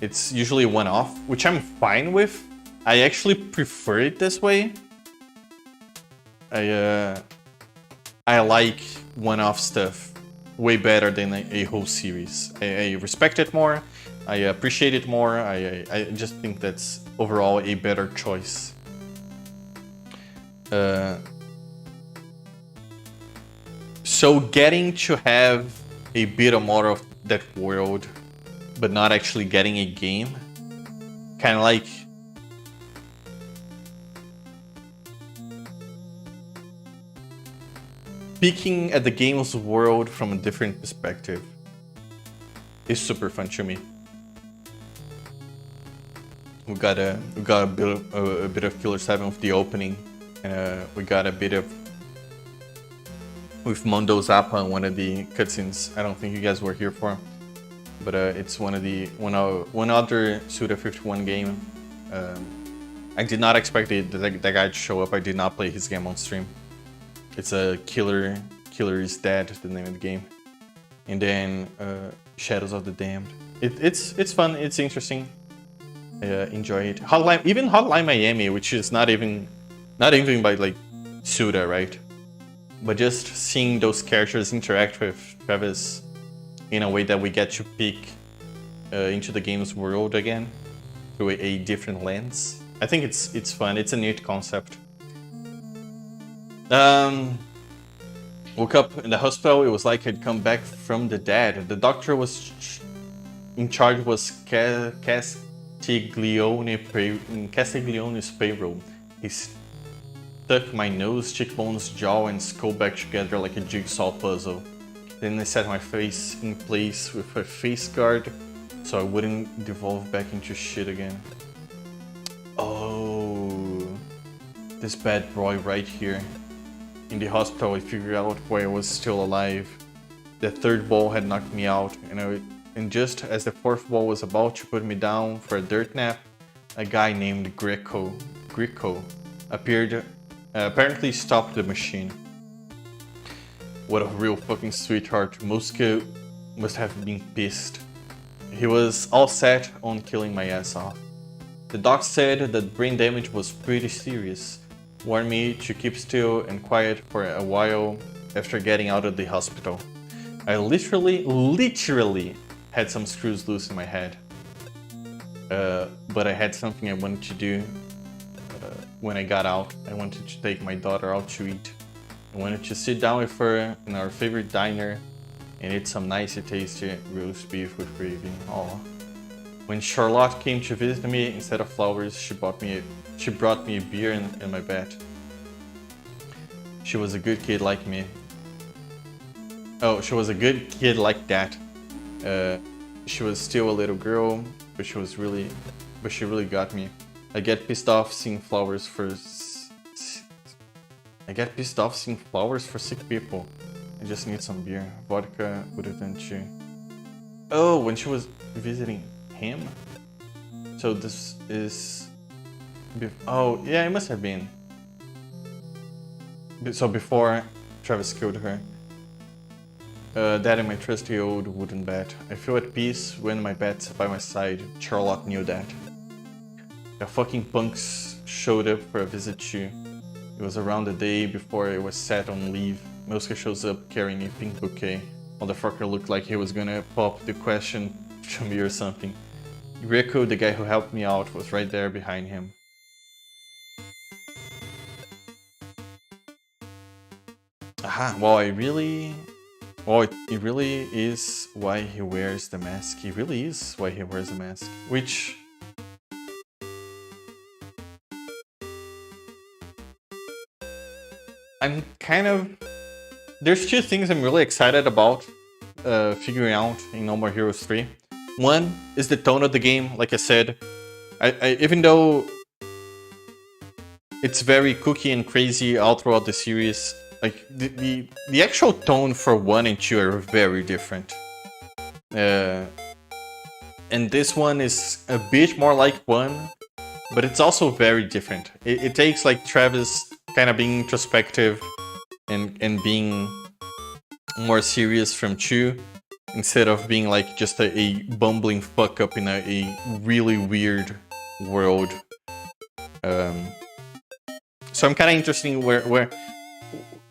It's usually one-off, which I'm fine with. I actually prefer it this way. I like one-off stuff way better than a whole series. I respect it more. I appreciate it more. I just think that's overall a better choice. So getting to have a bit more of that world, but not actually getting a game, kind of like peeking at the game's world from a different perspective, is super fun to me. We got a bit of Killer 7 with the opening, and we got a bit of with Mondo Zappa in one of the cutscenes. I don't think you guys were here for, but it's one other Suda 51 game. I did not expect that guy to show up. I did not play his game on stream. It's a Killer is Dead, the name of the game. And then Shadows of the Damned. It's fun. It's interesting. Enjoy it. Hotline Miami, which is not even by like Suda, right? But just seeing those characters interact with Travis in a way that we get to peek into the game's world again through a different lens. I think it's fun. It's a neat concept. Woke up in the hospital. It was like I'd come back from the dead. The doctor was in charge was Castiglione's payroll. He stuck my nose, cheekbones, jaw, and skull back together like a jigsaw puzzle. Then I set my face in place with a face guard so I wouldn't devolve back into shit again. Oh, this bad boy right here. In the hospital, I figured out why I was still alive. The third ball had knocked me out, and just as the fourth ball was about to put me down for a dirt nap, a guy named Greco appeared, apparently stopped the machine. What a real fucking sweetheart. Muska must have been pissed. He was all set on killing my ass off. The doc said that brain damage was pretty serious, warned me to keep still and quiet for a while after getting out of the hospital. I literally had some screws loose in my head. But I had something I wanted to do when I got out. I wanted to take my daughter out to eat. I wanted to sit down with her in our favorite diner and eat some nicey tasty roast beef with gravy. Aww. When Charlotte came to visit me, instead of flowers, she brought me a beer and my bed. She was a good kid like me. Oh, she was a good kid like that. She was still a little girl, but she really got me. I get pissed off seeing flowers for sick people. I just need some beer. Vodka would have done too. Oh, when she was visiting him? So this is... Oh, yeah, it must have been. So before Travis killed her. That and my trusty old wooden bat. I feel at peace when my bat's by my side. Charlotte knew that. The fucking punks showed up for a visit too. It was around the day before I was set on leave. Moska shows up carrying a pink bouquet. Motherfucker looked like he was gonna pop the question to me or something. Greco, the guy who helped me out, was right there behind him. Aha, well, I really Oh, it really is why he wears the mask. It really is why he wears the mask. Which... I'm kind of... There's two things I'm really excited about figuring out in No More Heroes 3. One is the tone of the game, like I said. Even though it's very kooky and crazy all throughout the series, like the actual tone for 1 and 2 are very different. And this one is a bit more like 1, but it's also very different. It takes like Travis kind of being introspective and being more serious from 2, instead of being like just a bumbling fuck up in a really weird world. So I'm kind of interested in where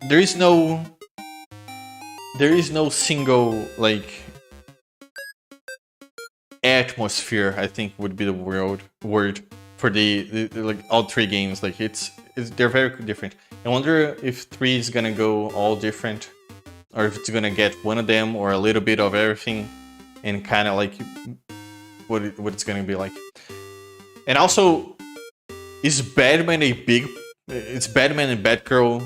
there is no single like atmosphere, I think would be the word for the like all 3 games. Like they're very different. I wonder if 3 is gonna go all different, or if it's gonna get one of them or a little bit of everything, and kind of like what it's gonna be like. And also, is Batman Batman and Batgirl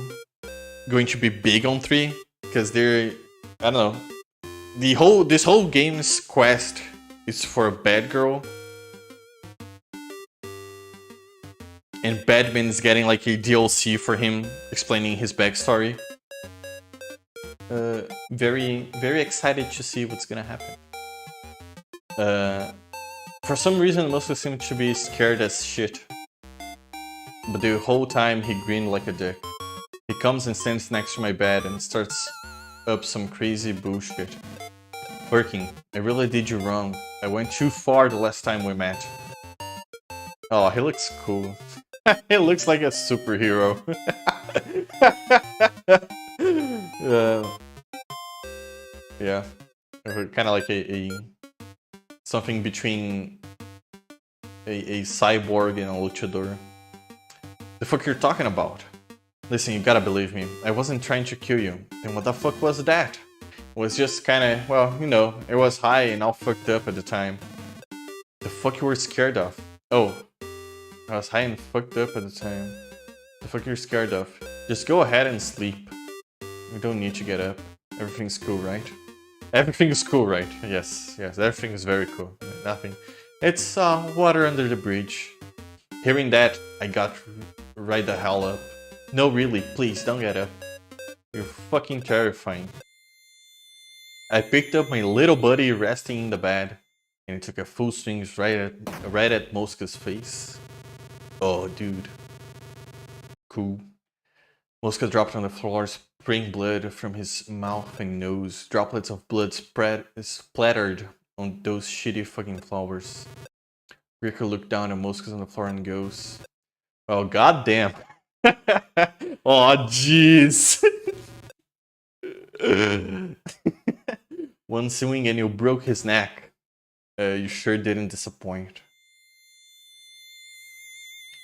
going to be big on 3? Because they're, I don't know, this whole game's quest is for Batgirl, and Batman's getting like a DLC for him explaining his backstory. Very excited to see what's gonna happen. For some reason, Mosca seemed to be scared as shit, but the whole time he grinned like a dick. He comes and stands next to my bed and starts up some crazy bullshit. Birkin, I really did you wrong. I went too far the last time we met. Oh, he looks cool. He looks like a superhero. Yeah, kind of like a something between a cyborg and a luchador. The fuck you're talking about? Listen, you gotta believe me. I wasn't trying to kill you. Then what the fuck was that? It was just kinda, well, you know, it was high and all fucked up at the time. The fuck you were scared of? Oh, I was high and fucked up at the time. The fuck you're scared of? Just go ahead and sleep. We don't need to get up. Everything's cool, right? Everything is cool, right? Yes, everything is very cool. Nothing. It's water under the bridge. Hearing that, I got right the hell up. No, really, please, don't get up. You're fucking terrifying. I picked up my little buddy resting in the bed, and it took a full swing right at Mosca's face. Oh, dude. Cool. Mosca dropped on the floor, spraying blood from his mouth and nose. Droplets of blood splattered on those shitty fucking flowers. Rico looked down at Mosca's on the floor and goes, oh, goddamn. Oh, jeez. One swing and you broke his neck. You sure didn't disappoint.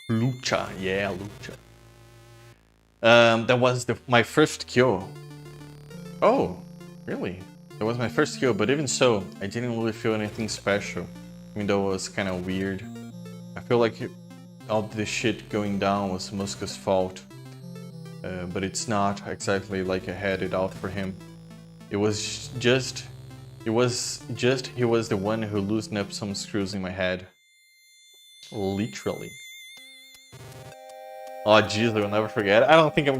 Lucha, yeah, Lucha. That was my first kill. Oh, really? That was my first kill, but even so, I didn't really feel anything special. Even though it was kind of weird. I feel like all this shit going down was Mosca's fault. But it's not exactly like I had it out for him. He was the one who loosened up some screws in my head. Literally. Oh jeez, I will never forget. I don't think I'm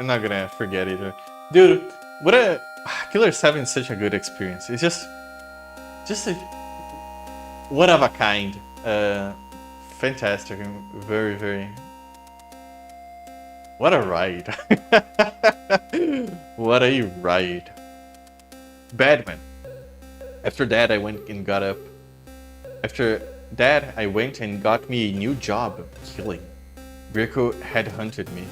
not gonna forget it. Dude, Killer 7 is such a good experience. It's just a one of a kind. Fantastic and very. What a ride. What a ride. Batman. After that, I went and got up. After that, I went and got me a new job, killing. Rico had hunted me.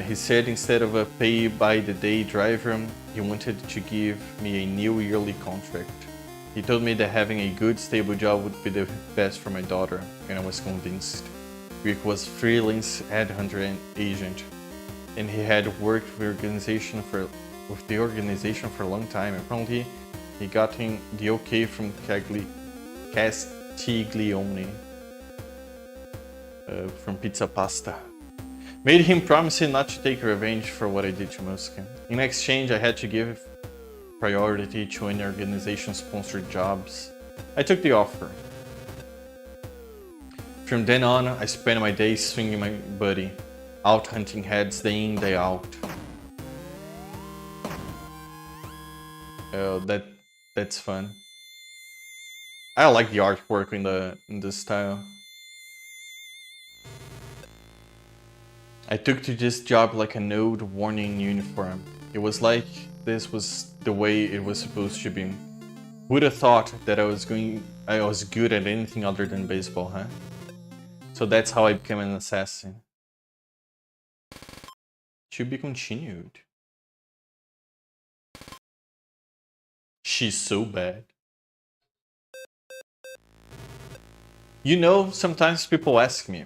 He said instead of a pay-by-the-day driver, he wanted to give me a new yearly contract. He told me that having a good, stable job would be the best for my daughter, and I was convinced. Rick was freelance headhunter and agent, and he had worked with the organization for with the organization for a long time. Apparently, he got the okay from Castiglione from Pizza Pasta. Made him promise not to take revenge for what I did to Mosca. In exchange, I had to give priority to any organization-sponsored jobs. I took the offer. From then on, I spent my days swinging my buddy, out hunting heads day in, day out. That's fun. I like the artwork in this style. I took to this job like an old warning uniform. It was like this was the way it was supposed to be. Who'd have thought that I was good at anything other than baseball, huh? So that's how I became an assassin. To be continued. She's so bad. You know, sometimes people ask me,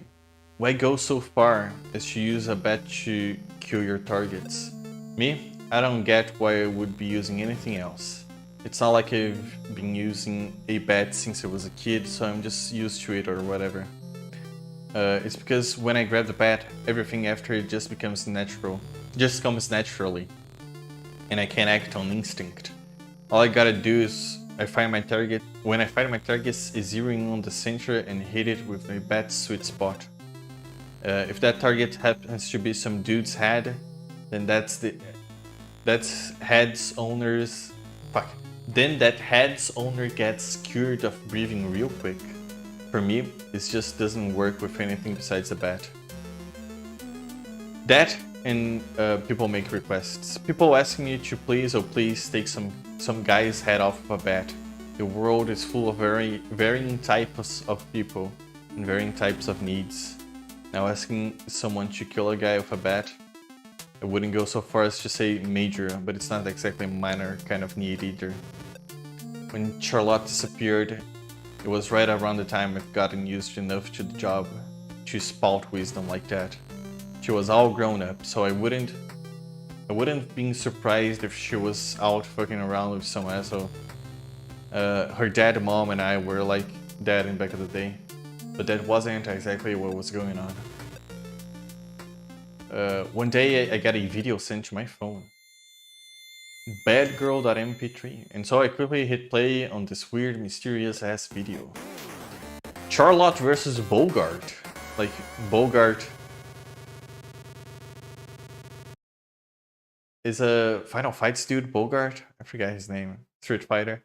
why go so far as to use a bat to kill your targets? Me, I don't get why I would be using anything else. It's not like I've been using a bat since I was a kid, so I'm just used to it or whatever. It's because when I grab the bat, everything after it just becomes natural. Just comes naturally. And I can act on instinct. All I gotta do is I find my target. When I find my targets, is zeroing on the center and hit it with my bat's sweet spot. If that target happens to be some dude's head, then that head's owner gets cured of breathing real quick. For me, it just doesn't work with anything besides a bat. That and people make requests. People asking me to please take some guy's head off of a bat. The world is full of varying types of people and varying types of needs. Now asking someone to kill a guy with a bat, I wouldn't go so far as to say major, but it's not exactly a minor kind of need either. When Charlotte disappeared, it was right around the time I've gotten used enough to the job to spout wisdom like that. She was all grown up, so I wouldn't be surprised if she was out fucking around with some asshole. Her dad, mom, and I were like that in back of the day. But that wasn't exactly what was going on. One day I got a video sent to my phone. Badgirl.mp3, and so I quickly hit play on this weird, mysterious ass video. Charlotte versus Bogart. Like, Bogart is a Final Fights dude, Bogart? I forgot his name. Street Fighter.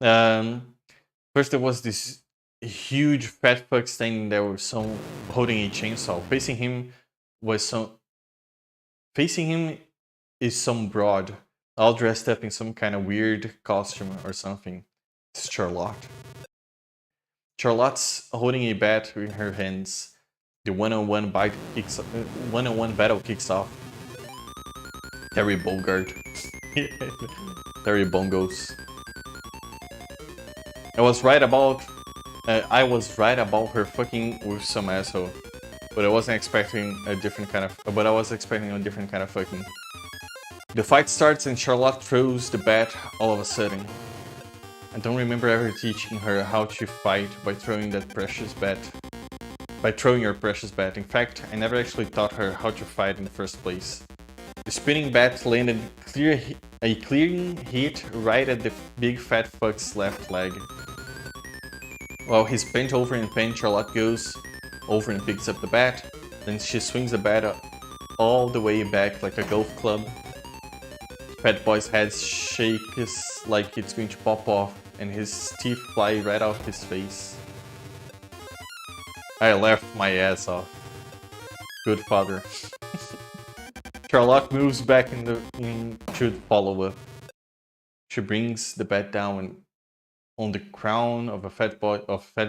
First there was this huge fat fuck standing there with some holding a chainsaw. Facing him is some broad, all dressed up in some kind of weird costume or something. It's Charlotte. Charlotte's holding a bat in her hands. The one-on-one battle kicks off. Terry Bogart. Terry Bongos. I was right about her fucking with some asshole, but I was expecting a different kind of fucking. The fight starts and Charlotte throws the bat all of a sudden. I don't remember ever teaching her how to fight by throwing your precious bat. In fact, I never actually taught her how to fight in the first place. The spinning bat landed a clean hit right at the big fat fuck's left leg. While he's bent over in pain, Charlotte goes over and picks up the bat. Then she swings the bat all the way back like a golf club. Fat boy's head shakes like it's going to pop off, and his teeth fly right off his face. I laughed my ass off. Good father. Charlotte moves back to follow up. She brings the bat down on the crown of Fat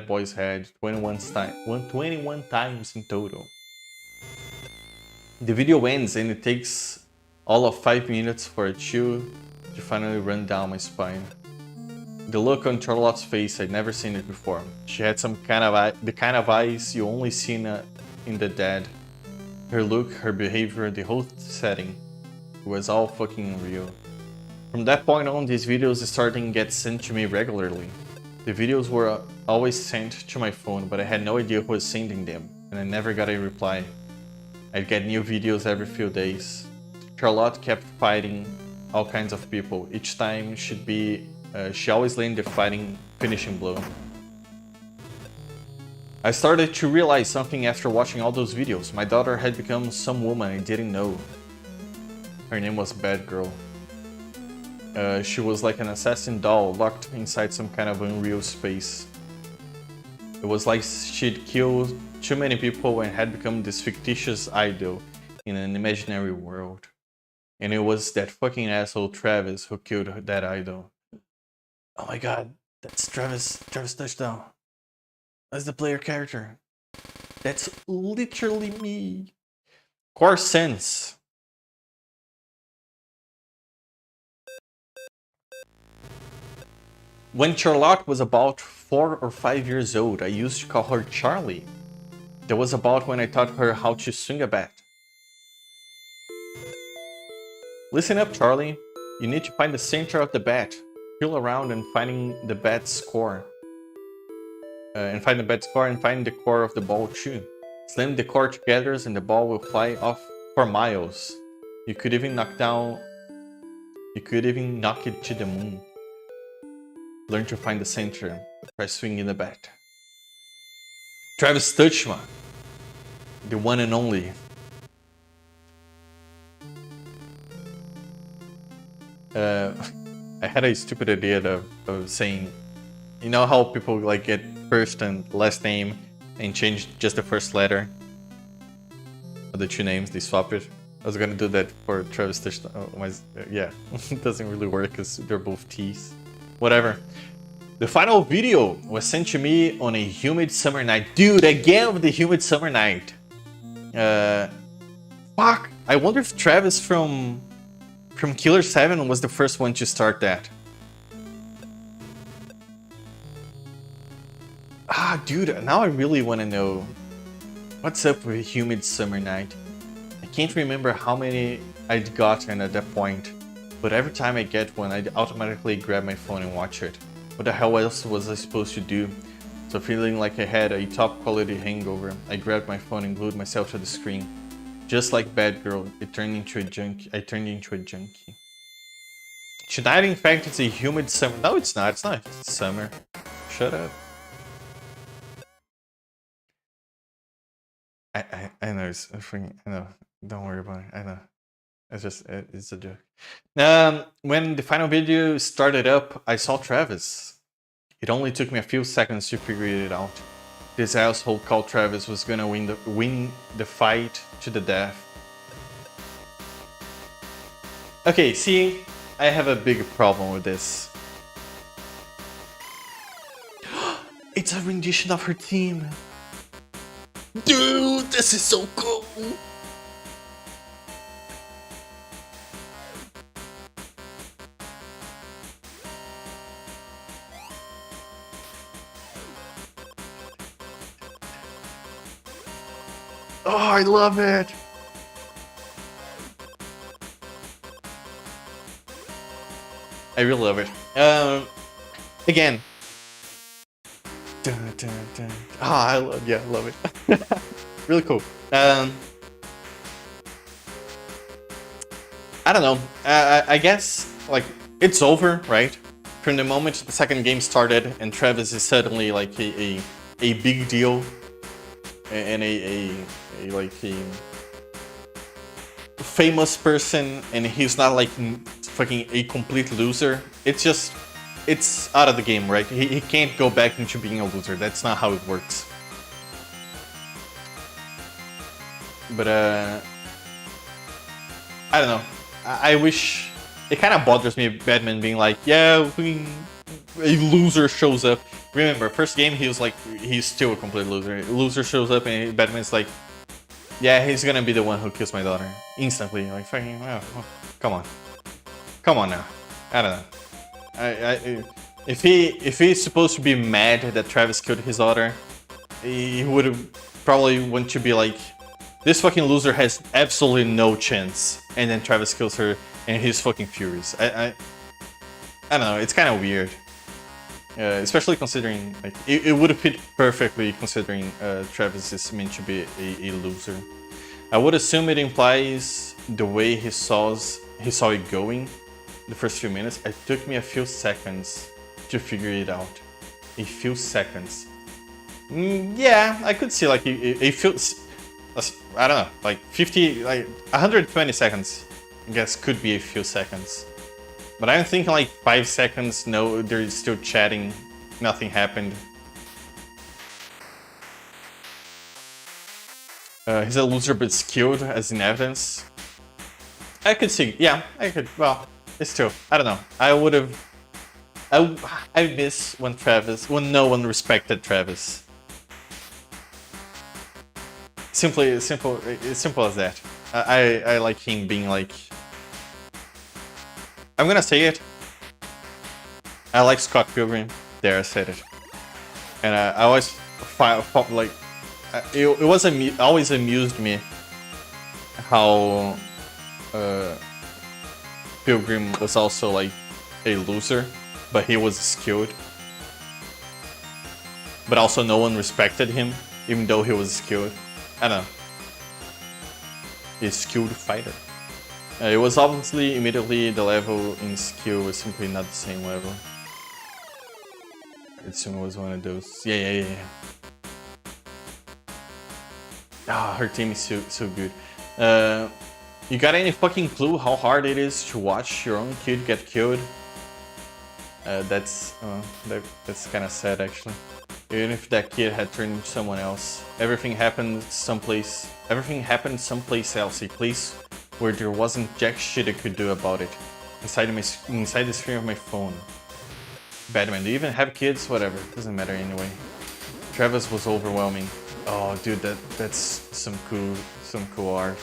Boy's head 21 times in total. The video ends and it takes all of 5 minutes for a chill to finally run down my spine. The look on Charlotte's face, I'd never seen it before. She had the kind of eyes you only see in the dead. Her look, her behavior, the whole setting, it was all fucking real. From that point on, these videos started to get sent to me regularly. The videos were always sent to my phone, but I had no idea who was sending them, and I never got a reply. I'd get new videos every few days. Charlotte kept fighting all kinds of people. Each time she always landed the finishing blow. I started to realize something after watching all those videos. My daughter had become some woman I didn't know. Her name was Bad Girl. She was like an assassin doll locked inside some kind of unreal space. It was like she'd killed too many people and had become this fictitious idol in an imaginary world. And it was that fucking asshole Travis who killed that idol. Oh my god, that's Travis Touchdown. That's the player character. That's literally me. Core Sense. When Charlotte was about 4 or 5 years old, I used to call her Charlie. That was about when I taught her how to swing a bat. Listen up, Charlie. You need to find the center of the bat. Feel around and find the bat's core. And find the core of the ball too. Slam the core together and the ball will fly off for miles. You could even knock it to the moon. Learn to find the center by swinging the bat. Travis Touchdown, the one and only. I had a stupid idea of saying, you know how people like get first and last name and change just the first letter of the two names, they swap it. I was gonna do that for Travis Touchdown. Yeah, it doesn't really work because they're both T's. Whatever. The final video was sent to me on a humid summer night. Dude, again with the humid summer night. Fuck. I wonder if Travis from Killer 7 was the first one to start that. Ah, dude, now I really want to know what's up with humid summer night. I can't remember how many I'd gotten at that point, but every time I get one, I'd automatically grab my phone and watch it. What the hell else was I supposed to do? So feeling like I had a top quality hangover, I grabbed my phone and glued myself to the screen. Just like Bad Girl, I turned into a junkie. Tonight, in fact, it's a humid summer. No, it's not. It's not summer. Shut up. I know it's freaking. I know. Don't worry about it. I know. It's a joke. When the final video started up, I saw Travis. It only took me a few seconds to figure it out. This asshole called Travis was gonna win the fight to the death. Okay, see, I have a big problem with this. It's a rendition of her theme. Dude, this is so cool. Oh, I love it! I really love it. Again. Dun, dun, dun. Ah, I love it. Really cool. I don't know. I guess like it's over, right? From the moment the second game started, and Travis is suddenly like a big deal, and a famous person, and he's not like fucking a complete loser. It's out of the game, right? He can't go back into being a loser. That's not how it works. But I don't know. I wish it kind of bothers me, Batman being like, yeah, a loser shows up. Remember, first game he was like, he's still a complete loser. A loser shows up and Batman's like, yeah, he's gonna be the one who kills my daughter instantly. Like, fucking, oh, come on now. I don't know. If he's supposed to be mad that Travis killed his daughter, he would probably want to be like, this fucking loser has absolutely no chance, and then Travis kills her, and he's fucking furious. I don't know, it's kind of weird. Especially considering, like, it would have fit perfectly considering Travis is meant to be a loser. I would assume it implies the way he saw it going the first few minutes. It took me a few seconds to figure it out. A few seconds. Yeah, I could see like a few, I don't know, like 50, like 120 seconds, I guess could be a few seconds. But I'm thinking like 5 seconds, no, they're still chatting, nothing happened. He's a loser but skilled, as in evidence. I could see, yeah, I could, well, it's still, I don't know. I would have, I miss when no one respected Travis. Simple as that. I like him being like, I'm gonna say it. I like Scott Pilgrim. There, I said it. And I always like, it always amused me how Pilgrim was also like a loser, but he was skilled. But also no one respected him, even though he was skilled. I don't know. A skilled fighter. It was obviously immediately the level in skill was simply not the same level. It was one of those. Yeah. Ah, her team is so good. You got any fucking clue how hard it is to watch your own kid get killed? That's kind of sad actually. Even if that kid had turned into someone else, everything happened someplace else, a place where there wasn't jack shit I could do about it. Inside the screen of my phone. Batman, do you even have kids? Whatever, doesn't matter anyway. Travis was overwhelming. Oh, dude, that's some cool art.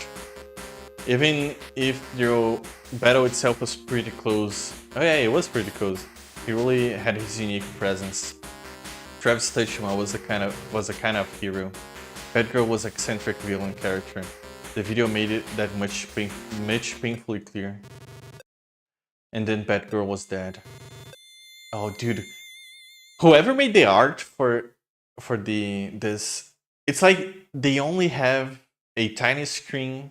Even if the battle itself was pretty close. Oh yeah, it was pretty close. He really had his unique presence. Travis Touchman was a kind of hero. Batgirl was an eccentric villain character. The video made it that much painfully clear. And then Batgirl was dead. Oh, dude, whoever made the art for this, it's like they only have a tiny screen,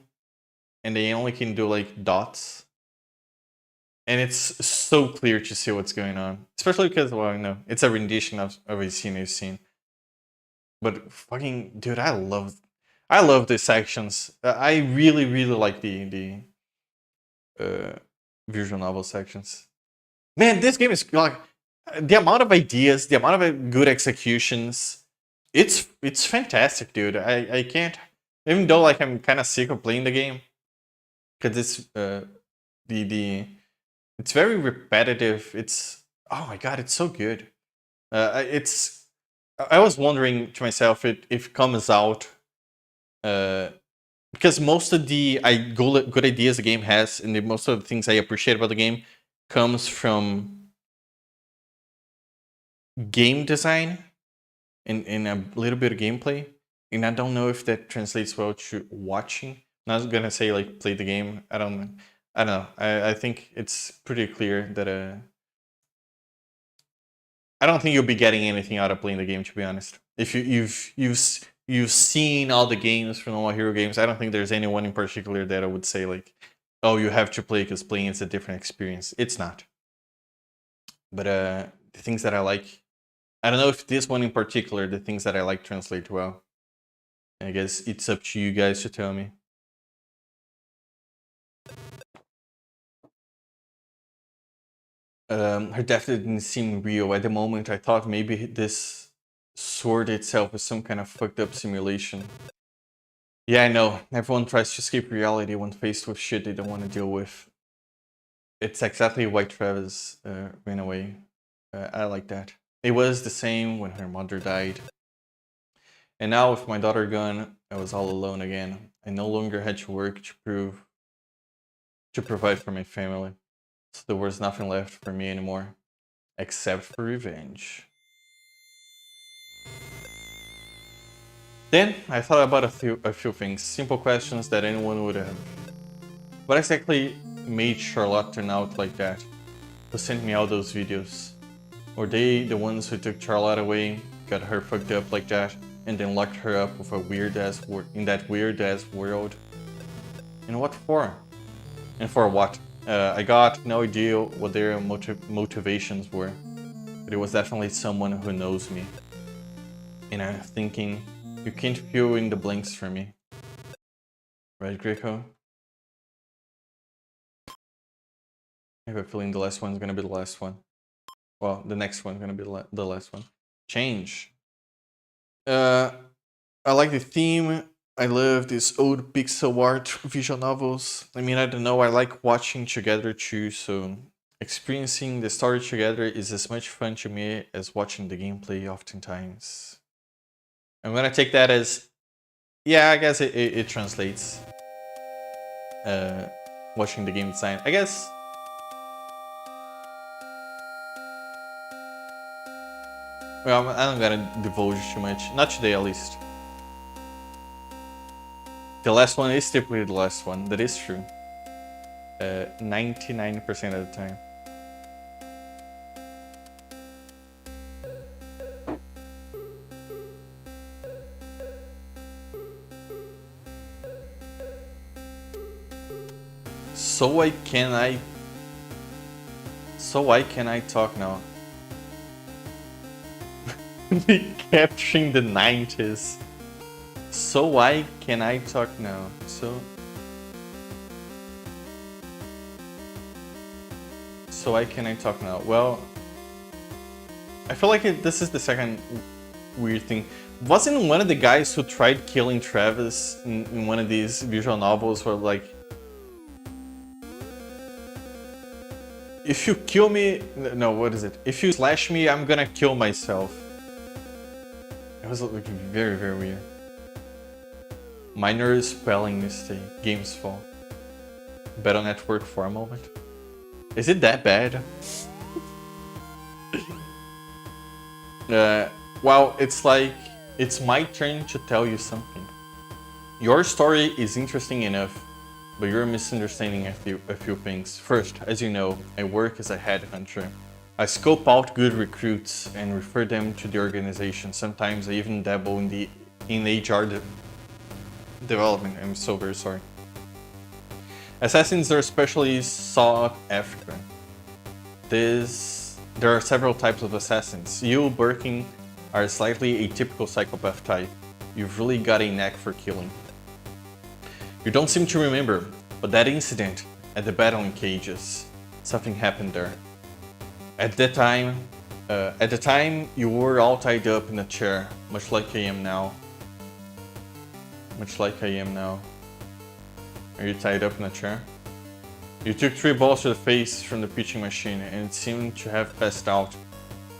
and they only can do like dots. And it's so clear to see what's going on. Especially because, well, no, it's a rendition of a scene you've seen. But fucking, dude, I love the sections. I really like the visual novel sections. Man, this game is like, the amount of ideas, the amount of good executions, it's fantastic, dude. I can't, even though like I'm kind of sick of playing the game, because it's it's very repetitive. It's, oh my god, it's so good. I was wondering to myself if it comes out because most of the good ideas the game has, and most of the things I appreciate about the game comes from game design and a little bit of gameplay, and I don't know if that translates well to watching. I'm not gonna say like play the game. I don't know. I think it's pretty clear that I don't think you'll be getting anything out of playing the game, to be honest. If you've seen all the games from all Hero games, I don't think there's anyone in particular that I would say like, oh, you have to play because playing is a different experience. It's not. But the things that I like, I don't know if this one in particular, the things that I like translate well. I guess it's up to you guys to tell me. Her death didn't seem real. At the moment, I thought maybe this sword itself is some kind of fucked up simulation. Yeah, I know. Everyone tries to escape reality when faced with shit they don't want to deal with. It's exactly why Travis ran away. I like that. It was the same when her mother died. And now with my daughter gone, I was all alone again. I no longer had to work to provide for my family. So there was nothing left for me anymore, except for revenge. Then I thought about a few things, simple questions that anyone would have. What exactly made Charlotte turn out like that? who sent me all those videos. Were they the ones who took Charlotte away, got her fucked up like that, and then locked her up with a weird-ass in that weird-ass world? And what for? And for what? I got no idea what their motivations were, but it was definitely someone who knows me. And I'm thinking, you can't fill in the blanks for me. Right, Greco? I have a feeling the last one's gonna be the last one. Well, the next one's gonna be the last one. Change. I like the theme. I love these old pixel art visual novels. I mean, I don't know, I like watching together too, so experiencing the story together is as much fun to me as watching the gameplay oftentimes. I'm gonna take that as, yeah, I guess it translates. Watching the game design, I guess. Well, I'm not gonna divulge too much, not today at least. The last one is typically the last one, that is true. 99% of the time. So why can I talk now? Capturing the 90s. So why can I talk now? So why can I talk now? Well, I feel like this is the second weird thing. Wasn't one of the guys who tried killing Travis in one of these visual novels where like, if you kill me, no, what is it? If you slash me, I'm gonna kill myself. It was looking very, very weird. Minor spelling mistake. Game's fault. Battle network for a moment. Is it that bad? Well, it's like, it's my turn to tell you something. Your story is interesting enough, but you're misunderstanding a few things. First, as you know, I work as a headhunter. I scope out good recruits and refer them to the organization. Sometimes I even dabble in HR development. I'm so very sorry. Assassins are especially sought after. There are several types of assassins. You, Birkin, are slightly atypical psychopath type. You've really got a knack for killing. You don't seem to remember, but that incident at the battling cages, something happened there. At the time, you were all tied up in a chair, much like I am now. Are you tied up in a chair? You took 3 balls to the face from the pitching machine and it seemed to have passed out.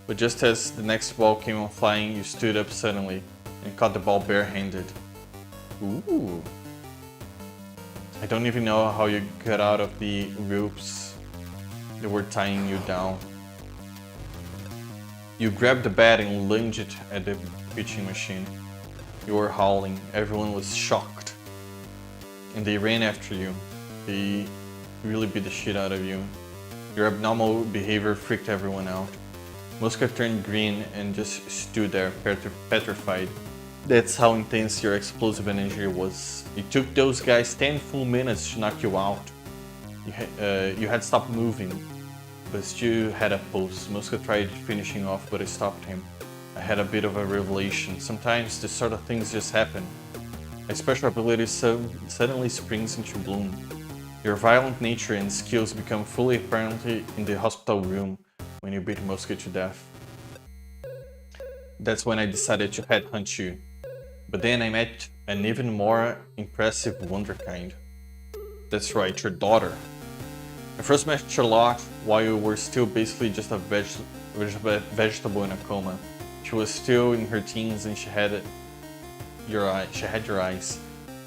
But just as the next ball came on flying, you stood up suddenly and caught the ball barehanded. Ooh. I don't even know how you got out of the ropes that were tying you down. You grabbed the bat and lunged it at the pitching machine. You were howling, everyone was shocked. And they ran after you. They really beat the shit out of you. Your abnormal behavior freaked everyone out. Muska turned green and just stood there, petrified. That's how intense your explosive energy was. It took those guys 10 full minutes to knock you out. You had stopped moving, but still had a pulse. Muska tried finishing off, but I stopped him. I had a bit of a revelation. Sometimes this sort of things just happen. A special ability suddenly springs into bloom. Your violent nature and skills become fully apparent in the hospital room when you beat Muska to death. That's when I decided to headhunt you. But then I met an even more impressive wunderkind. That's right, your daughter. I first met Charlotte while you were still basically just a vegetable in a coma. She was still in her teens and she had your eyes.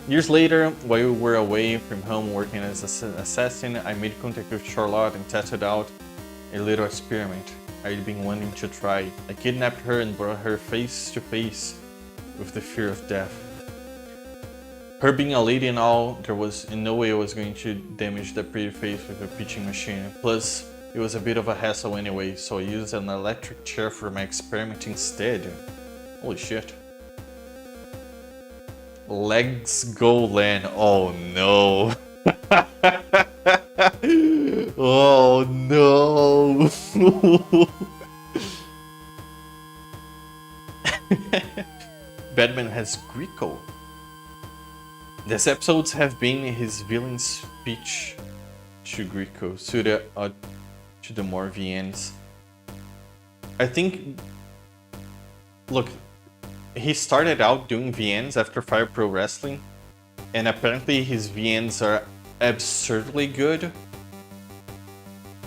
Years later, while you were away from home working as an assassin, I made contact with Charlotte and tested out a little experiment I'd been wanting to try. I kidnapped her and brought her face to face with the fear of death. Her being a lady and all, there was in no way I was going to damage that pretty face with a pitching machine. Plus, It was a bit of a hassle anyway, so I used an electric chair for my experiment instead. Holy shit. Legs go Len. Oh no. Oh no. Batman has Greco. These episodes have been his villain's speech to Greco, to the more VNs. I think, look, he started out doing VNs after Fire Pro Wrestling, and apparently his VNs are absurdly good.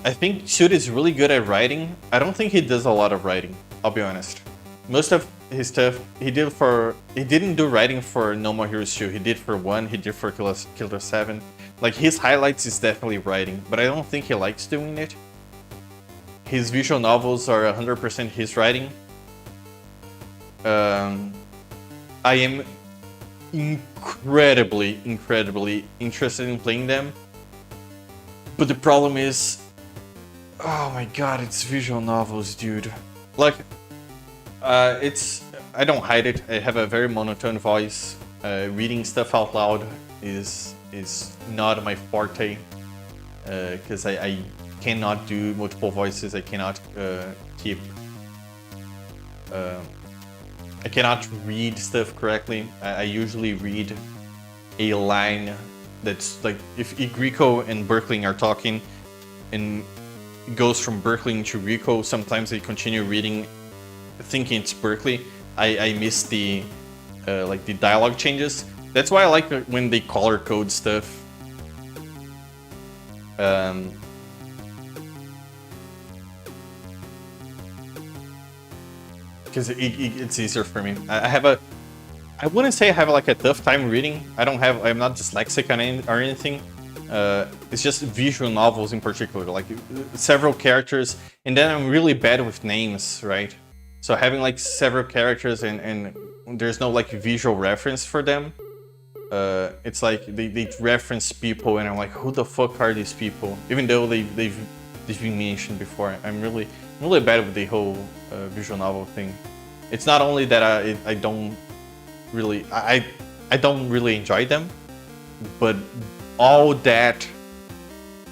I think Suit is really good at writing. I don't think he does a lot of writing, I'll be honest. Most of his stuff he didn't do writing for No More Heroes 2. He did for 1, he did for Killer 7. Like, his highlights is definitely writing, but I don't think he likes doing it. His visual novels are 100% his writing. I am incredibly interested in playing them. But the problem is, oh my god, it's visual novels, dude. Like, I don't hide it. I have a very monotone voice. Reading stuff out loud is not my forte, because I cannot do multiple voices. I cannot I cannot read stuff correctly. I usually read a line that's like, if Greco and Berkling are talking and it goes from Berkling to Greco, sometimes I continue reading thinking it's Berkeley. I miss the like the dialogue changes. That's why I like when they color code stuff. Because it's easier for me. I wouldn't say I have like a tough time reading. I'm not dyslexic or anything. It's just visual novels in particular, like several characters, and then I'm really bad with names, right? So having like several characters and there's no like visual reference for them. It's like they reference people and I'm like, who the fuck are these people? Even though they've been mentioned before. I'm really bad with the whole visual novel thing. It's not only that I don't really enjoy them, but all that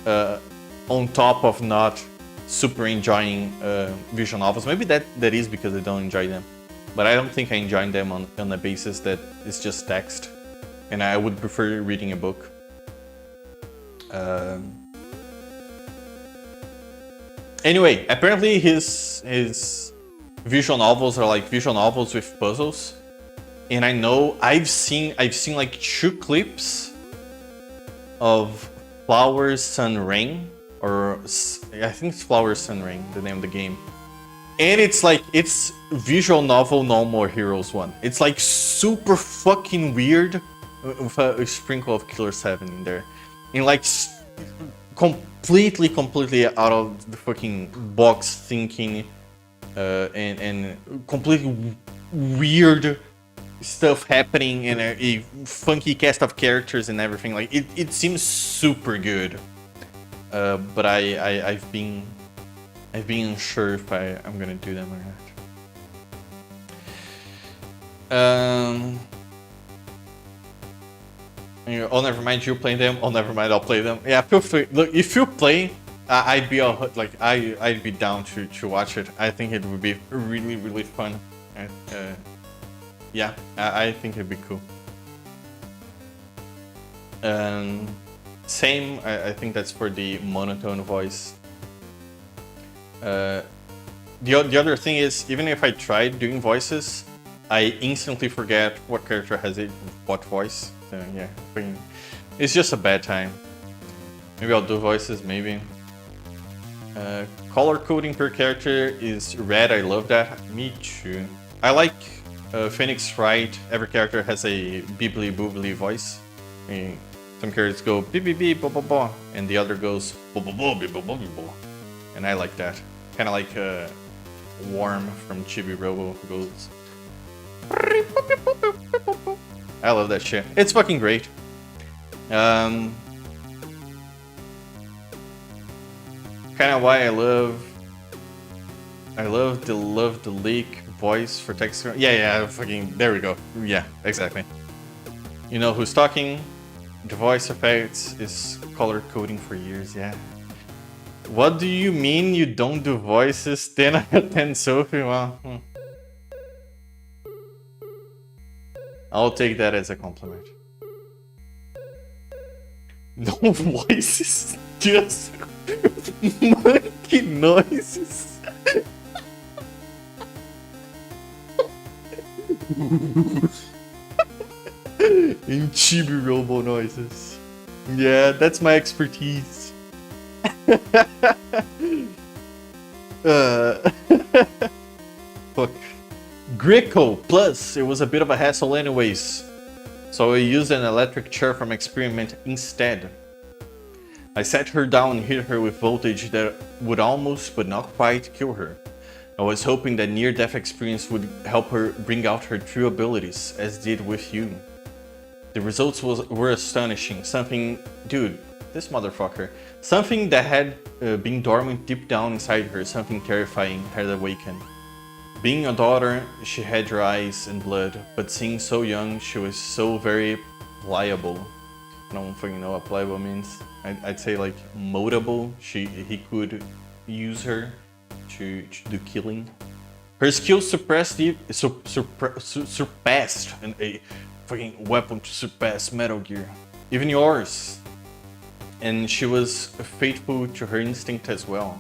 on top of not super enjoying visual novels. Maybe that is because I don't enjoy them, but I don't think I enjoy them on a basis that it's just text, and I would prefer reading a book. Anyway, apparently his visual novels are like visual novels with puzzles, and I know I've seen like 2 clips of Flower Sun Rain, or I think it's Flower Sun Rain, the name of the game, and it's like it's visual novel No More Heroes 1. It's like super fucking weird with a sprinkle of Killer 7 in there, and like completely out of the fucking box thinking, and completely weird stuff happening, and a funky cast of characters and everything. Like it seems super good, but I've been unsure if I'm gonna do them or not. Oh, never mind, you playing them. Oh, never mind, I'll play them. Yeah, feel free. Look, if you play, I'd be down to watch it. I think it would be really fun. Yeah, I think it'd be cool. Same, I think that's for the monotone voice. The other thing is, even if I tried doing voices, I instantly forget what character has it, what voice. Yeah, it's just a bad time. Maybe I'll do voices, maybe. Color coding per character is red, I love that. Me too. I like Phoenix Wright. Every character has a bibbly boobly voice. Some characters go beep beep beep bo bo bo, and the other goes bo bo bo beep bo bo beep bo. And I like that. Kind of like Worm from Chibi Robo who goes. I love that shit. It's fucking great. Kind kind of why I love the leak voice for text. Yeah, fucking there we go. Yeah, exactly. You know who's talking? The voice effects is color coding for years. Yeah. What do you mean you don't do voices? 10 out of 10, Sophie. Well, I'll take that as a compliment. No voices, just monkey noises. In chibi robo noises. Yeah, that's my expertise. Fuck. Greco plus, it was a bit of a hassle anyways. So I used an electric chair from experiment instead. I sat her down and hit her with voltage that would almost but not quite kill her. I was hoping that near-death experience would help her bring out her true abilities, as did with you. The results were astonishing. Something, dude, this motherfucker. Something that had been dormant deep down inside her, something terrifying, had awakened. Being a daughter, she had her eyes and blood, but seeing so young, she was so very pliable. I don't fucking know what pliable means. I'd say like moldable. He could use her to do killing. Her skills surpassed a fucking weapon to surpass Metal Gear. Even yours. And she was faithful to her instinct as well.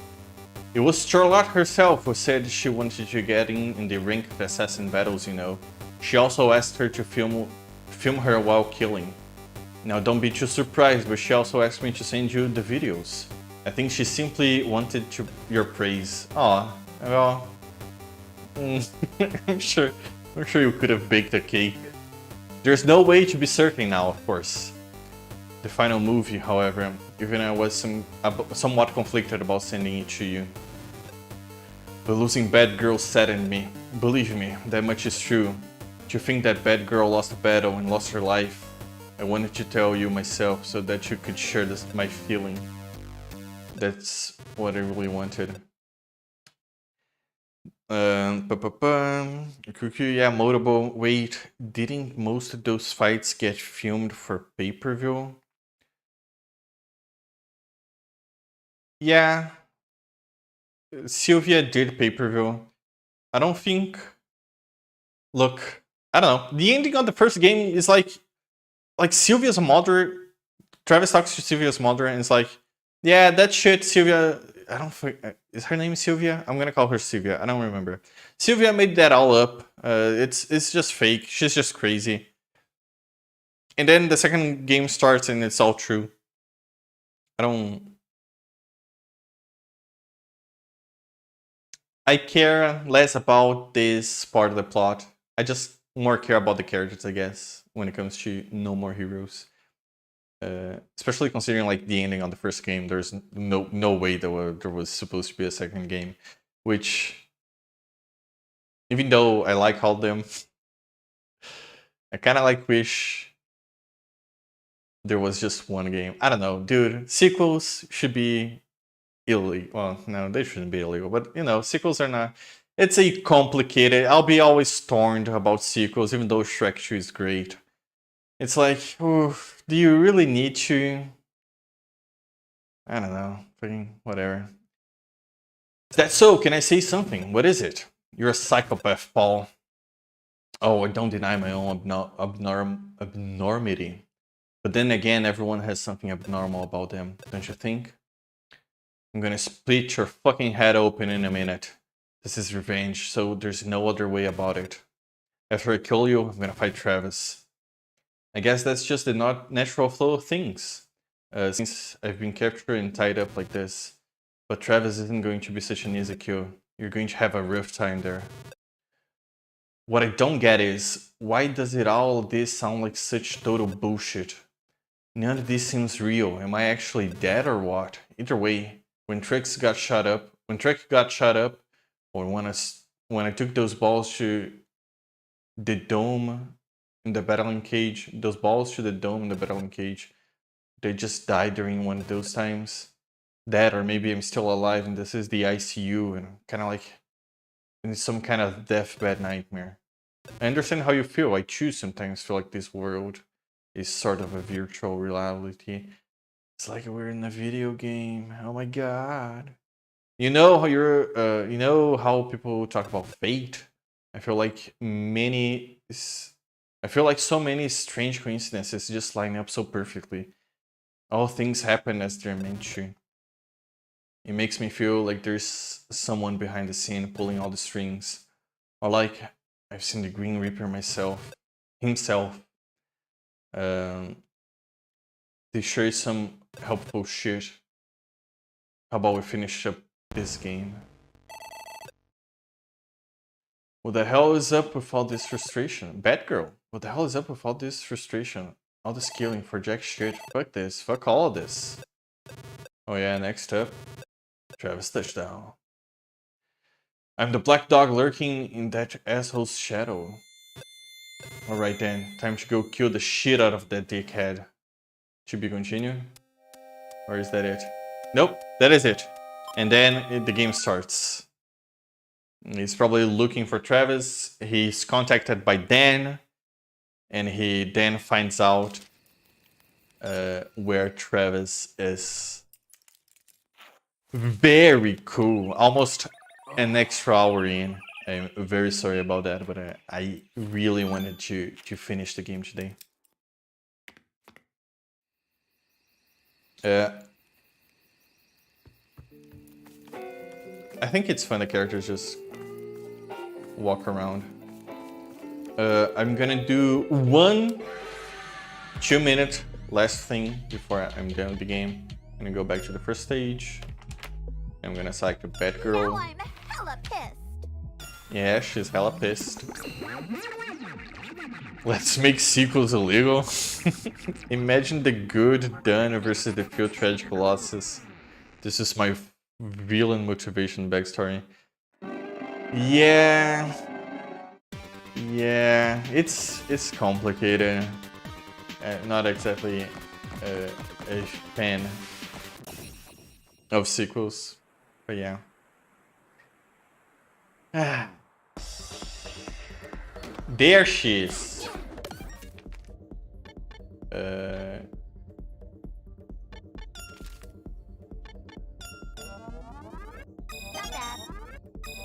It was Charlotte herself who said she wanted to get in the ranked assassin battles, you know. She also asked her to film her while killing. Now don't be too surprised, but she also asked me to send you the videos. I think she simply wanted your praise. Aw, well... I'm sure you could have baked a cake. There's no way to be certain now, of course. The final movie, however, even I was somewhat conflicted about sending it to you. But losing Bad Girl saddened me. Believe me, that much is true. To think that Bad Girl lost a battle and lost her life, I wanted to tell you myself so that you could share my feeling. That's what I really wanted. Cuckoo, yeah, Motable. Wait, didn't most of those fights get filmed for pay-per-view? Yeah. Sylvia did pay-per-view. I don't think... Look, I don't know. The ending on the first game is like Sylvia's mother... Travis talks to Sylvia's mother and it's like, yeah, that shit, Sylvia... I don't think... Is her name Sylvia? I'm gonna call her Sylvia. I don't remember. Sylvia made that all up. It's just fake. She's just crazy. And then the second game starts and it's all true. I care less about this part of the plot. I just more care about the characters, I guess, when it comes to No More Heroes. Especially considering like the ending on the first game, there's no way there was supposed to be a second game, which, even though I like all of them, I kind of like wish there was just one game. I don't know, dude. Sequels should be illegal. Well, no, they shouldn't be illegal, but you know, sequels are not. It's a complicated. I'll be always torn about sequels, even though Shrek 2 is great. It's like, ooh, do you really need to? I don't know. Fucking whatever. Is that so? Can I say something? What is it? You're a psychopath, Paul. Oh, I don't deny my own abnormity. But then again, everyone has something abnormal about them, don't you think? I'm gonna split your fucking head open in a minute. This is revenge, so there's no other way about it. After I kill you, I'm gonna fight Travis. I guess that's just the natural flow of things. Since I've been captured and tied up like this. But Travis isn't going to be such an easy kill. You're going to have a rough time there. What I don't get is, why does it all this sound like such total bullshit? None of this seems real. Am I actually dead or what? Either way, when Trek got shot up, or when I took those balls to the dome in the battling cage, they just died during one of those times. dead, or maybe I'm still alive and this is the ICU and I'm kind of like in some kind of deathbed nightmare. I understand how you feel. I too sometimes feel like this world is sort of a virtual reality. It's like we're in a video game. Oh my god. You know how you know how people talk about fate? I feel like so many strange coincidences just line up so perfectly. All things happen as they're meant to. It makes me feel like there's someone behind the scene pulling all the strings. Or like I've seen the Green Reaper himself. They share some helpful shit. How about we finish up this game? What the hell is up with all this frustration? Batgirl, what the hell is up with all this frustration? All this killing for jack shit. Fuck this. Fuck all of this. Oh yeah, next up. Travis touchdown. I'm the black dog lurking in that asshole's shadow. Alright then, time to go kill the shit out of that dickhead. To be continued? Or is that it? Nope, that is it. And then the game starts. He's probably looking for Travis. He's contacted by Dan. And he then finds out where Travis is. Very cool. Almost an extra hour in. I'm very sorry about that, but I really wanted to finish the game today. I think it's fun the characters just walk around. I'm gonna do 2-minute last thing before I'm done with the game. I'm gonna go back to the first stage. I'm gonna select a Batgirl. Now I'm hella pissed. Yeah, she's hella pissed. Let's make sequels illegal. Imagine the good done versus the few tragic losses. This is my villain motivation backstory. Yeah, it's complicated. Not exactly a fan of sequels, but yeah. There she is. Not bad.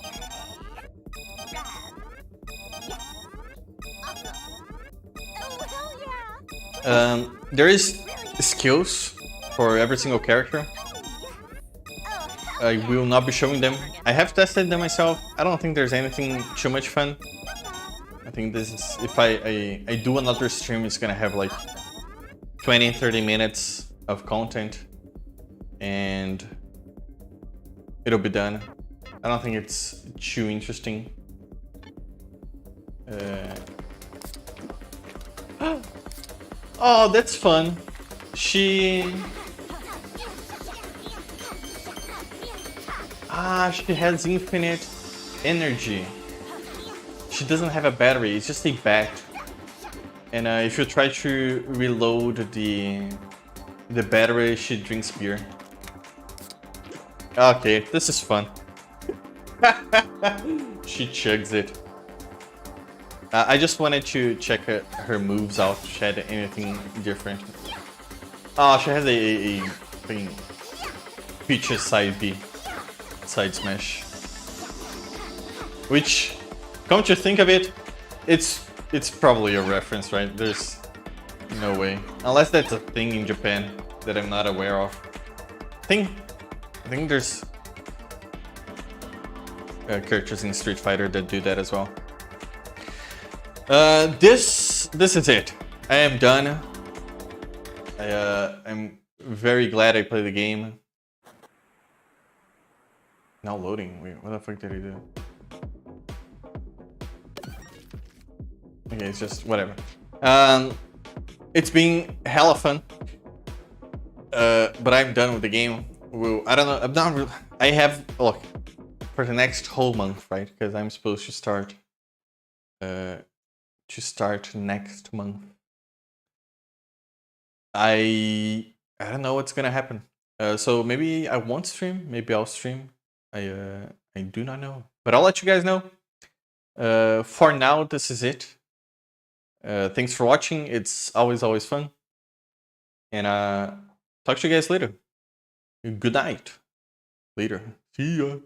Rad. Yes. Awesome. Oh, hell yeah. There is skills for every single character. Oh, hell I will not be showing them. I have tested them myself. I don't think there's anything too much fun. I think this is, if I do another stream, it's gonna have like 20-30 minutes of content and it'll be done. I don't think it's too interesting. Oh, that's fun. She has infinite energy. She doesn't have a battery, it's just a bat. And if you try to reload the battery, she drinks beer. Okay, this is fun. She chugs it. I just wanted to check her moves out, if she had anything different. Oh, she has a thing. Peach's side B. Side smash. Which, come to think of it, it's probably a reference, right? There's no way. Unless that's a thing in Japan that I'm not aware of. I think there's characters in Street Fighter that do that as well. This is it. I am done. I'm very glad I played the game. Now loading. Wait, what the fuck did he do? Okay, it's just whatever. It's been hella fun. But I'm done with the game. Well, I don't know. I'm not. I have look for the next whole month, right? Because I'm supposed to start. Next month. I don't know what's gonna happen. So maybe I won't stream. Maybe I'll stream. I do not know, but I'll let you guys know. For now, this is it. Thanks for watching. It's always fun. And talk to you guys later. Good night. Later. See ya.